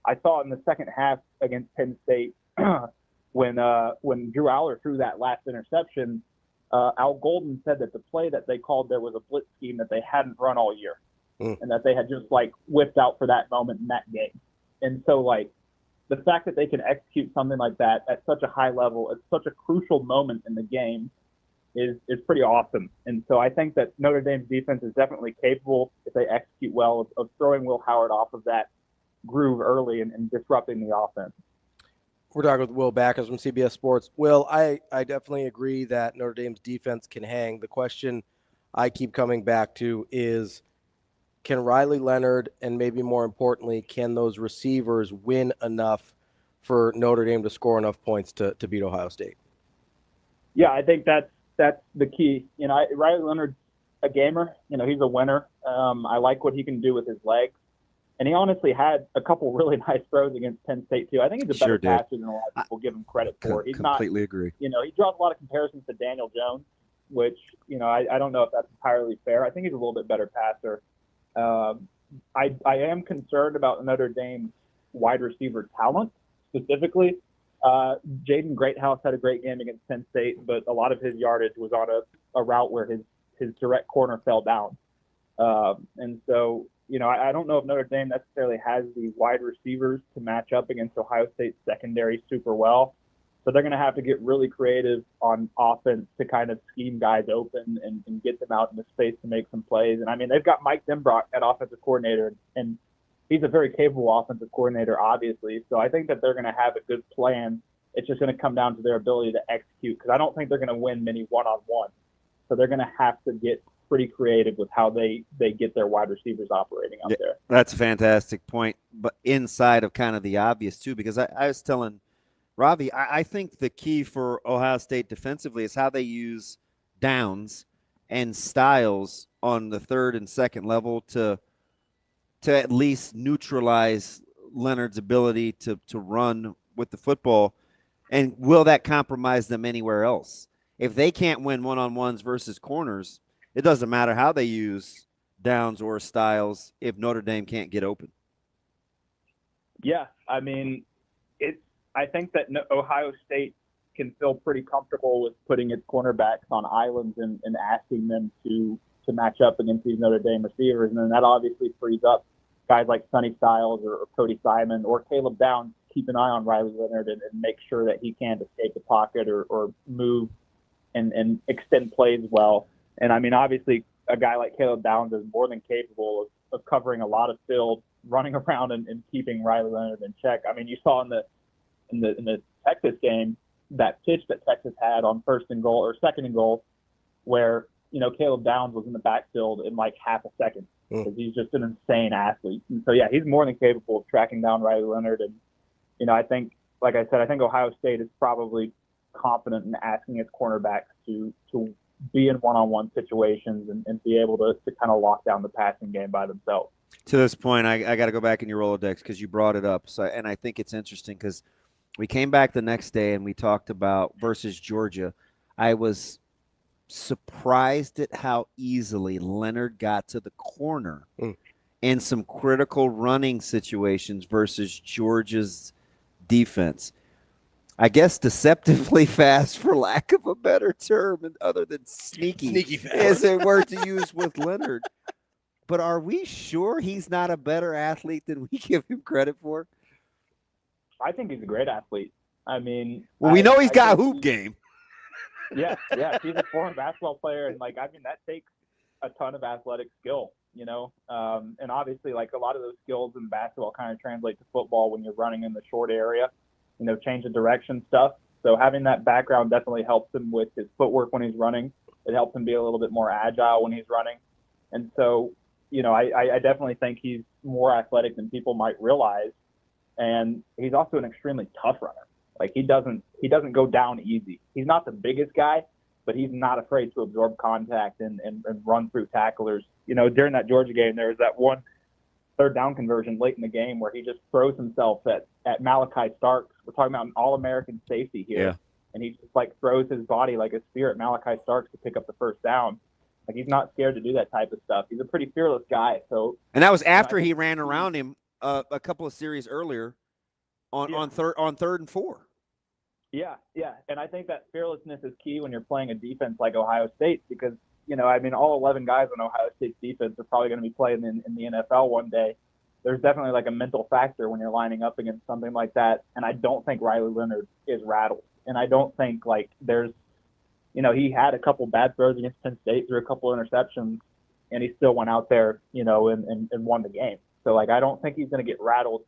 I saw in the second half against Penn State when Drew Aller threw that last interception, Al Golden said that the play that they called there was a blitz scheme that they hadn't run all year and that they had just whipped out for that moment in that game. And so the fact that they can execute something like that at such a high level, at such a crucial moment in the game is pretty awesome. And so I think that Notre Dame's defense is definitely capable, if they execute well, of throwing Will Howard off of that groove early and disrupting the offense. We're talking with Will Backus from CBS Sports. Will, I definitely agree that Notre Dame's defense can hang. The question I keep coming back to is, can Riley Leonard and maybe more importantly, can those receivers win enough for Notre Dame to score enough points to beat Ohio State? Yeah, I think that's the key. Riley Leonard's a gamer. He's a winner. I like what he can do with his legs. And he honestly had a couple really nice throws against Penn State, too. I think he's a better passer than a lot of people give him credit for. He's completely agree. He draws a lot of comparisons to Daniel Jones, which, I don't know if that's entirely fair. I think he's a little bit better passer. I am concerned about Notre Dame's wide receiver talent specifically. Jaden Greathouse had a great game against Penn State, but a lot of his yardage was on a route where his direct corner fell down. And so, I don't know if Notre Dame necessarily has the wide receivers to match up against Ohio State's secondary super well. So they're going to have to get really creative on offense to kind of scheme guys open and get them out into space to make some plays. And, I mean, they've got Mike Denbrock at offensive coordinator, and he's a very capable offensive coordinator, obviously. So I think that they're going to have a good plan. It's just going to come down to their ability to execute, because I don't think they're going to win many one-on-one. So they're going to have to get pretty creative with how they get their wide receivers operating out there. That's a fantastic point, but inside of kind of the obvious too, because I was telling Ravi, I think the key for Ohio State defensively is how they use downs and styles on the third and second level to at least neutralize Leonard's ability to run with the football. And will that compromise them anywhere else? If they can't win one-on-ones versus corners, it doesn't matter how they use downs or styles if Notre Dame can't get open. Yeah, I mean, I think that Ohio State can feel pretty comfortable with putting its cornerbacks on islands and asking them to match up against these Notre Dame receivers. And then that obviously frees up guys like Sonny Styles or Cody Simon or Caleb Downs. Keep an eye on Riley Leonard and make sure that he can't escape the pocket or move and extend plays well. And, I mean, obviously a guy like Caleb Downs is more than capable of covering a lot of field, running around and keeping Riley Leonard in check. I mean, you saw in the Texas game that pitch that Texas had on second and goal where, Caleb Downs was in the backfield in like half a second because he's just an insane athlete. And so, yeah, he's more than capable of tracking down Riley Leonard. And, I think, like I said, I think Ohio State is probably confident in asking its cornerbacks to be in one-on-one situations and be able to kind of lock down the passing game by themselves. To this point, I got to go back in your Rolodex because you brought it up. So, and I think it's interesting because we came back the next day and we talked about versus Georgia. I was surprised at how easily Leonard got to the corner in some critical running situations versus Georgia's defense. I guess deceptively fast, for lack of a better term, other than sneaky fast, is a word to use with Leonard. But are we sure he's not a better athlete than we give him credit for? I think he's a great athlete. I mean, well, we know he's got a hoop game. Yeah, he's a former basketball player, and that takes a ton of athletic skill, and obviously, a lot of those skills in basketball kind of translate to football when you're running in the short area. Change of direction stuff. So having that background definitely helps him with his footwork when he's running. It helps him be a little bit more agile when he's running. And so, I definitely think he's more athletic than people might realize. And he's also an extremely tough runner. He doesn't go down easy. He's not the biggest guy, but he's not afraid to absorb contact and run through tacklers. During that Georgia game, there was that one third down conversion late in the game where he just throws himself at Malachi Starks. We're talking about an All-American safety here. Yeah. And he just throws his body like a spear at Malachi Starks to pick up the first down. He's not scared to do that type of stuff. He's a pretty fearless guy. So, and that was after he ran around him a couple of series earlier on third and 4. Yeah. And I think that fearlessness is key when you're playing a defense like Ohio State because, all 11 guys on Ohio State's defense are probably going to be playing in the NFL one day. There's definitely a mental factor when you're lining up against something like that. And I don't think Riley Leonard is rattled. And I don't think there's, he had a couple bad throws against Penn State, threw a couple interceptions, and he still went out there, and won the game. So I don't think he's going to get rattled.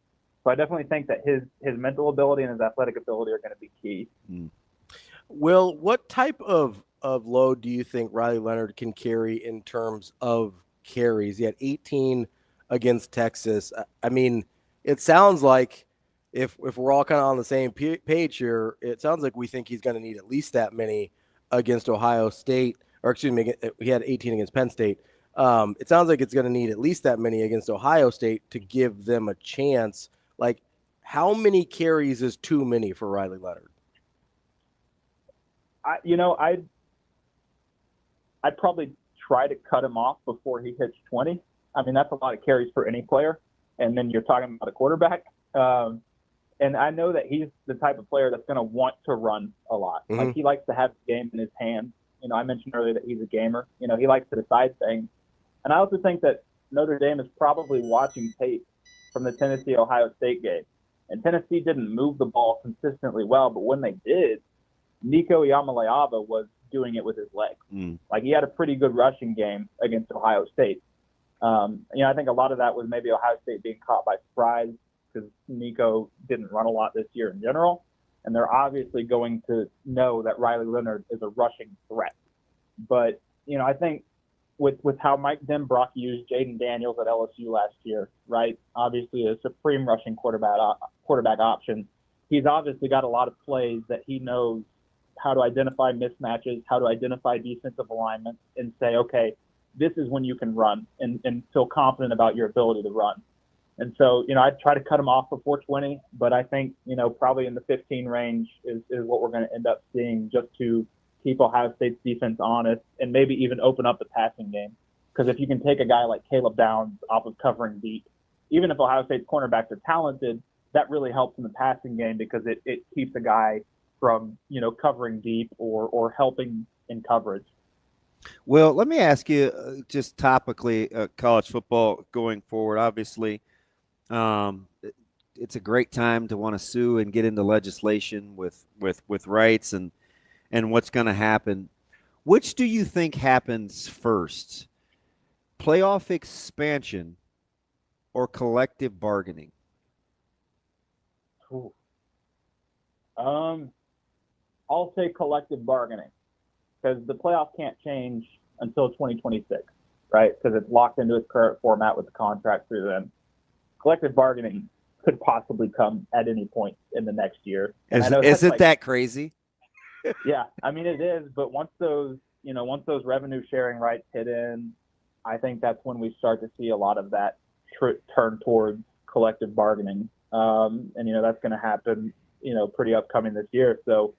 So I definitely think that his mental ability and his athletic ability are going to be key. Will, what type of load do you think Riley Leonard can carry in terms of carries? He had 18 against Texas. I mean, it sounds like if we're all kind of on the same page here, it sounds like we think he's going to need at least that many against Ohio State, or excuse me, he had 18 against Penn State. It sounds like it's going to need at least that many against Ohio State to give them a chance. How many carries is too many for Riley Leonard? I'd probably try to cut him off before he hits 20. I mean, that's a lot of carries for any player. And then you're talking about a quarterback. So And I know that he's the type of player that's going to want to run a lot. Mm-hmm. Like, he likes to have the game in his hands. You know, I mentioned earlier that he's a gamer. You know, he likes to decide things. And I also think that Notre Dame is probably watching tape from the Tennessee-Ohio State game. And Tennessee didn't move the ball consistently well, but when they did, Nico Iamaleava was doing it with his legs. Like, he had a pretty good rushing game against Ohio State. You know, I think a lot of that was maybe Ohio State being caught by surprise because Nico didn't run a lot this year in general. And they're obviously going to know that Riley Leonard is a rushing threat. But, you know, I think with how Mike Denbrock used Jaden Daniels at LSU last year, right, obviously a supreme rushing quarterback option, he's obviously got a lot of plays that he knows how to identify mismatches, how to identify defensive alignment, and say, okay, this is when you can run and feel confident about your ability to run. And so, you know, I'd try to cut him off before 20, but I think, you know, probably in the 15 range is what we're going to end up seeing, just to keep Ohio State's defense honest and maybe even open up the passing game. Because if you can take a guy like Caleb Downs off of covering deep, even if Ohio State's cornerbacks are talented, that really helps in the passing game because it keeps a guy from, you know, covering deep or helping in coverage. Well, let me ask you just topically, college football going forward. Obviously, it's a great time to want to sue and get into legislation with rights and what's going to happen. Which do you think happens first, playoff expansion or collective bargaining? Ooh. I'll say collective bargaining, because the playoff can't change until 2026, right? Because it's locked into its current format with the contract through them. Collective bargaining could possibly come at any point in the next year. Isn't that crazy? Yeah, I mean, it is. But once those revenue sharing rights hit in, I think that's when we start to see a lot of that turn towards collective bargaining. And, you know, that's going to happen, you know, pretty upcoming this year. So,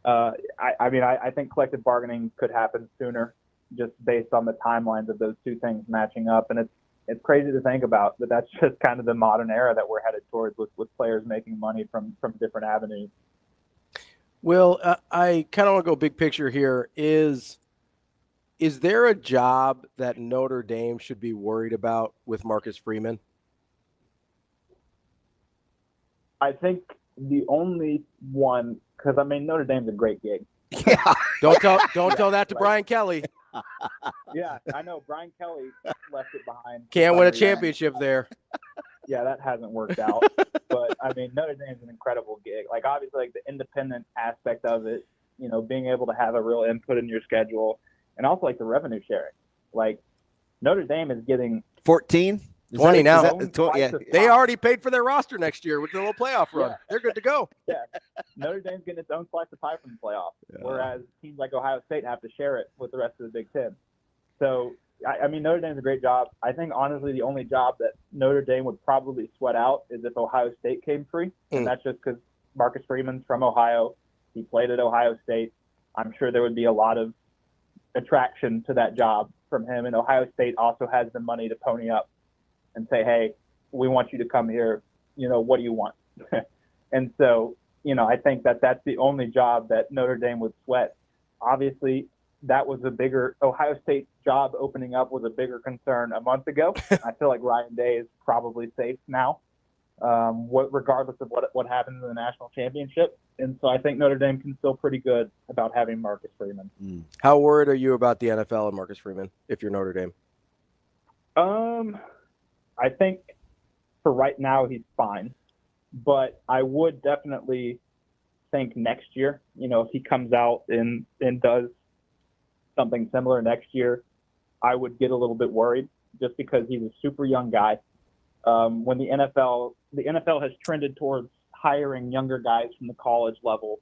I think collective bargaining could happen sooner, just based on the timelines of those two things matching up. And it's crazy to think about, but that's just kind of the modern era that we're headed towards, with players making money from different avenues. Well, I kind of want to go big picture here. Is there a job that Notre Dame should be worried about with Marcus Freeman? I think the only one, because I mean, Notre Dame's a great gig. Yeah. Don't tell that to Brian Kelly. Yeah, I know Brian Kelly left it behind. Can't win a championship there. Yeah, that hasn't worked out. But I mean, Notre Dame's an incredible gig. Like, obviously, like the independent aspect of it, you know, being able to have a real input in your schedule, and also like the revenue sharing. Like, Notre Dame is getting 14. 20 now. Yeah. They already paid for their roster next year with the little playoff run. Yeah. They're good to go. Yeah. Notre Dame's getting its own slice of pie from the playoffs, whereas teams like Ohio State have to share it with the rest of the Big Ten. So, I mean, Notre Dame's a great job. I think, honestly, the only job that Notre Dame would probably sweat out is if Ohio State came free. And that's just because Marcus Freeman's from Ohio. He played at Ohio State. I'm sure there would be a lot of attraction to that job from him. And Ohio State also has the money to pony up and say, hey, we want you to come here. You know, what do you want? And so, you know, I think that's the only job that Notre Dame would sweat. Obviously, that was a bigger Ohio State job opening up was a bigger concern a month ago. I feel like Ryan Day is probably safe now, regardless of what happens in the national championship. And so I think Notre Dame can feel pretty good about having Marcus Freeman. How worried are you about the NFL and Marcus Freeman if you're Notre Dame? I think for right now he's fine, but I would definitely think next year, you know, if he comes out and does something similar next year, I would get a little bit worried just because he's a super young guy. When the NFL has trended towards hiring younger guys from the college level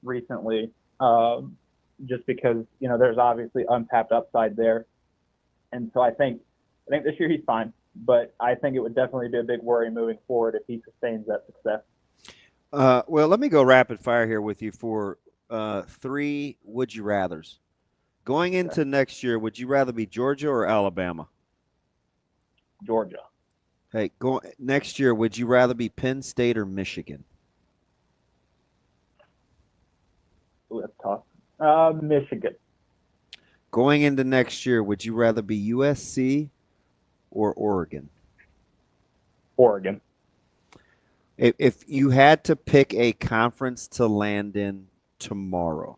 recently, just because, you know, there's obviously untapped upside there. And so I think this year he's fine, but I think it would definitely be a big worry moving forward if he sustains that success. Well, let me go rapid fire here with you for 3 would you rathers. Going into next year, would you rather be Georgia or Alabama? Georgia. Hey, next year, would you rather be Penn State or Michigan? Ooh, that's tough. Michigan. Going into next year, would you rather be USC or Oregon? Oregon. If you had to pick a conference to land in tomorrow,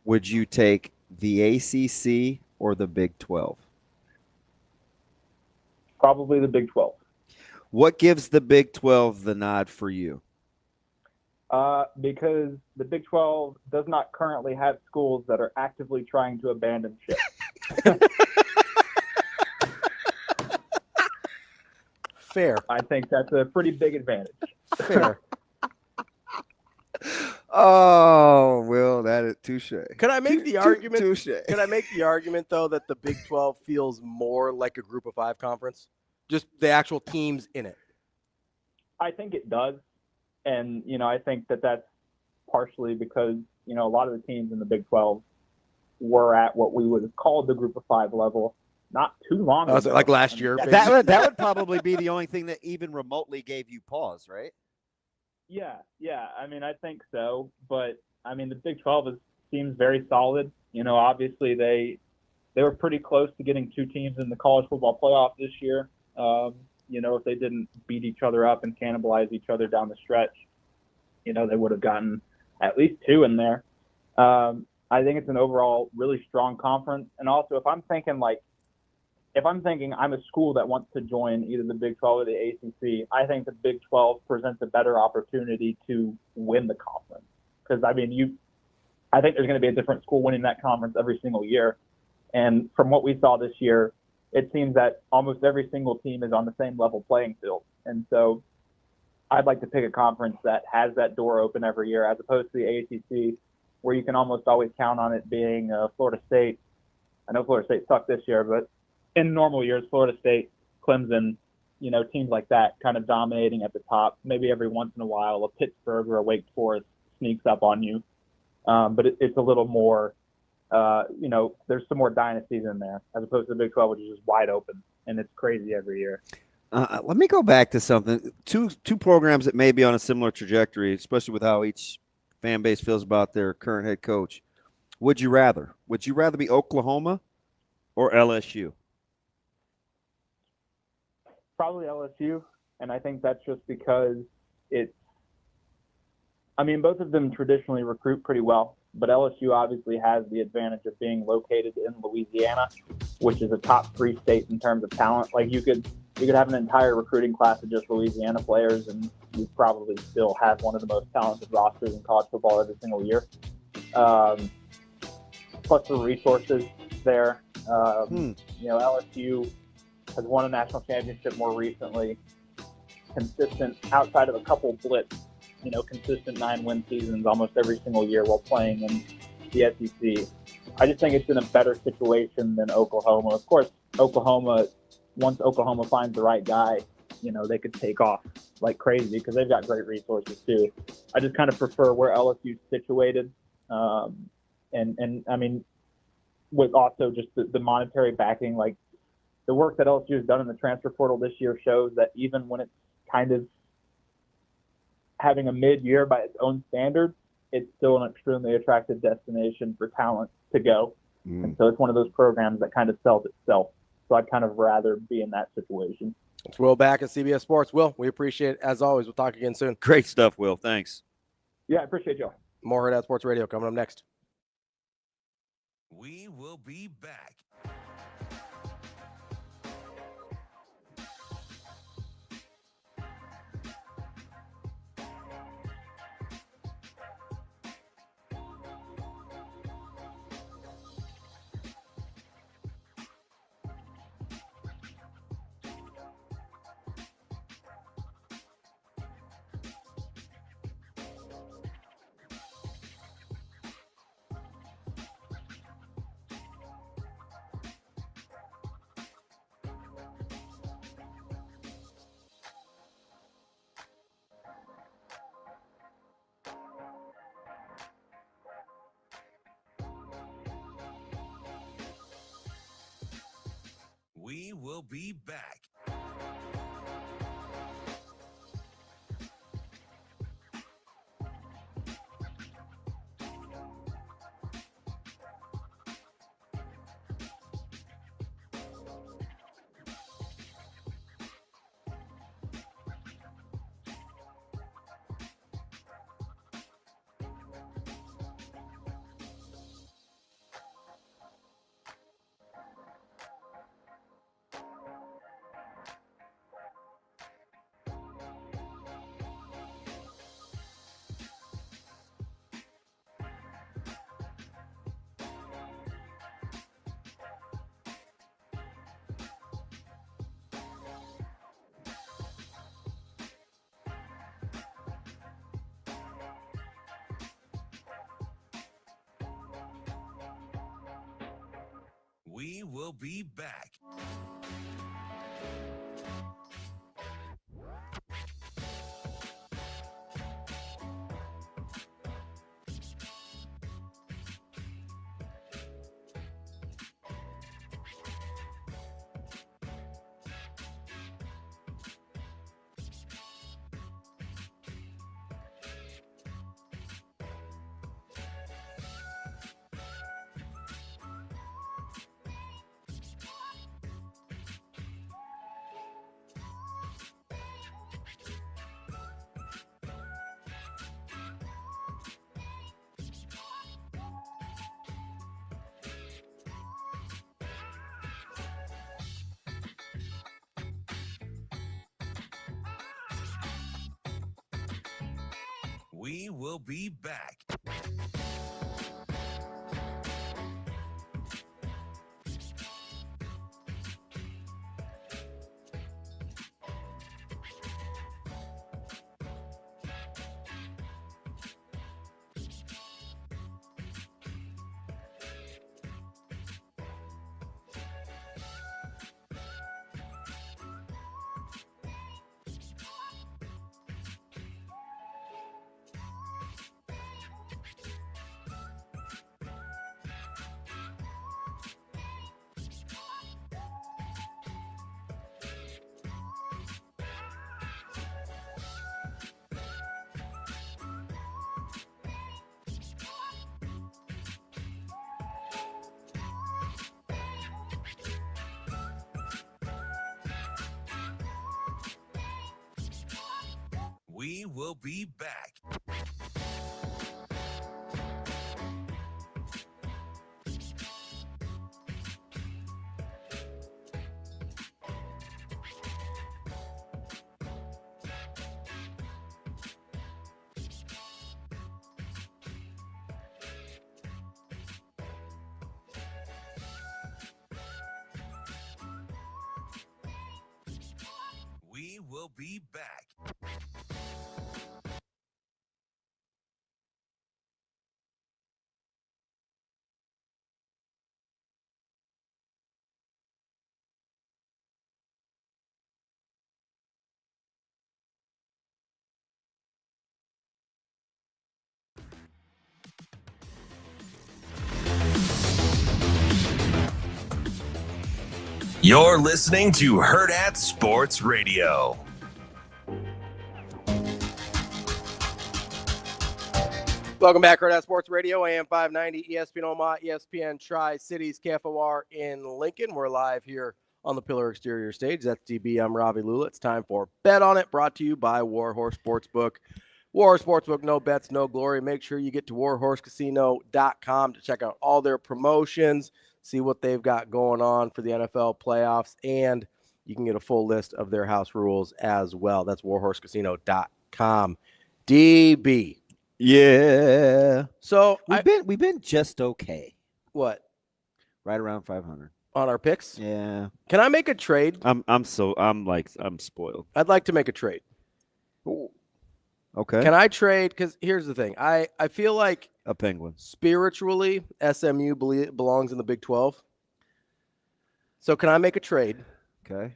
would you take the ACC or the Big 12? Probably the Big 12. What gives the Big 12 the nod for you? Because the Big 12 does not currently have schools that are actively trying to abandon ship. Fair. I think that's a pretty big advantage. Fair. Oh, Will, that is touche. Could I make the argument? Touche. Could I make the argument though that the Big 12 feels more like a Group of 5 conference? Just the actual teams in it. I think it does. And, I think that that's partially because, a lot of the teams in the Big 12 were at what we would have called the Group of 5 level not too long ago. Like last year. That would probably be the only thing that even remotely gave you pause, right? Yeah. I think so. But, the Big 12 seems very solid. Obviously they were pretty close to getting 2 teams in the college football playoff this year. If they didn't beat each other up and cannibalize each other down the stretch, they would have gotten at least 2 in there. I think it's an overall really strong conference. And also, if I'm thinking I'm a school that wants to join either the Big 12 or the ACC, I think the Big 12 presents a better opportunity to win the conference. Because, I think there's going to be a different school winning that conference every single year. And from what we saw this year, it seems that almost every single team is on the same level playing field. And so I'd like to pick a conference that has that door open every year as opposed to the ACC, where you can almost always count on it being Florida State. I know Florida State sucked this year, but in normal years, Florida State, Clemson, teams like that kind of dominating at the top. Maybe every once in a while a Pittsburgh or a Wake Forest sneaks up on you. But it's a little more, there's some more dynasties in there as opposed to the Big 12, which is just wide open, and it's crazy every year. Let me go back to something. Two programs that may be on a similar trajectory, especially with how each fan base feels about their current head coach. Would you rather? Would you rather be Oklahoma or LSU? Probably LSU, and I think that's just because both of them traditionally recruit pretty well, but LSU obviously has the advantage of being located in Louisiana, which is a top 3 state in terms of talent. Like you could have an entire recruiting class of just Louisiana players, and you probably still have one of the most talented rosters in college football every single year. Plus the resources there. LSU has won a national championship more recently, consistent outside of a couple blips, consistent 9-win seasons almost every single year while playing in the SEC. I just think it's in a better situation than Oklahoma. Of course, once Oklahoma finds the right guy, they could take off like crazy because they've got great resources too. I just kind of prefer where LSU's situated. With also just the monetary backing, like the work that LSU has done in the transfer portal this year shows that even when it's kind of having a mid-year by its own standards, it's still an extremely attractive destination for talent to go. And so it's one of those programs that kind of sells itself. So I'd kind of rather be in that situation. It's Will Backus, CBS Sports. Will, we appreciate it. As always, we'll talk again soon. Great stuff, Will. Thanks. Yeah, I appreciate y'all. More Hurrdat Sports Radio coming up next. We will be back. We will be back. We will be back. We will be back. We will be back. We will be back. You're listening to Hurrdat Sports Radio. Welcome back, Hurrdat Sports Radio, AM 590, ESPN Omaha, ESPN Tri-Cities, KFOR in Lincoln. We're live here on the Pillar Exterior stage. That's DB. I'm Ravi Lulla. It's time for Bet On It, brought to you by Warhorse Sportsbook. Warhorse Sportsbook, no bets, no glory. Make sure you get to warhorsecasino.com to check out all their promotions, see what they've got going on for the NFL playoffs, and you can get a full list of their house rules as well. That's warhorsecasino.com. DB. Yeah. So we've been just okay. What? Right around 500 on our picks. Yeah. Can I make a trade? I'm spoiled. I'd like to make a trade. Ooh. Okay. Can I trade? Because here's the thing. I feel like a Penguin. Spiritually, SMU belongs in the Big 12. So can I make a trade? Okay.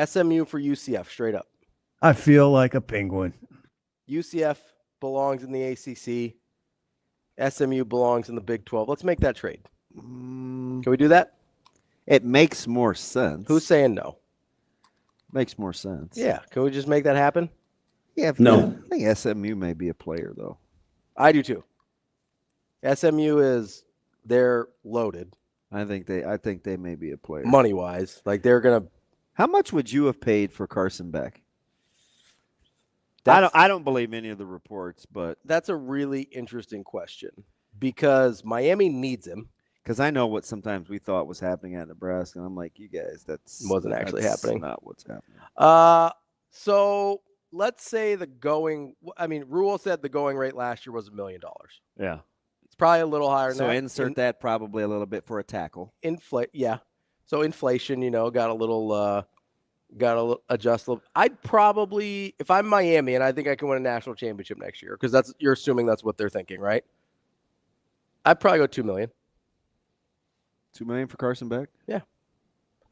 SMU for UCF, straight up. I feel like a Penguin. UCF belongs in the ACC. SMU belongs in the Big 12. Let's make that trade. Can we do that? It makes more sense. Who's saying no? Makes more sense. Yeah. Can we just make that happen? Yeah. No. I think SMU may be a player, though. I do, too. SMU they're loaded. I think they may be a player. Money-wise. Like, they're going to. How much would you have paid for Carson Beck? I don't believe any of the reports, but that's a really interesting question because Miami needs him. Because I know what sometimes we thought was happening at Nebraska, and I'm like, you guys, wasn't actually happening. Not what's happening. So let's say Rule said the going rate last year was $1 million. Yeah, it's probably a little higher than so that. Insert that probably a little bit for a tackle. Yeah. So inflation, got a little adjustable. I'd probably, if I'm Miami and I think I can win a national championship next year, because you're assuming that's what they're thinking, right? I'd probably go $2 million. $2 million for Carson Beck? Yeah.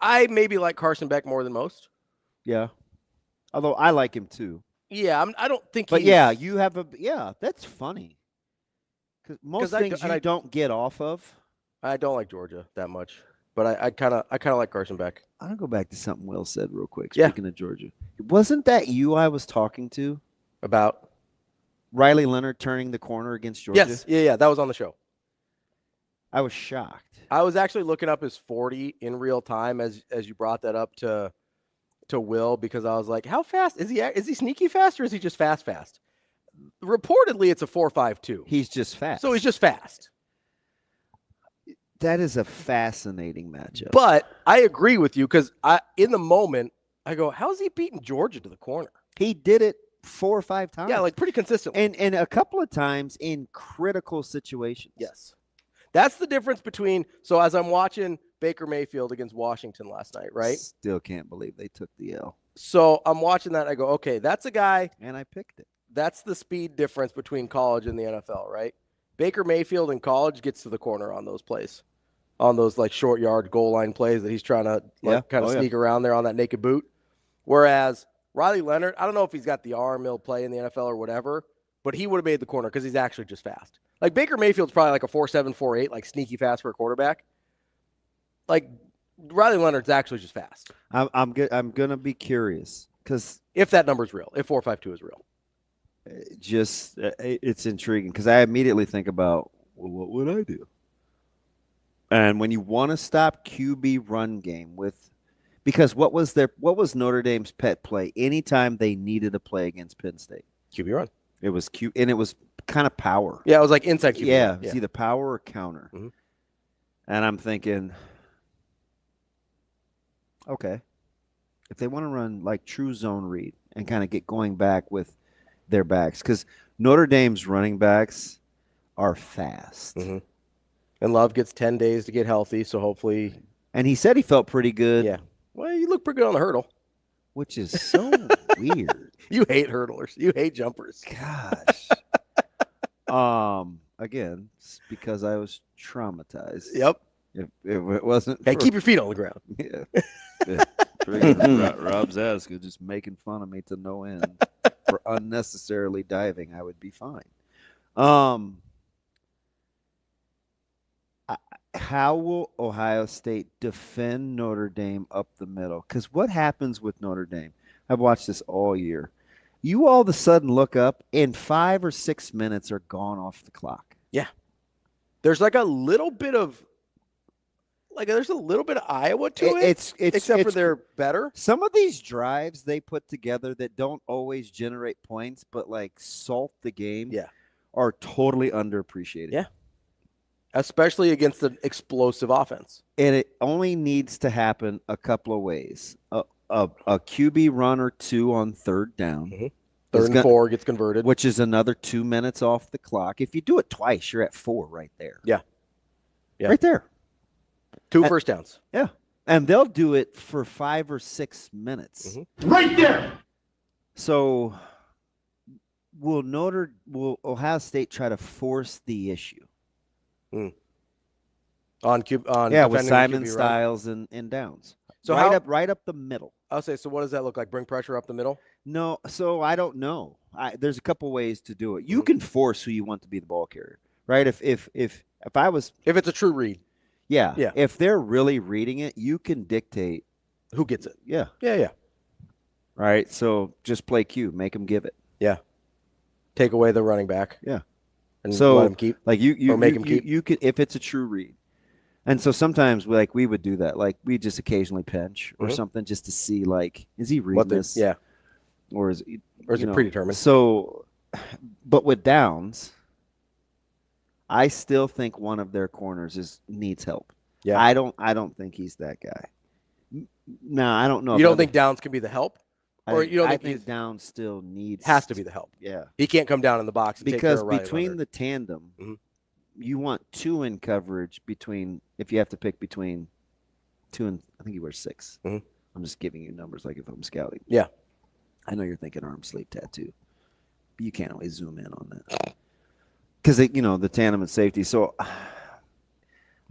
I maybe like Carson Beck more than most. Yeah. Although I like him too. Yeah, I don't think But he's... yeah, you have that's funny. Because most things I don't get off of. I don't like Georgia that much. But I kind of like Carson Beck. I'm going to go back to something Will said real quick, speaking of Georgia. Wasn't that you I was talking to? About? Riley Leonard turning the corner against Georgia? Yes. Yeah, that was on the show. I was shocked. I was actually looking up his 40 in real time as you brought that up to Will, because I was like, how fast is he? Is he sneaky fast or is he just fast? Reportedly, it's a 4.52. He's just fast. So he's just fast. That is a fascinating matchup. But I agree with you, because in the moment, I go, how is he beating Georgia to the corner? He did it 4 or 5 times. Yeah, like pretty consistently. And a couple of times in critical situations. Yes. That's the difference between, so as I'm watching Baker Mayfield against Washington last night, right? Still can't believe they took the L. So I'm watching that and I go, okay, that's a guy. And I picked it. That's the speed difference between college and the NFL, right? Baker Mayfield in college gets to the corner on those plays, on those like short yard goal line plays that he's trying to sneak around there on that naked boot. Whereas Riley Leonard, I don't know if he's got the arm he'll play in the NFL or whatever, but he would have made the corner because he's actually just fast. Like Baker Mayfield's probably like a 4.7, 4.8, like sneaky fast for a quarterback. Like Riley Leonard's actually just fast. I'm gonna be curious because if that number's real, if 4.52 is real, it's intriguing because I immediately think about, well, what would I do? And when you want to stop QB run game because what was Notre Dame's pet play anytime they needed a play against Penn State? QB run. It was and it was kind of power. Yeah, it was like inside QB. Yeah, it was either power or counter. Mm-hmm. And I'm thinking, okay, if they want to run like true zone read and kind of get going back with their backs, because Notre Dame's running backs are fast. Mm-hmm. And Love gets 10 days to get healthy, so hopefully. And he said he felt pretty good. Yeah. Well, you look pretty good on the hurdle. Which is so weird. You hate hurdlers. You hate jumpers. Gosh. Again, it's because I was traumatized. Yep. If it wasn't. Hey, keep your feet on the ground. Yeah. Rob's asking, just making fun of me to no end for unnecessarily diving. I would be fine. How will Ohio State defend Notre Dame up the middle? Because what happens with Notre Dame? I've watched this all year. You all of a sudden look up, and 5 or 6 minutes are gone off the clock. Yeah. There's like a little bit of Iowa to it. Except for they're better. Some of these drives they put together that don't always generate points, but like salt the game, are totally underappreciated. Yeah. Especially against an explosive offense. And it only needs to happen a couple of ways. A QB run or two on third down. Mm-hmm. Third and 4 gets converted. Which is another 2 minutes off the clock. If you do it twice, you're at 4 right there. Yeah. Right there. 2 first downs. Yeah. And they'll do it for 5 or 6 minutes. Mm-hmm. Right there. So will Ohio State try to force the issue? On with Simon Styles and Downs. So right up the middle. I'll say. So what does that look like? Bring pressure up the middle? No. So I don't know. There's a couple ways to do it. You can force who you want to be the ball carrier, right? If it's a true read. Yeah. If they're really reading it, you can dictate who gets it. Yeah. Yeah. Right. So just play Q. Make them give it. Yeah. Take away the running back. Yeah. And so let him keep. Like you or make him keep. You could, if it's a true read. And so sometimes we would do that. Like we just occasionally pinch or something just to see like, is he reading this? Yeah. Or is it predetermined? So, but with Downs, I still think one of their corners needs help. Yeah. I don't think he's that guy. No, I don't know. You don't think Downs can be the help? Or you don't think Downs still has to be the help? Yeah. He can't come down in the box and because take care of between the tandem, you want 2 in coverage if you have to pick between 2 and I think he wears 6. Mm-hmm. I'm just giving you numbers like if I'm scouting. Yeah. I know you're thinking arm sleeve tattoo, but you can't always zoom in on that because the tandem and safety. So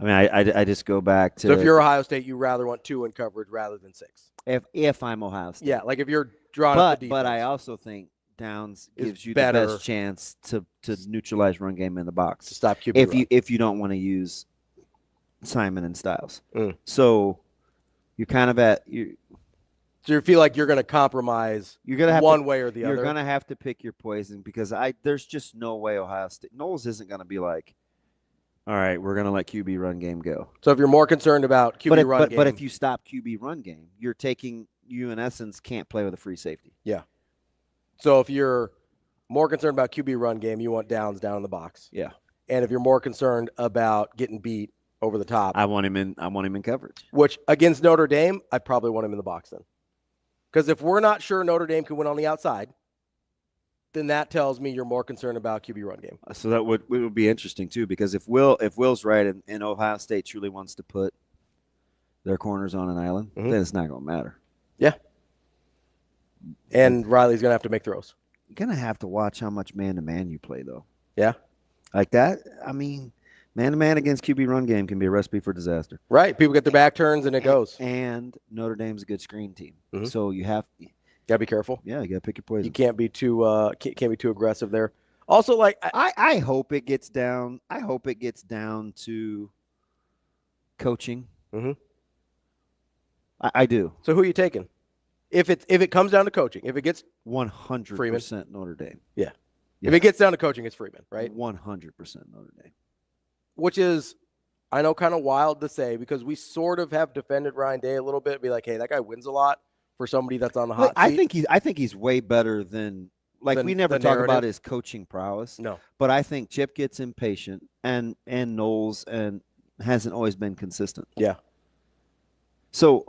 I mean, I just go back to. So if you're Ohio State, you rather want 2 in coverage rather than 6. If I'm Ohio State. Yeah, like if you're drawing up the defense. But I also think Downs gives you better. the best chance to neutralize run game in the box. To stop QB if you don't want to use Simon and Styles. Mm. So you're kind of at you. So you feel like you're going to compromise one way or the other? You're going to have to pick your poison because there's just no way Ohio State. Knowles isn't going to be like, all right, we're going to let QB run game go. So if you're more concerned about QB run game. But if you stop QB run game, you in essence can't play with a free safety. Yeah. So if you're more concerned about QB run game, you want Downs down in the box. Yeah. And if you're more concerned about getting beat over the top. I want him in coverage. Which against Notre Dame, I probably want him in the box then. Because if we're not sure Notre Dame can win on the outside, then that tells me you're more concerned about QB run game. So that would be interesting too, because if Will's right and Ohio State truly wants to put their corners on an island, then it's not going to matter. Yeah. And Riley's going to have to make throws. You're going to have to watch how much man-to-man you play, though. Yeah. Like that, I mean, man-to-man against QB run game can be a recipe for disaster. Right. People get their back turns and it goes. And Notre Dame's a good screen team. So you have got to be careful. Yeah, you got to pick your poison. You can't be too aggressive there. Also, like I hope it gets down. I hope it gets down to coaching. Mm-hmm. I do. So who are you taking? If it comes down to coaching, if it gets 100% Notre Dame. Yeah. If it gets down to coaching, it's Freeman, right? 100% Notre Dame. Which is, I know, kind of wild to say because we sort of have defended Ryan Day a little bit. Be like, hey, that guy wins a lot for somebody that's on the hot seat. I think he's way better than we never talk about his coaching prowess. No. But I think Chip gets impatient and Knowles and hasn't always been consistent. Yeah. So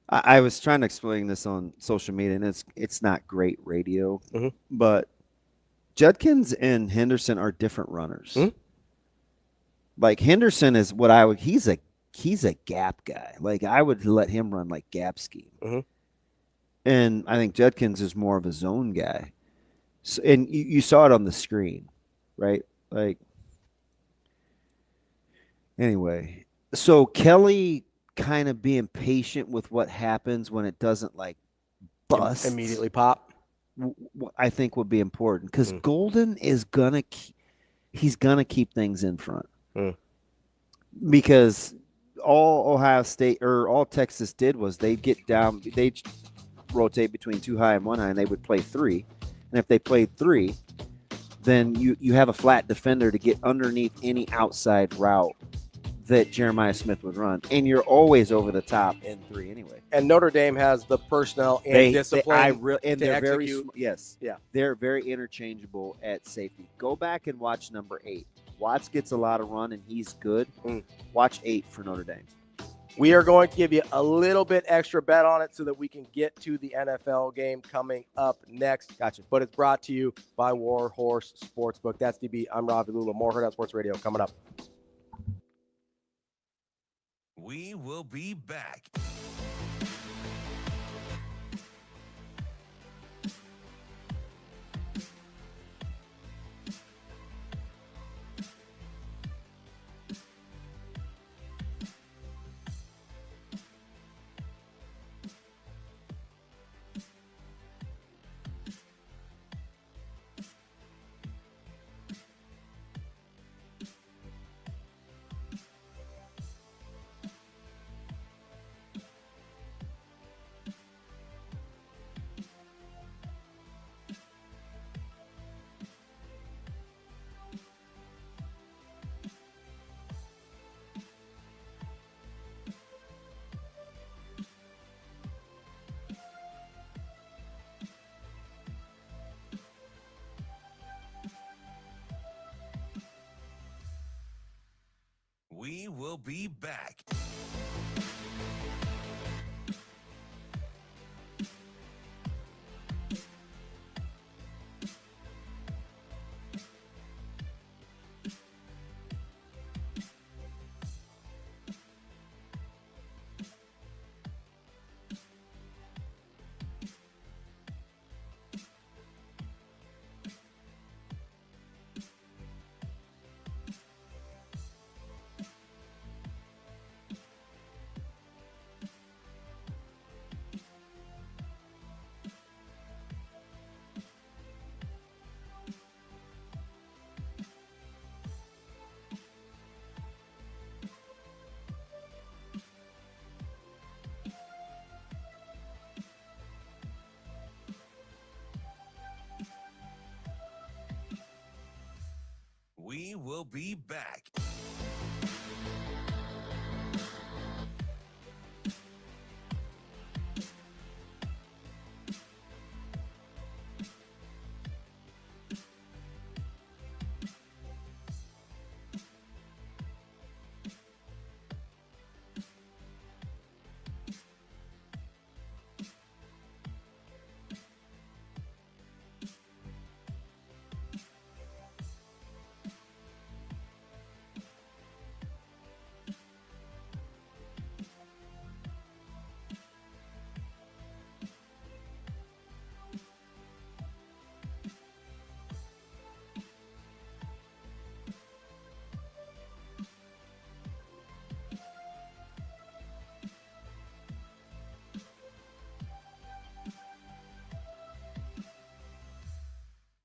I was trying to explain this on social media, and it's not great radio, but Judkins and Henderson are different runners. Like Henderson is he's a gap guy. Like I would let him run like gap scheme. And I think Judkins is more of a zone guy. So, and you saw it on the screen, right? Like anyway, so Kelly kind of being patient with what happens when it doesn't like bust immediately pop, I think would be important because Golden is he's gonna keep things in front because all Ohio State or all Texas did was they rotate between 2 high and 1 high and they would play 3, and if they played 3, then you have a flat defender to get underneath any outside route that Jeremiah Smith would run, and you're always over the top in 3 anyway. And Notre Dame has the personnel and discipline they're execute. They're very interchangeable at safety. Go back and watch number 8. Watts gets a lot of run, and he's good. Watch 8 for Notre Dame. We are going to give you a little bit extra bet on it so that we can get to the NFL game coming up next. Gotcha. But it's brought to you by Warhorse Sportsbook. That's DB. I'm Ravi Lulla. More Hurrdat Sports Radio coming up. We will be back. We will be back. will be back.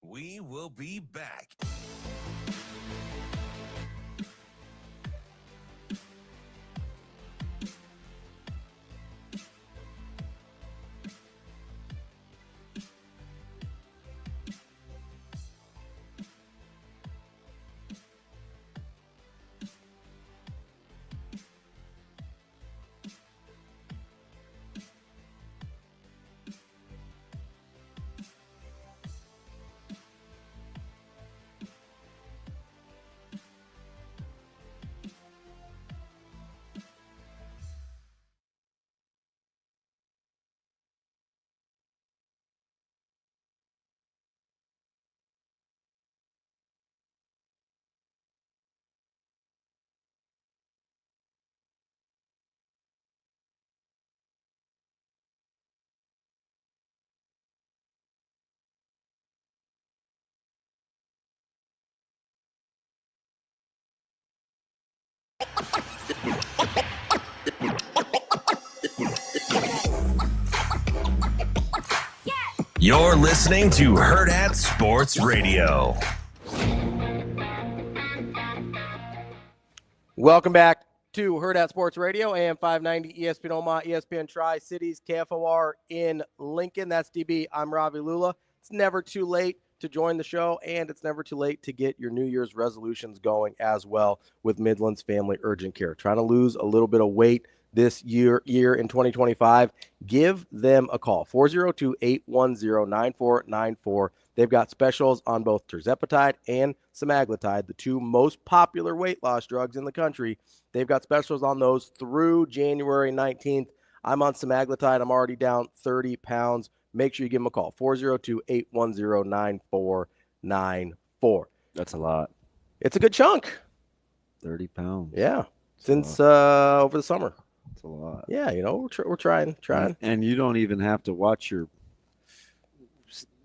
We will be back. You're listening to Hurrdat Sports Radio. Welcome back to Hurrdat Sports Radio, AM 590, ESPN Omaha, ESPN Tri-Cities, KFOR in Lincoln. That's DB. I'm Ravi Lulla. It's never too late to join the show, and it's never too late to get your New Year's resolutions going as well with Midland's Family Urgent Care. Trying to lose a little bit of weight this year in 2025, give them a call, 402-810-9494. They've got specials on both tirzepatide and semaglutide, the two most popular weight loss drugs in the country. They've got specials on those through January 19th. I'm on semaglutide. I'm already down 30 pounds. Make sure you give them a call, 402-810-9494. That's a lot. It's a good chunk. 30 pounds. Yeah, since over the summer. That's a lot. Yeah, we're trying. And you don't even have to watch your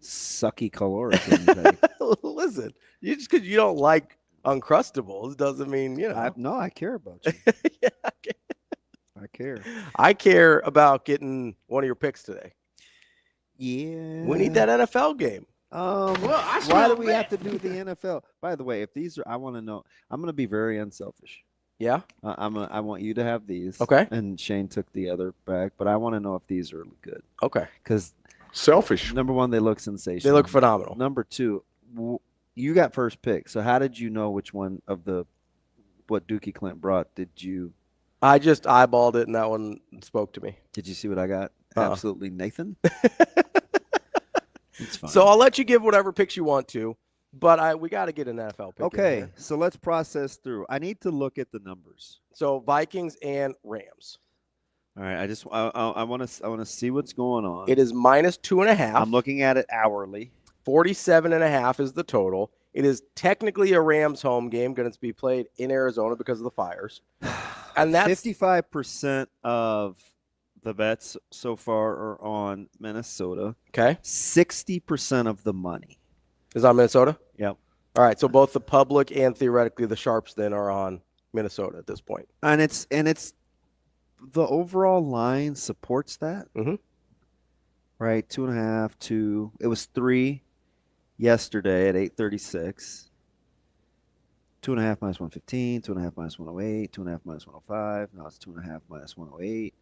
sucky caloric intake. Listen, just because you don't like Uncrustables doesn't mean, I care about you. Yeah, I care. I care about getting one of your picks today. Yeah. We need that NFL game. Why do we have to do the NFL? By the way, if these are, I want to know. I'm going to be very unselfish. Yeah. I want you to have these. Okay. And Shane took the other bag, but I want to know if these are good. Okay. Because selfish. Number one, they look sensational. They look phenomenal. Number two, you got first pick. So how did you know which one of what Dookie Clint brought did you? I just eyeballed it, and that one spoke to me. Did you see what I got? Absolutely, Nathan. It's fine. So I'll let you give whatever picks you want to, but we got to get an NFL pick. Okay, so let's process through. I need to look at the numbers. So Vikings and Rams. All right, I want to see what's going on. It is -2.5. I'm looking at it hourly. 47.5 is the total. It is technically a Rams home game, going to be played in Arizona because of the fires. And that's 55% of the bets so far are on Minnesota. Okay. 60% of the money is on Minnesota? Yep. All right, so both the public and theoretically the sharps then are on Minnesota at this point. And it's the overall line supports that. Mm-hmm. Right, 2.5, 2. It was 3 yesterday at 8:36. 2.5 minus 115, 2.5 minus 108, 2.5 minus 105. Now it's 2.5 minus 108.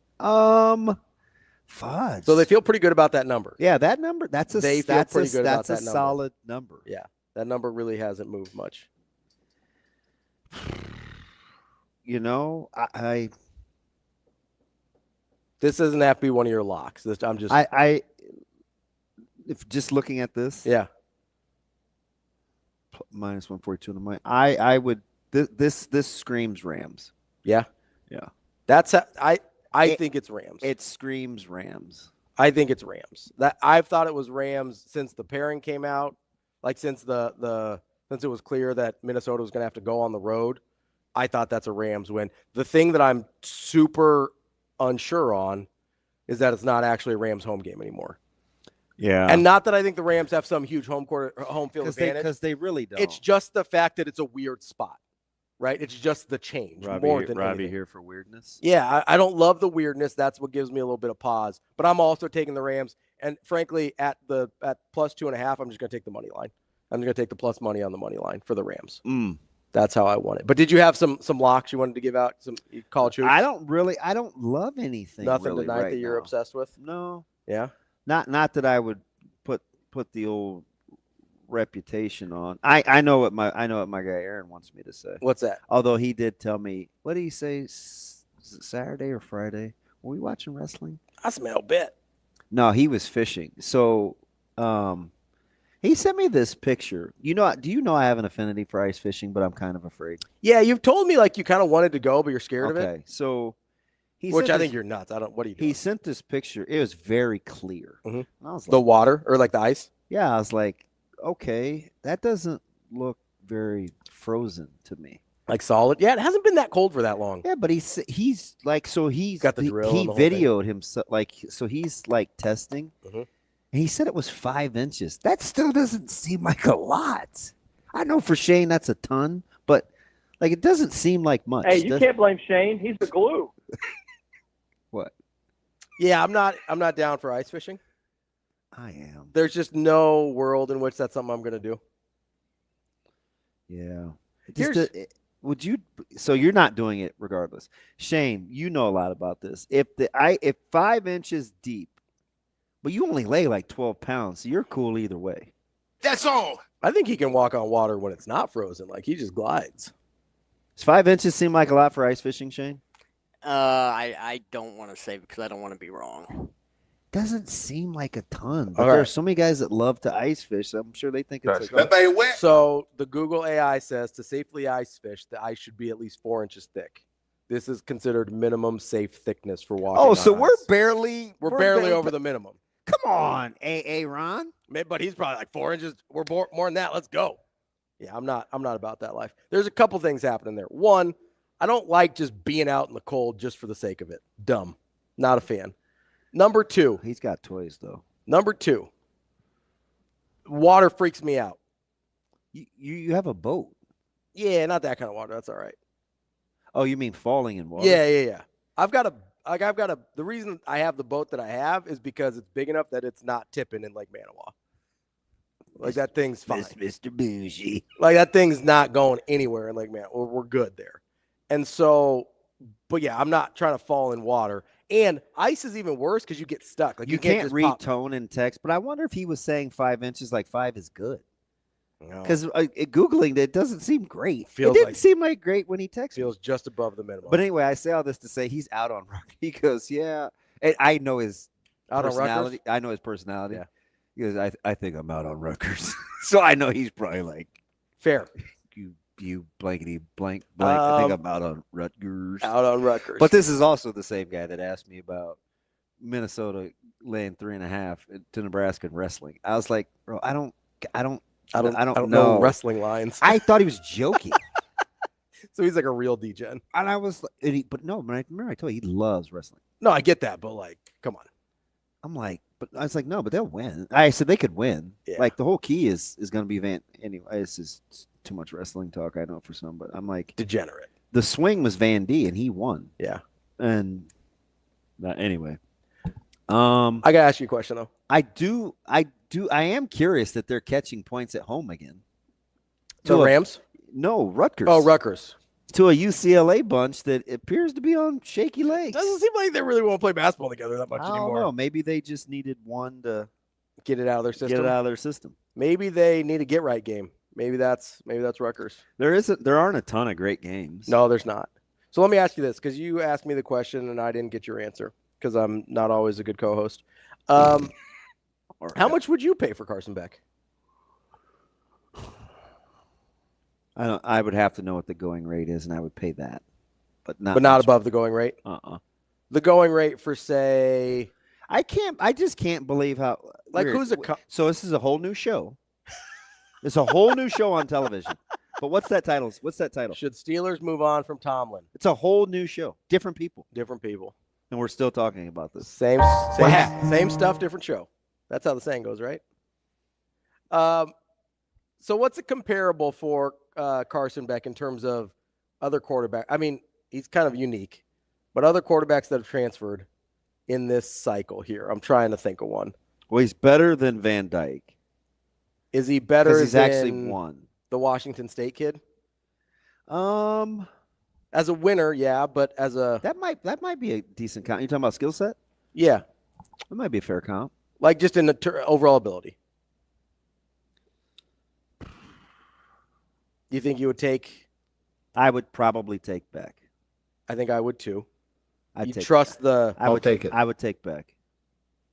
Fudge. So they feel pretty good about that number. Yeah, that number. That's a solid number. number. Yeah, that number really hasn't moved much. You know, I This doesn't have to be one of your locks. I'm just. If just looking at this, yeah. Minus 142 on the money. I would. This screams Rams. Yeah. Yeah. That's I think it's Rams. It screams Rams. I think it's Rams. That I've thought it was Rams since the pairing came out. Like since since it was clear that Minnesota was going to have to go on the road, I thought that's a Rams win. The thing that I'm super unsure on is that it's not actually a Rams home game anymore. Yeah. And not that I think the Rams have some huge home field advantage. Because they really don't. It's just the fact that it's a weird spot, right? It's just the change more than Ravi anything. here for weirdness. Yeah, I don't love the weirdness. That's what gives me a little bit of pause. But I'm also taking the Rams. And frankly, at plus 2.5, I'm just going to take the money line. I'm going to take the plus money on the money line for the Rams. That's how I want it. But did you have some locks you wanted to give out? Some college hoops? I don't love anything. Nothing really tonight right that you're now. obsessed with? No. Yeah. Not that I would put the old reputation on. I know what my guy Aaron wants me to say. What's that? Although he did tell me, what did he say? Is it Saturday or Friday? Were we watching wrestling? I smell bit. No, he was fishing. So he sent me this picture. Do you know I have an affinity for ice fishing, but I'm kind of afraid. Yeah, you've told me like you kind of wanted to go, but you're scared of it. Okay, so which I think you're nuts. What do you do? He sent this picture. It was very clear. Mm-hmm. I was like, the water or like the ice? Yeah, I was like, okay, that doesn't look very frozen to me. Like solid? Yeah, it hasn't been that cold for that long. Yeah, but he's like, so he's got the drill. He videoed himself, like, so he's like testing. Mm-hmm. And he said it was 5 inches. That still doesn't seem like a lot. I know for Shane that's a ton, but like it doesn't seem like much. Hey, you can't blame Shane. He's the glue. What? Yeah, I'm not down for ice fishing. I am. There's just no world in which that's something I'm going to do. Yeah. Would you? So you're not doing it regardless. Shane, you know a lot about this. If 5 inches deep, but you only lay like 12 pounds, so you're cool either way. That's all. I think he can walk on water when it's not frozen. Like he just glides. Does 5 inches seem like a lot for ice fishing, Shane? I don't want to say because I don't want to be wrong. Doesn't seem like a ton, but there are so many guys that love to ice fish. So I'm sure they think it's That thing wet. So the Google AI says to safely ice fish, the ice should be at least 4 inches thick. This is considered minimum safe thickness for walking. Oh, so on we're ice. barely over the minimum. Come on, Ron. But he's probably like 4 inches. We're more than that. Let's go. Yeah, I'm not about that life. There's a couple things happening there. One, I don't like just being out in the cold just for the sake of it. Dumb. Not a fan. Number two. He's got toys, though. Number two. Water freaks me out. You have a boat. Yeah, not that kind of water. That's all right. Oh, you mean falling in water? Yeah. The reason I have the boat that I have is because it's big enough that it's not tipping in Lake Manawa. Like that thing's fine. Mr. Bougie. Like that thing's not going anywhere in Lake Manawa. We're good there. And so, but yeah, I'm not trying to fall in water. And ice is even worse because you get stuck. Like you can't read tone in text, but I wonder if he was saying 5 inches, like 5 is good. Because Googling it doesn't seem great. It didn't seem like great when he texted. Feels just above the minimum. But anyway, I say all this to say he's out on Rutgers. He goes, yeah. And I know his personality. I know his personality. Yeah. He goes, I think I'm out on Rutgers. So I know he's probably like, fair. You blankety blank. I think I'm out on Rutgers. Out on Rutgers. But this is also the same guy that asked me about Minnesota laying 3.5 to Nebraska in wrestling. I was like, bro, I don't know wrestling lines. I thought he was joking. So he's like a real degen. And I was, but no, I told you he loves wrestling. No, I get that, but like, come on. I'm like, but I was like, no, but they'll win. I said they could win. Yeah. Like the whole key is going to be anyway. This is too much wrestling talk, I know for some, but I'm like degenerate. The swing was Van D, and he won. Yeah. And anyway, I gotta ask you a question though. I am curious that they're catching points at home again. The Rams? No, Rutgers. Oh, Rutgers. To a UCLA bunch that appears to be on shaky legs. Doesn't seem like they really want to play basketball together that much anymore. I don't know. Maybe they just needed one to get it out of their system. Maybe they need a get right game. Maybe that's Rutgers. There aren't a ton of great games. No, there's not. So let me ask you this, because you asked me the question and I didn't get your answer because I'm not always a good co-host. How much would you pay for Carson Beck? I would have to know what the going rate is, and I would pay that, but not above the going rate. The going rate for, say, I just can't believe how. Like, weird. who's So this is a whole new show. It's a whole new show on television. But what's that title? Should Steelers move on from Tomlin? It's a whole new show. Different people. And we're still talking about this. Same stuff, different show. That's how the saying goes, right? So what's it comparable for Carson Beck in terms of other quarterbacks? I mean, he's kind of unique, but other quarterbacks that have transferred in this cycle here. I'm trying to think of one. Well, he's better than Van Dyke. Is he better than he's actually won? The Washington State kid? As a winner, yeah, but as a that might be a decent count. You talking about skill set? Yeah, that might be a fair count. Like just in the overall ability. Do you think you would take? I would probably take Beck. I think I would too. I would take it. I would take Beck.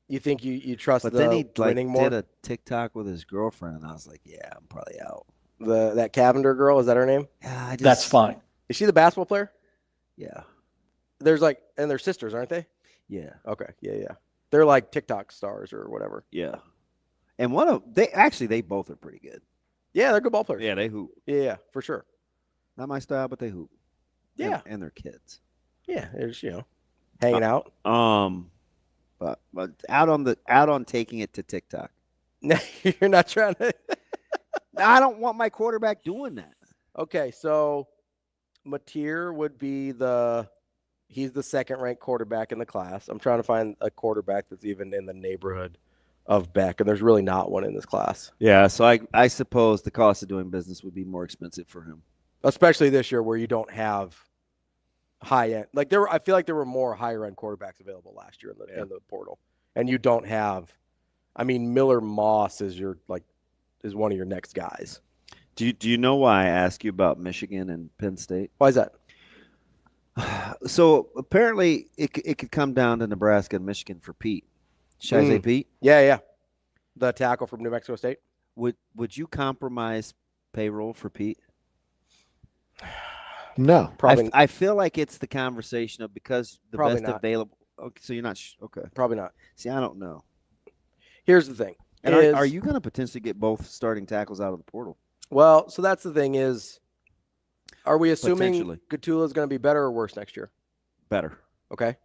You think you trust but the then he winning more? Did a TikTok with his girlfriend, and I was like, yeah, I'm probably out. That Cavender girl, is that her name? Yeah, That's fine. Is she the basketball player? Yeah. And they're sisters, aren't they? Yeah. Okay. Yeah. They're like TikTok stars or whatever. Yeah. And they both are pretty good. Yeah, they're good ball players. Yeah, they hoop. Yeah, for sure. Not my style, but they hoop. Yeah. And they're kids. Yeah, they're just, hanging out. But out on taking it to TikTok. No, you're not trying to. I don't want my quarterback doing that. Okay, so Mateer would be he's the second-ranked quarterback in the class. I'm trying to find a quarterback that's even in the neighborhood of Beck, and there's really not one in this class. Yeah, so I suppose the cost of doing business would be more expensive for him. Especially this year where you don't have high-end. I feel like there were more higher-end quarterbacks available last year in the portal. And you don't have Miller Moss is is one of your next guys. Do you know why I ask you about Michigan and Penn State? Why is that? So apparently it could come down to Nebraska and Michigan for Pete. Should I say Pete? Yeah. The tackle from New Mexico State. Would you compromise payroll for Pete? No. Probably. I feel like it's the conversation of because the Probably best not. available. Okay, so you're not okay. Probably not. See, I don't know. Here's the thing. And are you going to potentially get both starting tackles out of the portal? Well, so that's the thing is, are we assuming Gatula is going to be better or worse next year? Better. Okay.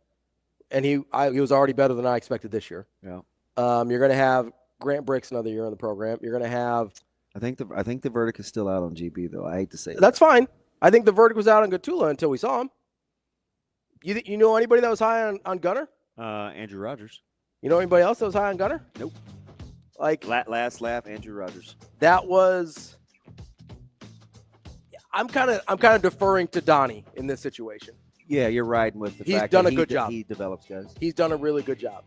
And he was already better than I expected this year. Yeah. You're going to have Grant Bricks another year in the program. You're going to have. I think the verdict is still out on GB though. I hate to say that. That's fine. I think the verdict was out on Gatula until we saw him. You know anybody that was high on Gunner? Andrew Rogers. You know anybody else that was high on Gunner? Nope. Last laugh, Andrew Rogers. That was. I'm kind of deferring to Donnie in this situation. Yeah, you're riding with the He's fact done that a good job. He develops guys. He's done a really good job.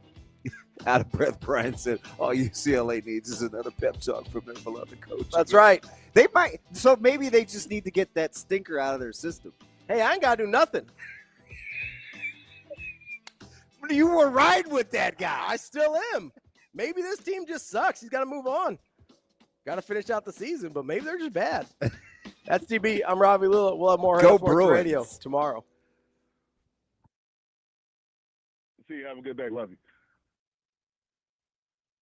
Out of breath, Brian said, all UCLA needs is another pep talk from their beloved coach. That's right. They might. So maybe they just need to get that stinker out of their system. Hey, I ain't got to do nothing. You were riding with that guy. I still am. Maybe this team just sucks. He's got to move on. Got to finish out the season, but maybe they're just bad. That's DB. I'm Ravi Lulla. We'll have more Go Sports Bruins. Radio tomorrow. See you. Have a good day. Love you.